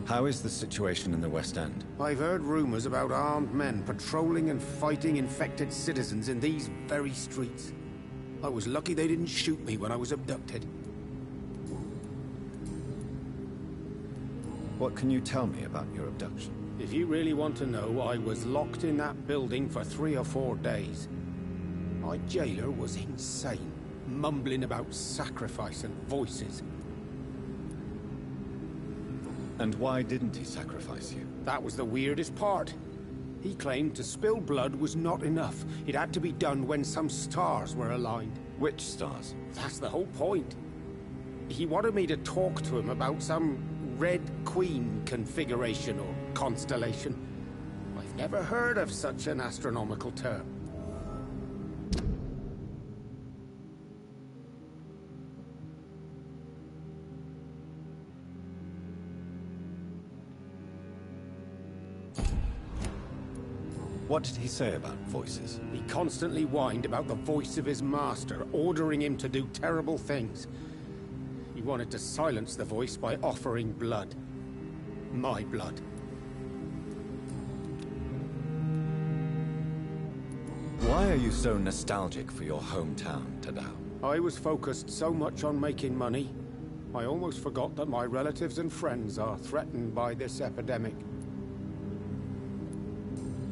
How is the situation in the West End? I've heard rumors about armed men patrolling and fighting infected citizens in these very streets. I was lucky they didn't shoot me when I was abducted. What can you tell me about your abduction? If you really want to know, I was locked in that building for 3 or 4 days. My jailer was insane, mumbling about sacrifice and voices. And why didn't he sacrifice you? That was the weirdest part. He claimed to spill blood was not enough. It had to be done when some stars were aligned. Which stars? That's the whole point. He wanted me to talk to him about some Red Queen configuration or constellation. I've never heard of such an astronomical term. What did he say about voices? He constantly whined about the voice of his master, ordering him to do terrible things. He wanted to silence the voice by offering blood. My blood. Why are you so nostalgic for your hometown, Tadao? I was focused so much on making money, I almost forgot that my relatives and friends are threatened by this epidemic.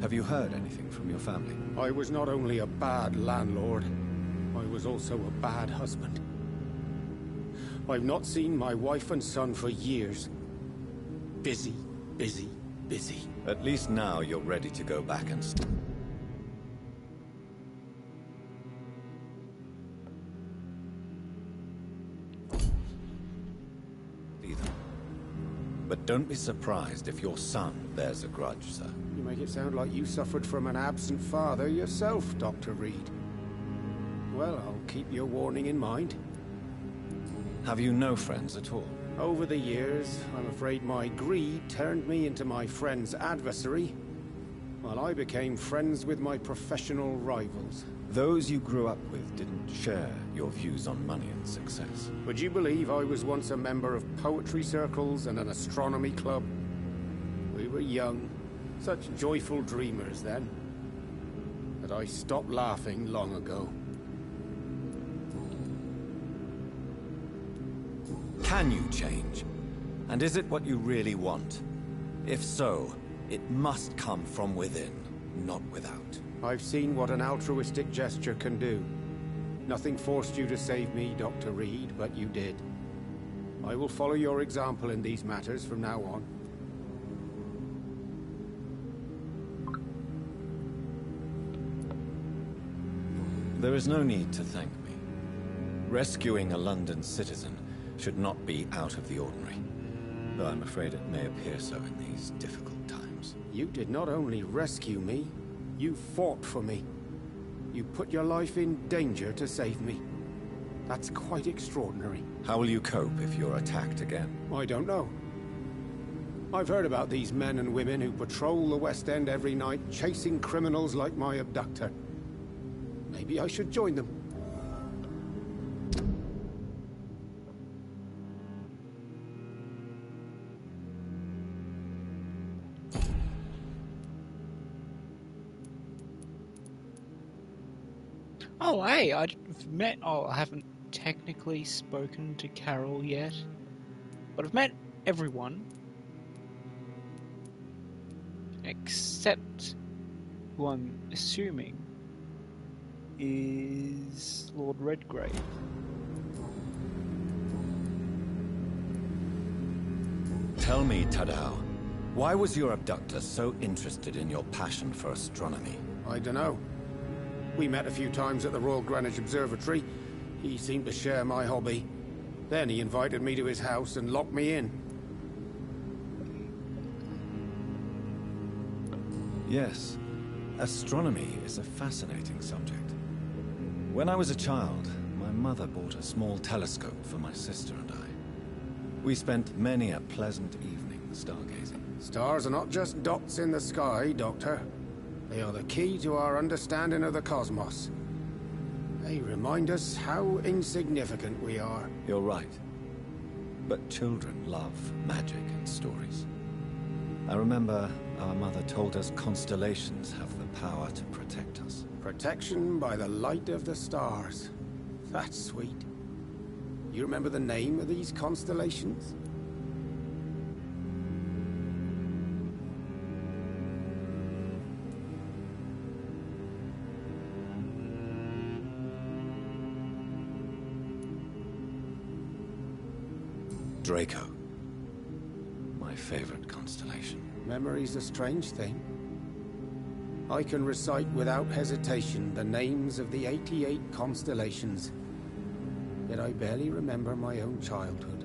Have you heard anything from your family? I was not only a bad landlord, I was also a bad husband. I've not seen my wife and son for years. Busy, busy, busy. At least now you're ready to go back and But don't be surprised if your son bears a grudge, sir. You make it sound like you suffered from an absent father yourself, Dr. Reed. Well, I'll keep your warning in mind. Have you no friends at all? Over the years, I'm afraid my greed turned me into my friend's adversary, while I became friends with my professional rivals. Those you grew up with didn't share your views on money and success. Would you believe I was once a member of poetry circles and an astronomy club? We were young, such joyful dreamers then. But I stopped laughing long ago. Can you change? And is it what you really want? If so, It must come from within, not without. I've seen what an altruistic gesture can do. Nothing forced you to save me, Dr. Reed, but you did. I will follow your example in these matters from now on. There is no need to thank me. Rescuing a London citizen should not be out of the ordinary, though I'm afraid it may appear so in these difficult times. You did not only rescue me, you fought for me. You put your life in danger to save me. That's quite extraordinary. How will you cope if you're attacked again? I don't know. I've heard about these men and women who patrol the West End every night, chasing criminals like my abductor. Maybe I should join them. Oh, hey, I haven't technically spoken to Carol yet, but I've met everyone except who I'm assuming is Lord Redgrave. Tell me, Tadao, why was your abductor so interested in your passion for astronomy? I don't know. We met a few times at the Royal Greenwich Observatory. He seemed to share my hobby. Then he invited me to his house and locked me in. Yes, astronomy is a fascinating subject. When I was a child, my mother bought a small telescope for my sister and I. We spent many a pleasant evening stargazing. Stars are not just dots in the sky, Doctor. They are the key to our understanding of the cosmos. They remind us how insignificant we are. You're right. But children love magic and stories. I remember our mother told us constellations have the power to protect us. Protection by the light of the stars. That's sweet. You remember the name of these constellations? Draco. My favorite constellation. Memory's a strange thing. I can recite without hesitation the names of the 88 constellations. Yet I barely remember my own childhood.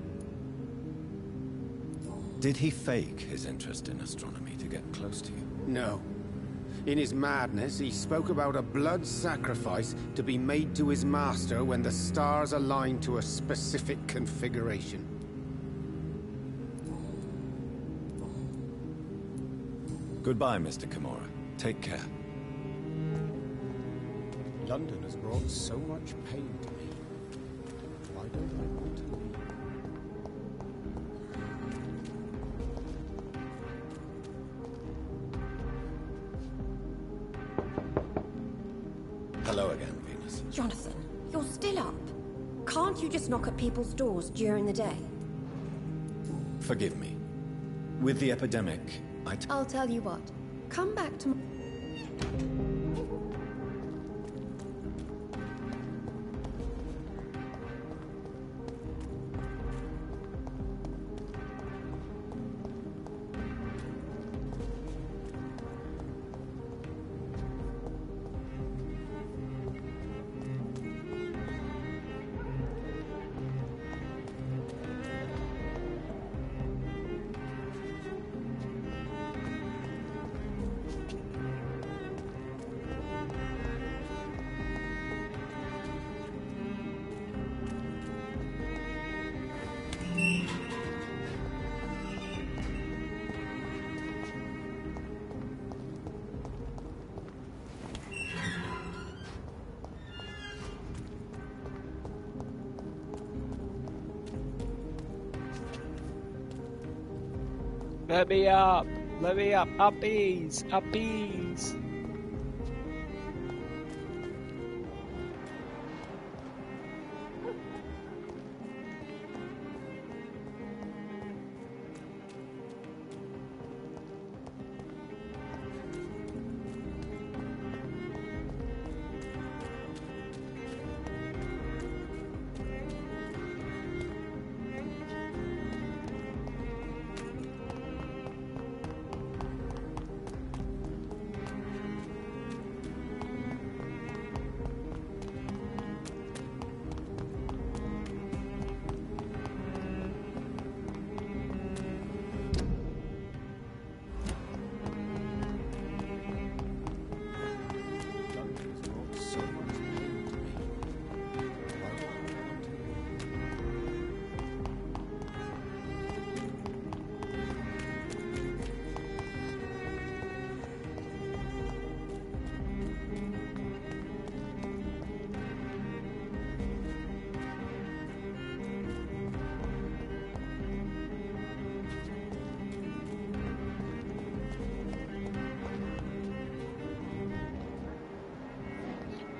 Did he fake his interest in astronomy to get close to you? No. In his madness, he spoke about a blood sacrifice to be made to his master when the stars aligned to a specific configuration. Goodbye, Mr. Kimura. Take care. London has brought so much pain to me. Why don't I want to leave? Hello again, Venus. Jonathan, you're still up. Can't you just knock at people's doors during the day? Forgive me. With the epidemic, I'll tell you what. Come back to... Let me up! Let me up! Uppies! Uppies!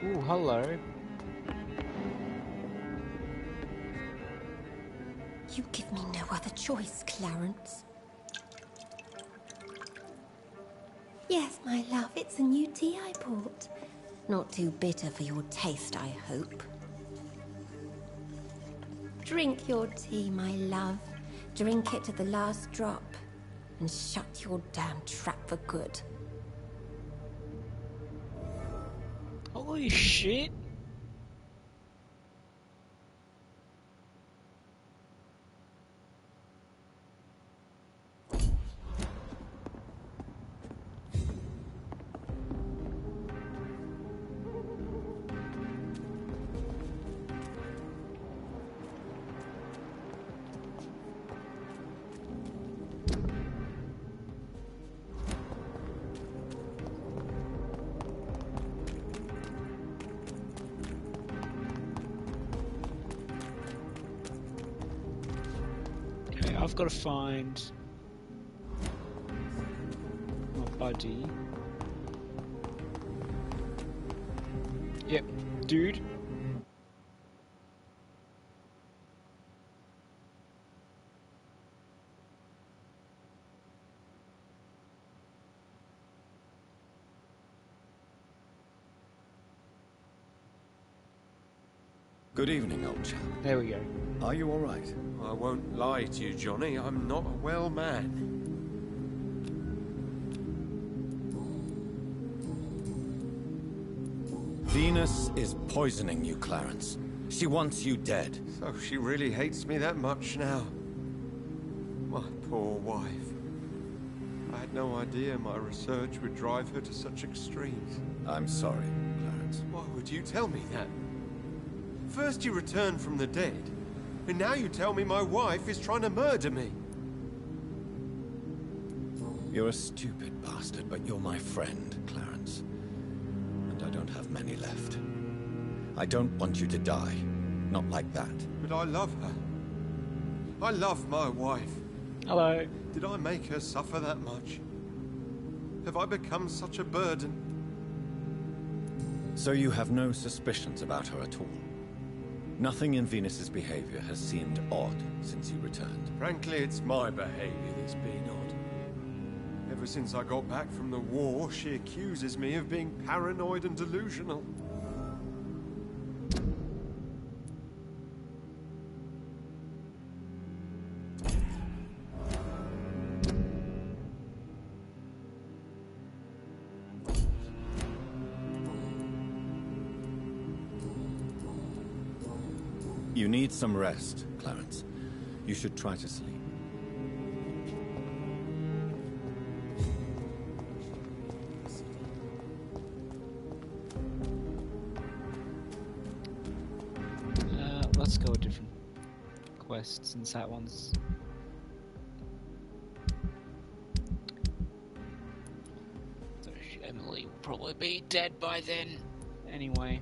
Ooh, hello. You give me no other choice, Clarence. Yes, my love, it's a new tea I bought. Not too bitter for your taste, I hope. Drink your tea, my love. Drink it to the last drop. And shut your damn trap for good. Holy shit! I've got to find my buddy. Yep, dude. Good evening, old chap. There we go. Are you all right? I won't lie to you, Johnny. I'm not a well man. Venus is poisoning you, Clarence. She wants you dead. So she really hates me that much now. My poor wife. I had no idea my research would drive her to such extremes. I'm sorry, Clarence. Why would you tell me that? First you returned from the dead, and now you tell me my wife is trying to murder me. You're a stupid bastard, but you're my friend, Clarence. And I don't have many left. I don't want you to die. Not like that. But I love her. I love my wife. Hello. Did I make her suffer that much? Have I become such a burden? So you have no suspicions about her at all? Nothing in Venus's behavior has seemed odd since you returned. Frankly, it's my behavior that's been odd. Ever since I got back from the war, she accuses me of being paranoid and delusional. You need some rest, Clarence. You should try to sleep. Let's go a different quest since that one's... So Emily will probably be dead by then. Anyway.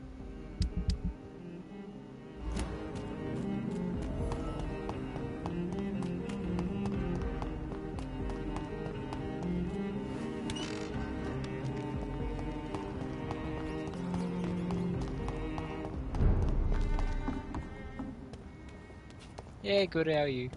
Yeah, good, how are you?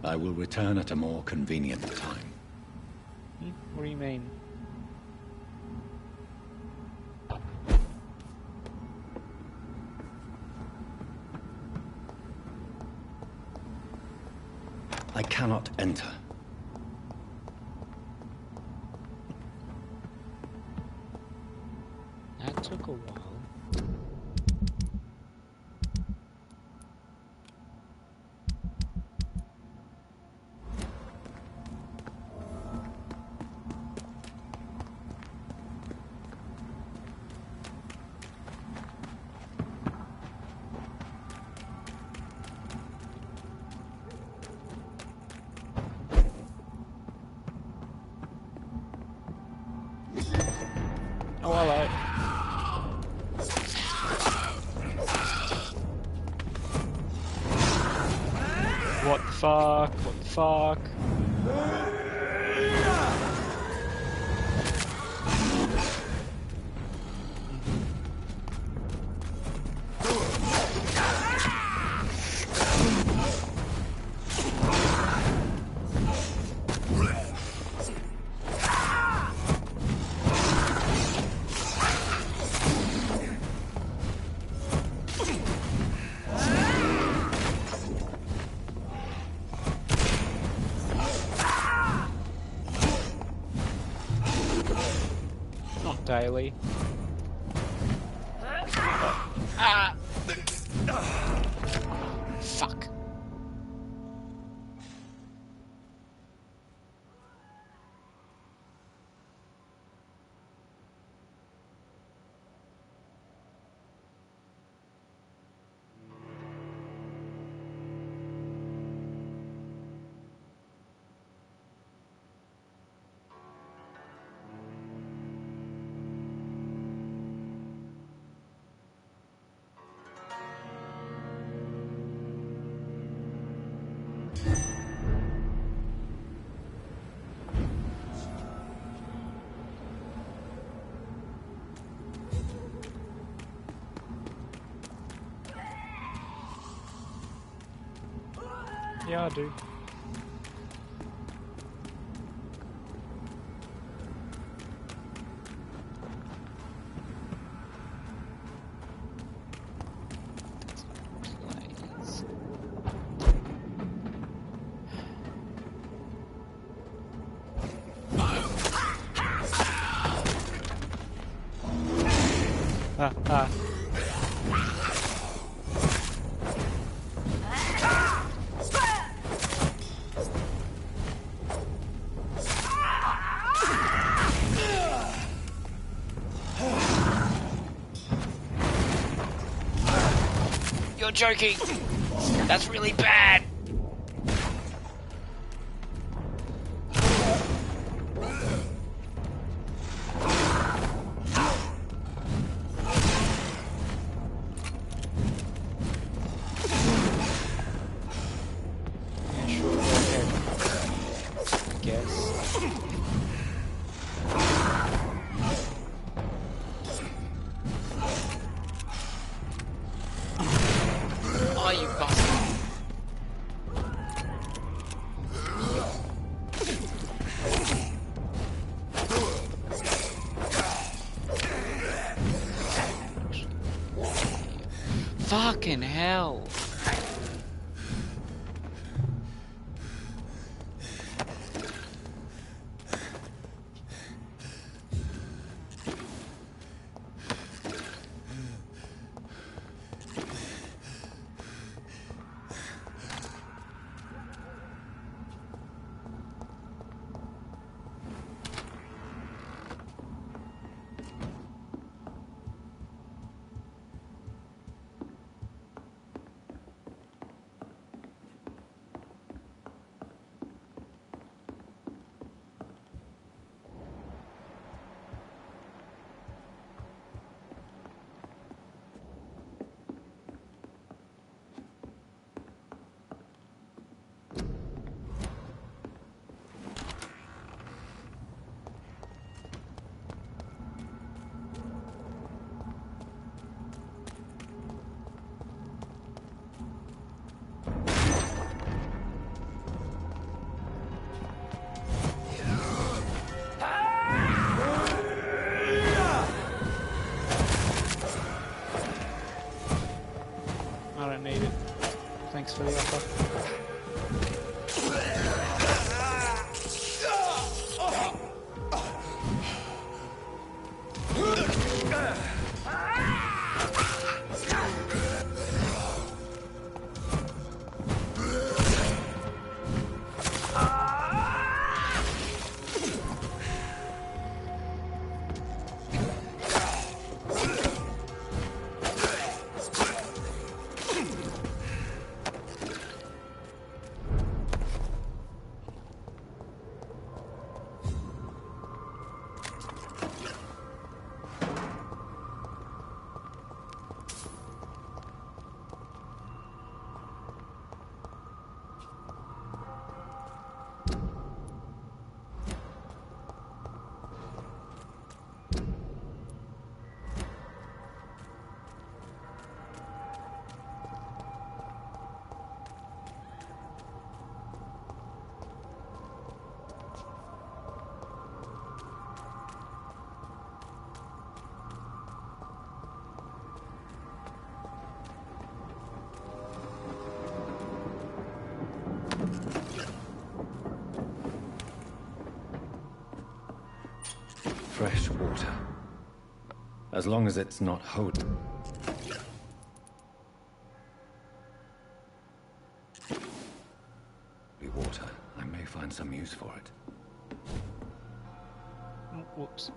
I will return at a more convenient time. What do you mean? I cannot enter. That took a while. Oh, hello. What the fuck? What the fuck? Not daily. Ah! Fuck. Yeah, I do. Ah, ah. You're joking! That's really bad! Yeah, sure, go ahead. I guess. Oh, you bastard. Fucking hell. I don't need it. Thanks for the offer. water. As long as it's not holy. Water. I may find some use for it. Oh, whoops.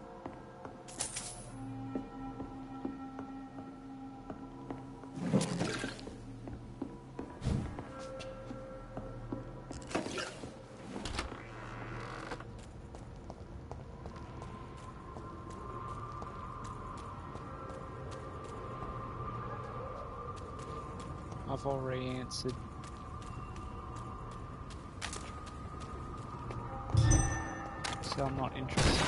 I've already answered. So I'm not interested.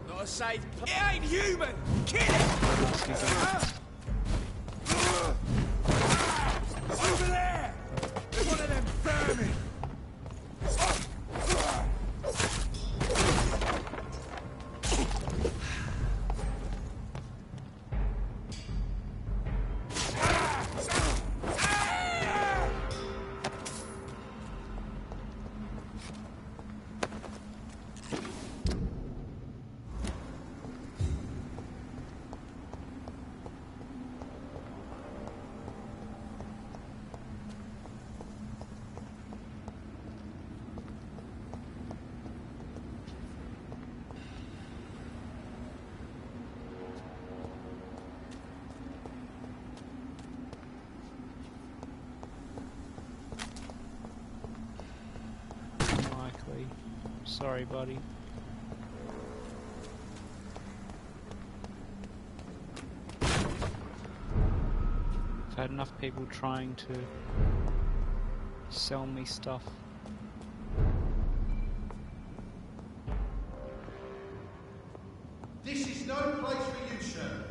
Not a safe place. It ain't human! Kill it! Over there! One of them vermin! Sorry, buddy. I've had enough people trying to sell me stuff. This is no place for you, sir.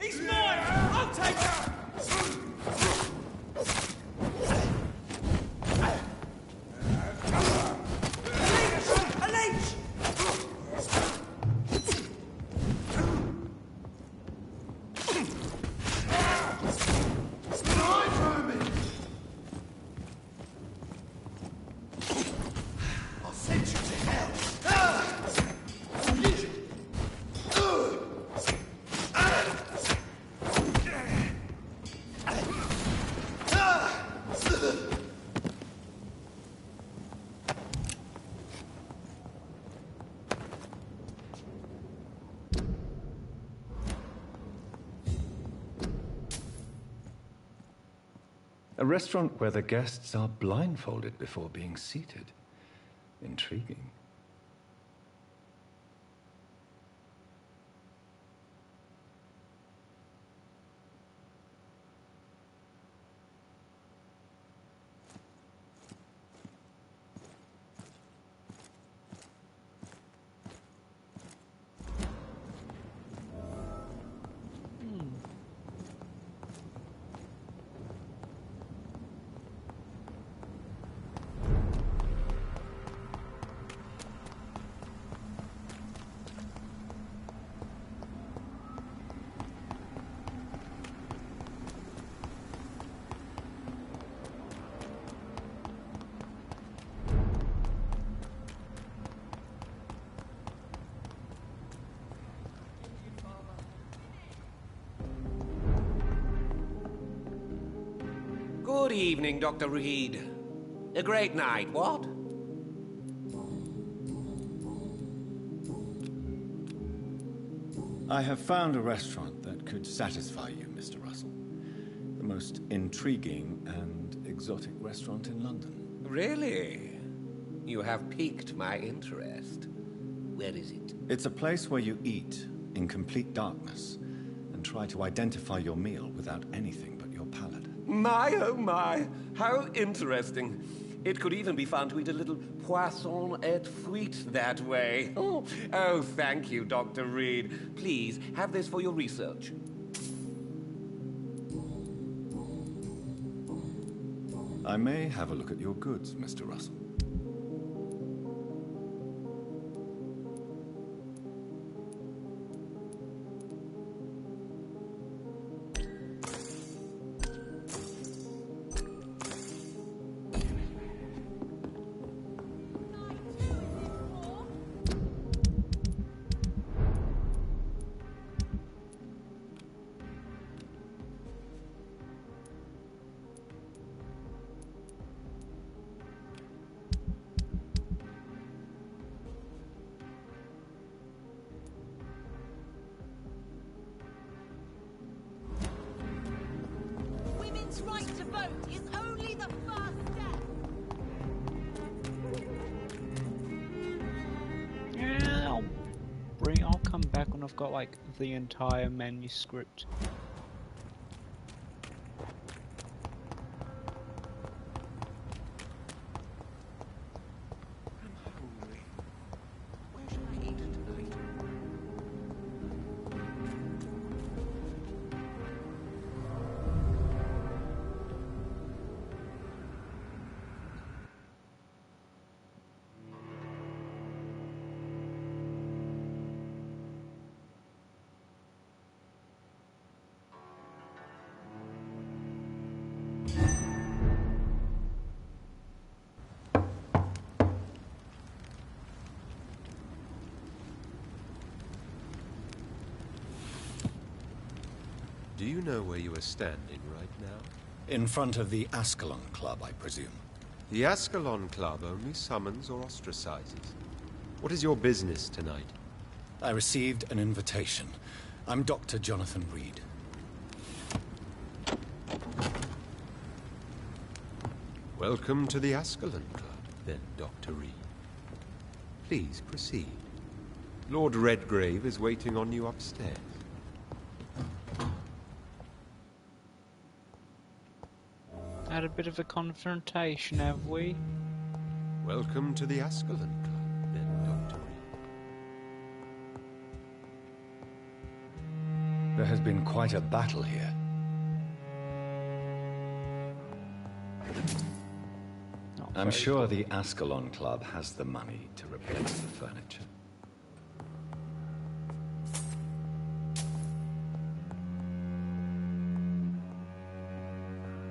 He's mine! I'll take him! A restaurant where the guests are blindfolded before being seated. Intriguing. Good evening, Dr. Reed. A great night, what? I have found a restaurant that could satisfy you, Mr. Russell. The most intriguing and exotic restaurant in London. Really? You have piqued my interest. Where is it? It's a place where you eat in complete darkness and try to identify your meal without anything but your palate. My, oh my, how interesting. It could even be fun to eat a little poisson et frites that way. Oh, thank you, Dr. Reed. Please, have this for your research. I may have a look at your goods, Mr. Russell. back when I've got like the entire manuscript. Do you know where you are standing right now? In front of the Ascalon Club, I presume. The Ascalon Club only summons or ostracizes. What is your business tonight? I received an invitation. I'm Dr. Jonathan Reed. Welcome to the Ascalon Club, then, Dr. Reed. Please proceed. Lord Redgrave is waiting on you upstairs. Had a bit of a confrontation, have we? Welcome to the Ascalon Club, then, Dr. Reed. There has been quite a battle here. I'm sure the Ascalon Club has the money to replace the furniture.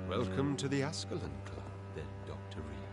Welcome to the Ascalon Club, then, Dr. Reed.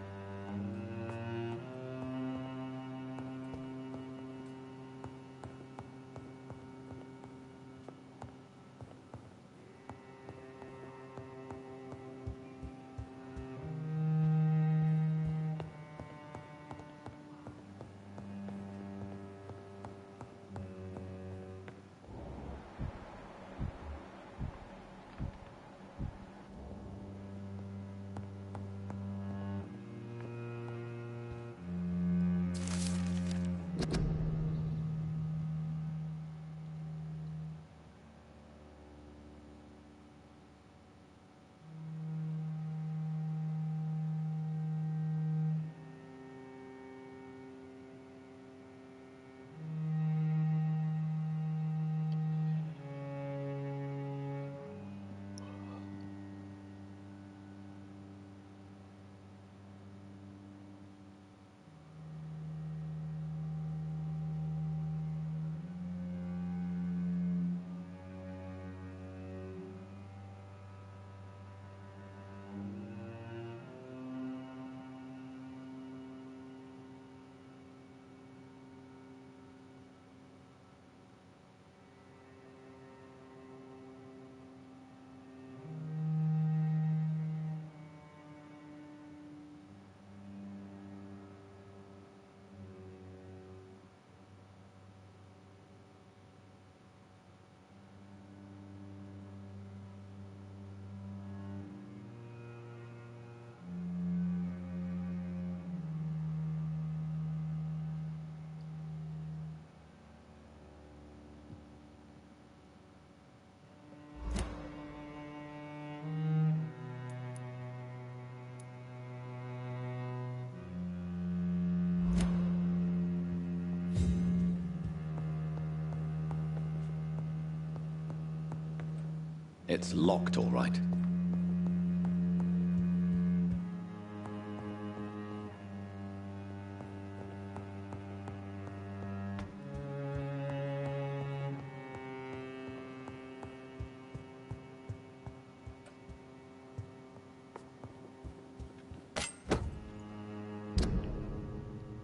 It's locked, all right.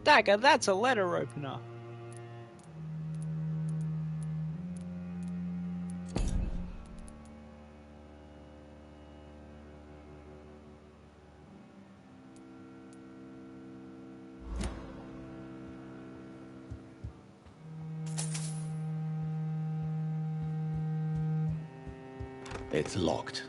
Dagger, that's a letter opener. It's locked.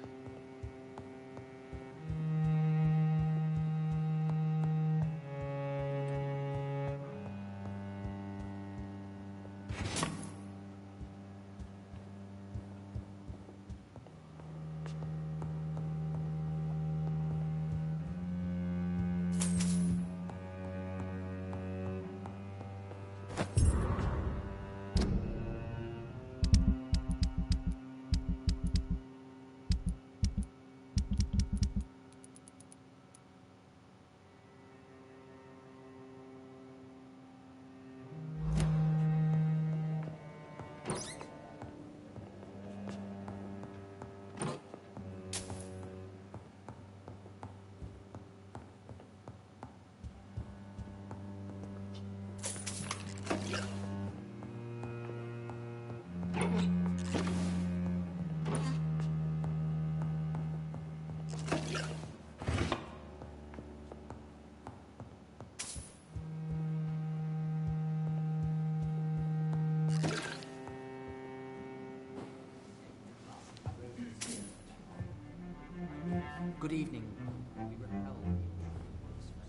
Good evening. We repel the intruders for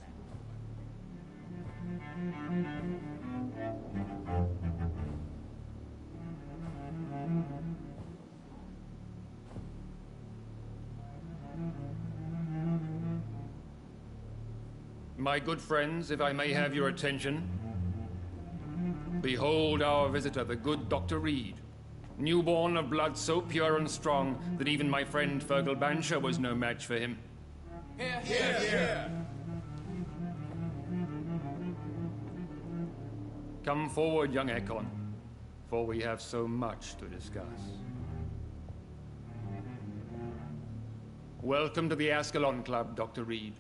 My good friends, if I may have your attention. Behold our visitor, the good Dr. Reed. Newborn of blood so pure and strong that even my friend Fergal Bancher was no match for him. Here, here, here. Come forward, young Ekon, for we have so much to discuss. Welcome to the Ascalon Club, Dr. Reed.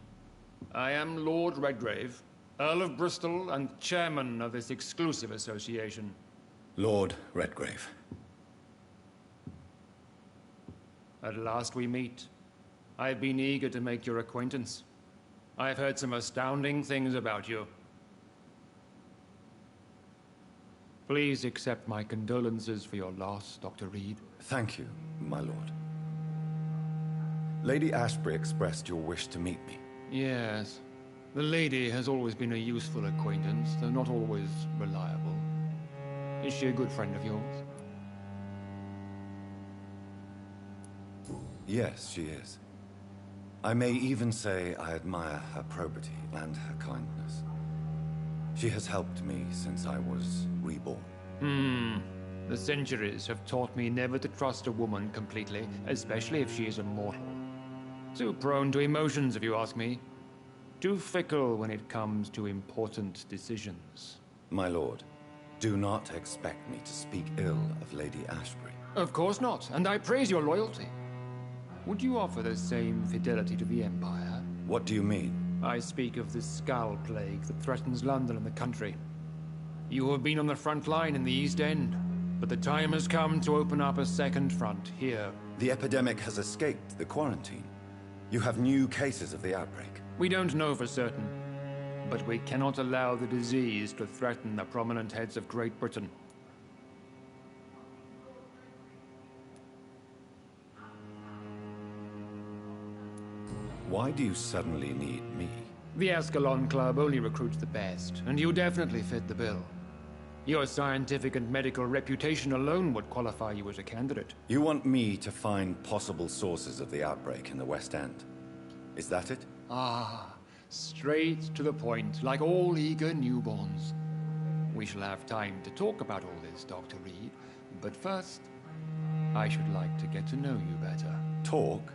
I am Lord Redgrave, Earl of Bristol and chairman of this exclusive association. Lord Redgrave. At last we meet. I've been eager to make your acquaintance. I've heard some astounding things about you. Please accept my condolences for your loss, Dr. Reed. Thank you, my lord. Lady Ashbury expressed your wish to meet me. Yes. The lady has always been a useful acquaintance, though not always reliable. Is she a good friend of yours? Yes, she is. I may even say I admire her probity and her kindness. She has helped me since I was reborn. The centuries have taught me never to trust a woman completely, especially if she is a mortal. Too prone to emotions, if you ask me. Too fickle when it comes to important decisions. My lord, do not expect me to speak ill of Lady Ashbury. Of course not, and I praise your loyalty. Would you offer the same fidelity to the Empire? What do you mean? I speak of the Skull Plague that threatens London and the country. You have been on the front line in the East End, but the time has come to open up a second front here. The epidemic has escaped the quarantine. You have new cases of the outbreak. We don't know for certain, but we cannot allow the disease to threaten the prominent heads of Great Britain. Why do you suddenly need me? The Ascalon Club only recruits the best, and you definitely fit the bill. Your scientific and medical reputation alone would qualify you as a candidate. You want me to find possible sources of the outbreak in the West End. Is that it? Ah, straight to the point, like all eager newborns. We shall have time to talk about all this, Dr. Reed, but first, I should like to get to know you better. Talk?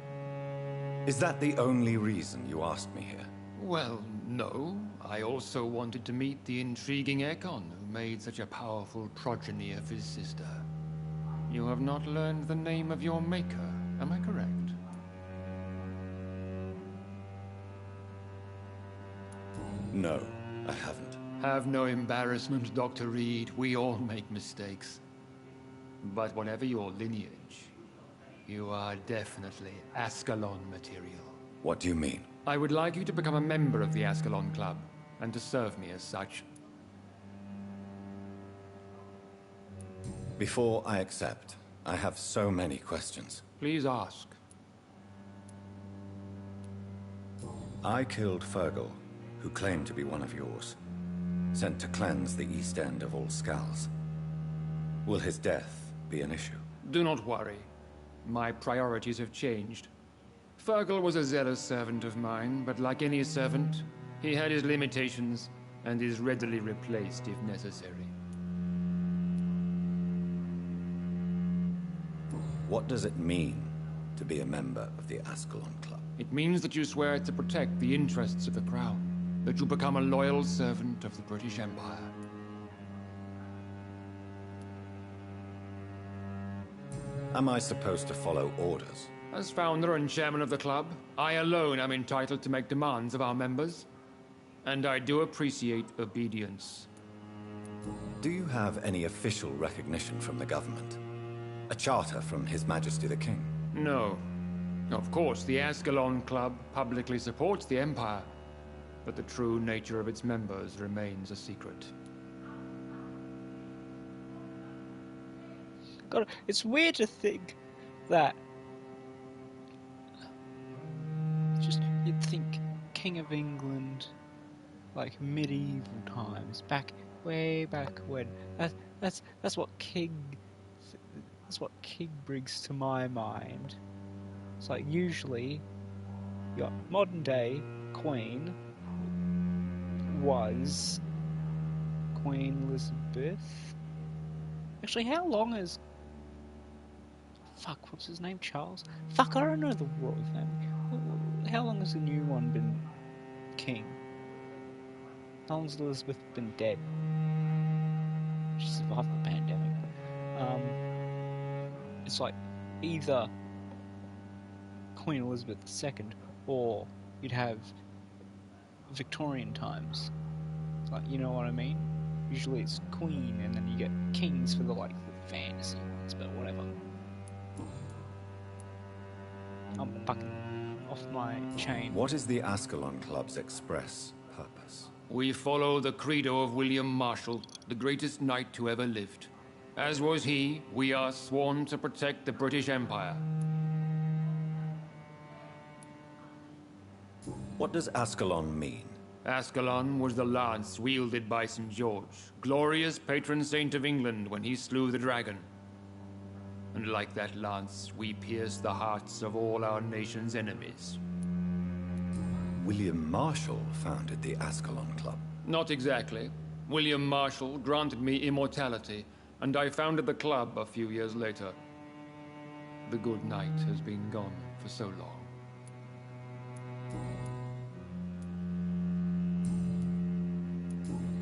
Is that the only reason you asked me here? Well, no. I also wanted to meet the intriguing Ekon who made such a powerful progeny of his sister. You have not learned the name of your maker, am I correct? No, I haven't. Have no embarrassment, Dr. Reed. We all make mistakes. But whatever your lineage, you are definitely Ascalon material. What do you mean? I would like you to become a member of the Ascalon Club, and to serve me as such. Before I accept, I have so many questions. Please ask. I killed Fergal, who claimed to be one of yours, sent to cleanse the East End of all skulls. Will his death be an issue? Do not worry. My priorities have changed. Fergal was a zealous servant of mine, but like any servant, he had his limitations and is readily replaced if necessary. What does it mean to be a member of the Ascalon Club? It means that you swear to protect the interests of the Crown, that you become a loyal servant of the British Empire. Am I supposed to follow orders? As founder and chairman of the club, I alone am entitled to make demands of our members. And I do appreciate obedience. Do you have any official recognition from the government? A charter from His Majesty the King? No. Of course, the Ascalon Club publicly supports the Empire, but the true nature of its members remains a secret. God, it's weird to think that King of England, like medieval times, way back when. That's what king brings to my mind. It's like usually your modern day queen was Queen Elizabeth. Actually, how long is... Fuck, what's his name? Charles? Fuck, I don't know the royal family. How long has the new one been king? How long has Elizabeth been dead? She survived the pandemic. It's like either Queen Elizabeth II or you'd have Victorian times. It's like, you know what I mean? Usually it's queen and then you get kings for the like the fantasy ones, but whatever. I'm fucking off my chain. What is the Ascalon Club's express purpose? We follow the credo of William Marshall, the greatest knight who ever lived. As was he, we are sworn to protect the British Empire. What does Ascalon mean? Ascalon was the lance wielded by St. George, glorious patron saint of England when he slew the dragon. And like that lance, we pierce the hearts of all our nation's enemies. William Marshall founded the Ascalon Club. Not exactly. William Marshall granted me immortality, and I founded the club a few years later. The good knight has been gone for so long.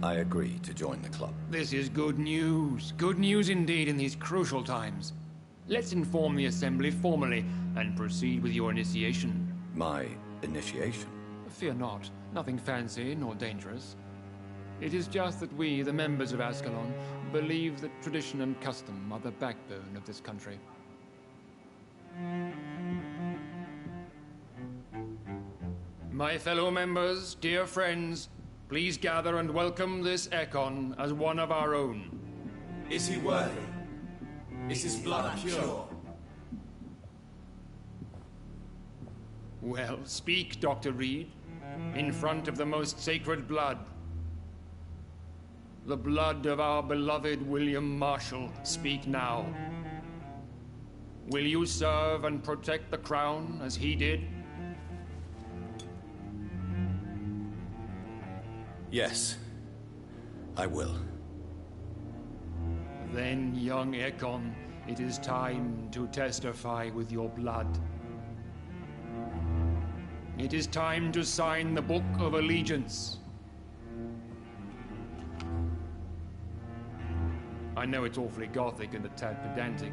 I agree to join the club. This is good news. Good news indeed in these crucial times. Let's inform the Assembly formally and proceed with your initiation. My initiation? Fear not. Nothing fancy nor dangerous. It is just that we, the members of Ascalon, believe that tradition and custom are the backbone of this country. My fellow members, dear friends, please gather and welcome this Ekon as one of our own. Is he worthy? Is his blood pure? Well, speak, Dr. Reed, in front of the most sacred blood. The blood of our beloved William Marshall. Speak now. Will you serve and protect the crown as he did? Yes, I will. Then, young Ekon, it is time to testify with your blood. It is time to sign the Book of Allegiance. I know it's awfully gothic and a tad pedantic,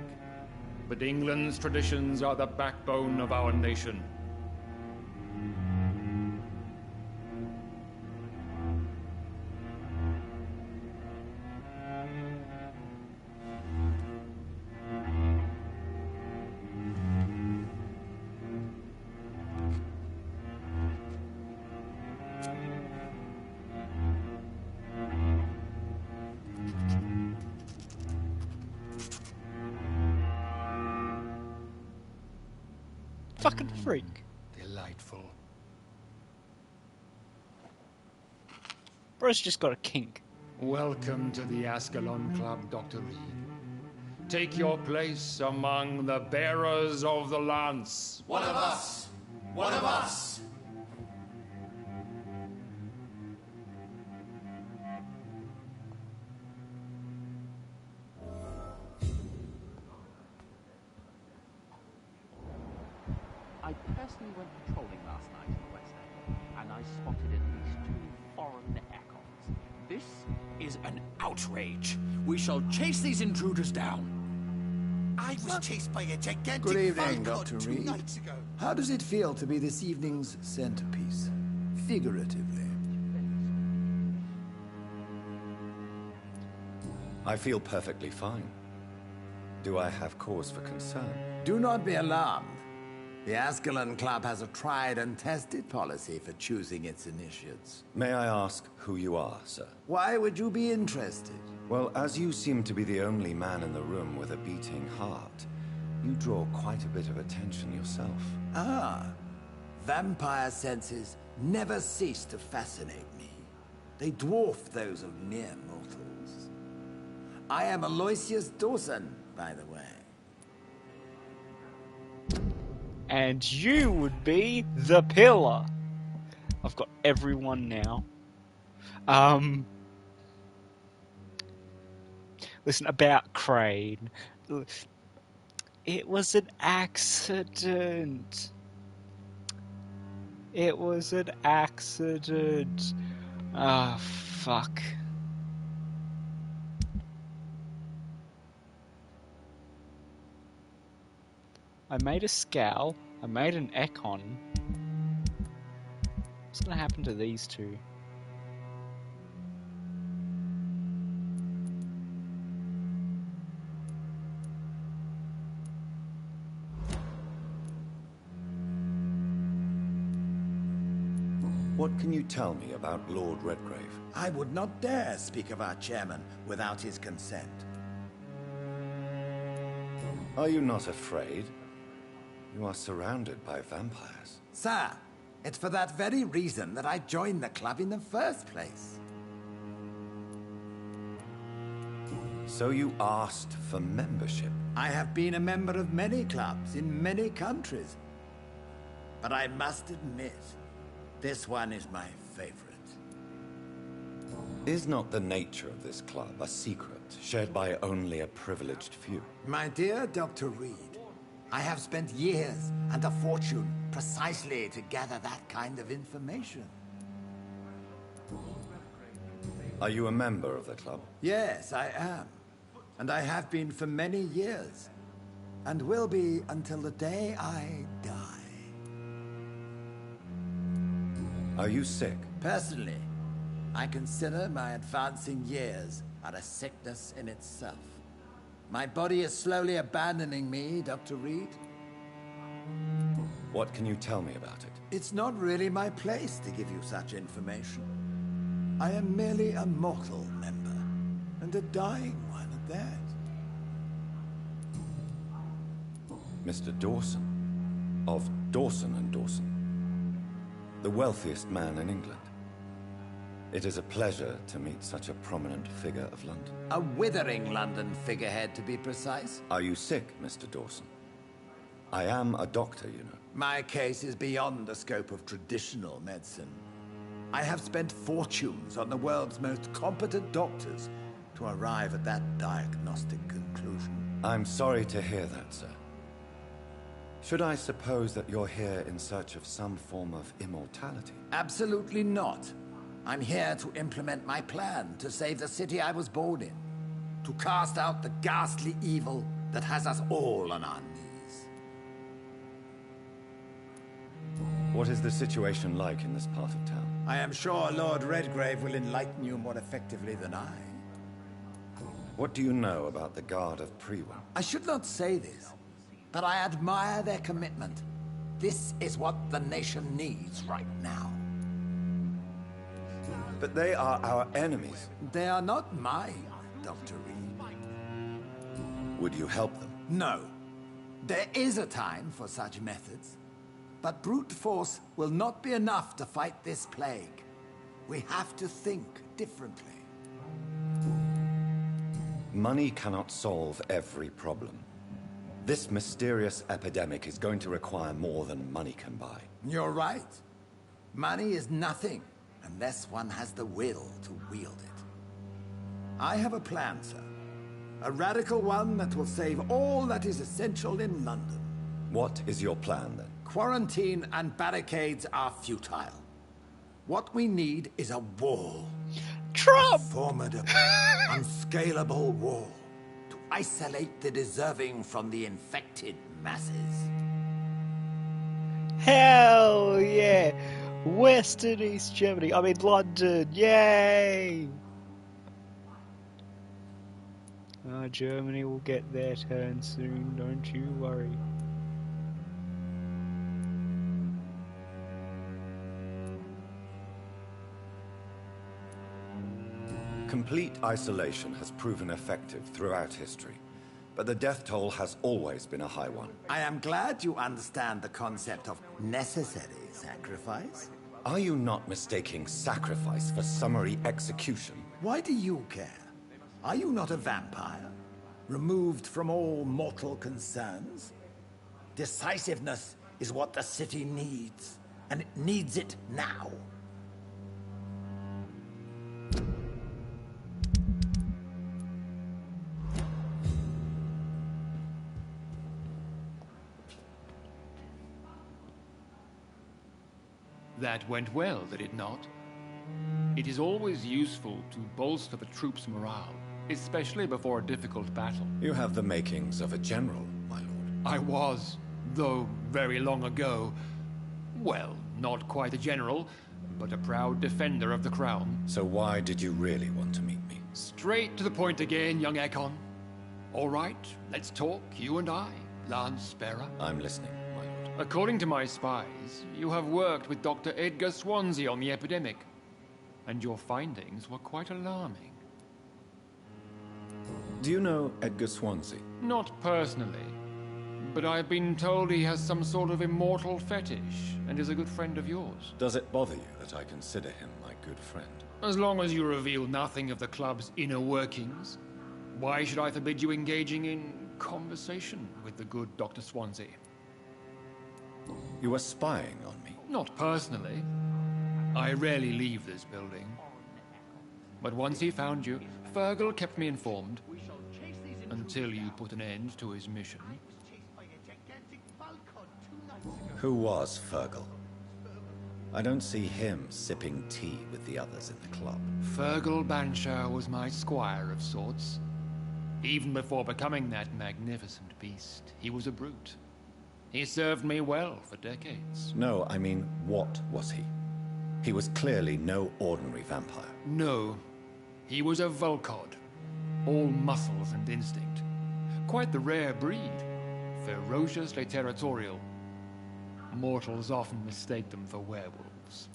but England's traditions are the backbone of our nation. Fucking freak. Delightful. Bro's just got a kink. Welcome to the Ascalon Club, Dr. Reed. Take your place among the bearers of the lance. One of us! One of us! I personally went patrolling last night in the West End, and I spotted at least 2 foreign Ekons. This is an outrage. We shall chase these intruders down. I was chased by a gigantic Good evening, Dr. Reed. How does it feel to be this evening's centerpiece? Figuratively. I feel perfectly fine. Do I have cause for concern? Do not be alarmed. The Ascalon Club has a tried and tested policy for choosing its initiates. May I ask who you are, sir? Why would you be interested? Well, as you seem to be the only man in the room with a beating heart, you draw quite a bit of attention yourself. Ah, Vampire senses never cease to fascinate me. They dwarf those of mere mortals. I am Aloysius Dawson, by the way. And you would be the Pillar. I've got everyone now. Listen, about Crane. It was an accident. It was an accident. Ah, fuck. I made a Scowl. I made an Econ. What's gonna happen to these two? What can you tell me about Lord Redgrave? I would not dare speak of our chairman without his consent. Are you not afraid? You are surrounded by vampires. Sir, it's for that very reason that I joined the club in the first place. So you asked for membership? I have been a member of many clubs in many countries. But I must admit, this one is my favorite. Is not the nature of this club a secret, shared by only a privileged few? My dear Dr. Reed, I have spent years and a fortune precisely to gather that kind of information. Are you a member of the club? Yes, I am. And I have been for many years. And will be until the day I die. Are you sick? Personally, I consider my advancing years are a sickness in itself. My body is slowly abandoning me, Dr. Reed. What can you tell me about it? It's not really my place to give you such information. I am merely a mortal member, and a dying one at that. Mr. Dawson, of Dawson and Dawson, the wealthiest man in England. It is a pleasure to meet such a prominent figure of London. A withering London figurehead, to be precise. Are you sick, Mr. Dawson? I am a doctor, you know. My case is beyond the scope of traditional medicine. I have spent fortunes on the world's most competent doctors to arrive at that diagnostic conclusion. I'm sorry to hear that, sir. Should I suppose that you're here in search of some form of immortality? Absolutely not. I'm here to implement my plan to save the city I was born in. To cast out the ghastly evil that has us all on our knees. What is the situation like in this part of town? I am sure Lord Redgrave will enlighten you more effectively than I. What do you know about the Guard of Prewell? I should not say this, but I admire their commitment. This is what the nation needs right now. But they are our enemies. They are not mine, Dr. Reed. Would you help them? No. There is a time for such methods. But brute force will not be enough to fight this plague. We have to think differently. Money cannot solve every problem. This mysterious epidemic is going to require more than money can buy. You're right. Money is nothing unless one has the will to wield it. I have a plan, sir. A radical one that will save all that is essential in London. What is your plan, then? Quarantine and barricades are futile. What we need is a wall. Trump! A formidable, unscalable wall to isolate the deserving from the infected masses. Hell yeah! West and East Germany. I mean London. Yay! Germany will get their turn soon. Don't you worry. Complete isolation has proven effective throughout history, but the death toll has always been a high one. I am glad you understand the concept of necessary sacrifice. Are you not mistaking sacrifice for summary execution? Why do you care? Are you not a vampire? Removed from all mortal concerns? Decisiveness is what the city needs, and it needs it now. That went well, did it not? It is always useful to bolster the troops' morale, especially before a difficult battle. You have the makings of a general, my lord. I was, though very long ago. Well, not quite a general, but a proud defender of the crown. So why did you really want to meet me? Straight to the point again, young Ekon. All right, let's talk, you and I, Lance Sparrow. I'm listening. According to my spies, you have worked with Dr. Edgar Swansea on the epidemic, and your findings were quite alarming. Do you know Edgar Swansea? Not personally, but I've been told he has some sort of immortal fetish and is a good friend of yours. Does it bother you that I consider him my good friend? As long as you reveal nothing of the club's inner workings, why should I forbid you engaging in conversation with the good Dr. Swansea? You were spying on me? Not personally. I rarely leave this building. But once he found you, Fergal kept me informed. Until you put an end to his mission. Who was Fergal? I don't see him sipping tea with the others in the club. Fergal Banshire was my squire of sorts. Even before becoming that magnificent beast, he was a brute. He served me well for decades. No, I mean, what was he? He was clearly no ordinary vampire. No. He was a Volcod. All muscles and instinct. Quite the rare breed. Ferociously territorial. Mortals often mistake them for werewolves.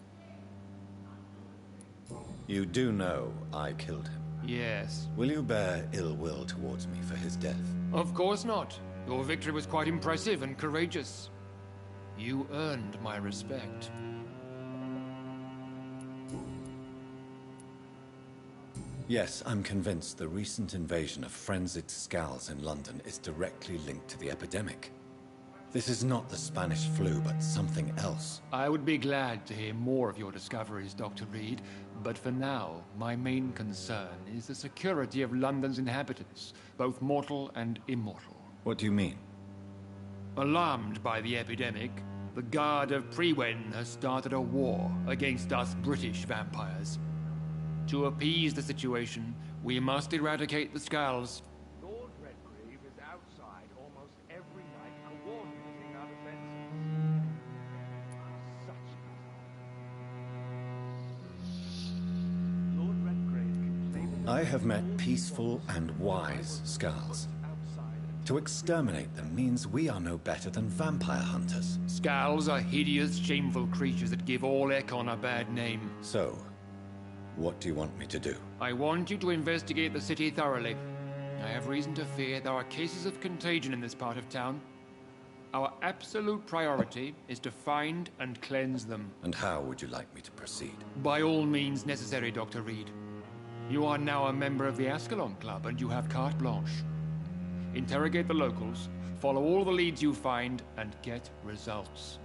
You do know I killed him? Yes. Will you bear ill will towards me for his death? Of course not. Your victory was quite impressive and courageous. You earned my respect. Yes, I'm convinced the recent invasion of frenzied Skulls in London is directly linked to the epidemic. This is not the Spanish flu, but something else. I would be glad to hear more of your discoveries, Dr. Reed, but for now, my main concern is the security of London's inhabitants, both mortal and immortal. What do you mean? Alarmed by the epidemic, the Guard of Prewen has started a war against us British vampires. To appease the situation, we must eradicate the Skulls. Lord Redgrave is outside almost every night coordinating our defenses. Lord Redgrave can play with I have met peaceful and wise Skulls. To exterminate them means we are no better than vampire hunters. Skulls are hideous, shameful creatures that give all Ekon a bad name. So, what do you want me to do? I want you to investigate the city thoroughly. I have reason to fear there are cases of contagion in this part of town. Our absolute priority is to find and cleanse them. And how would you like me to proceed? By all means necessary, Dr. Reed. You are now a member of the Ascalon Club and you have carte blanche. Interrogate the locals, follow all the leads you find, and get results.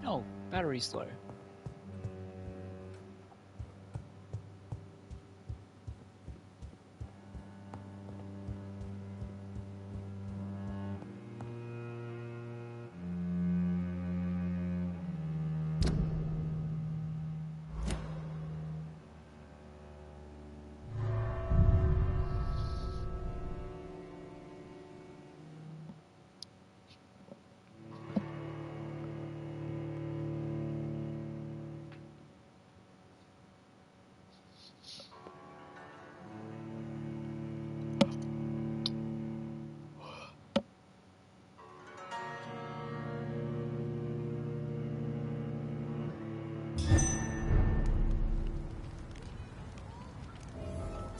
Oh, battery's low.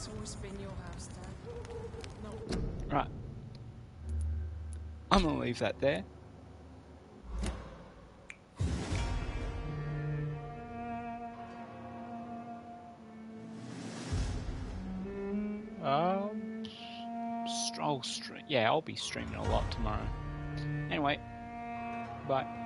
It's always been your house, Dad. No. Right. I'm gonna leave that there. I'll stream. Yeah, I'll be streaming a lot tomorrow. Anyway, bye.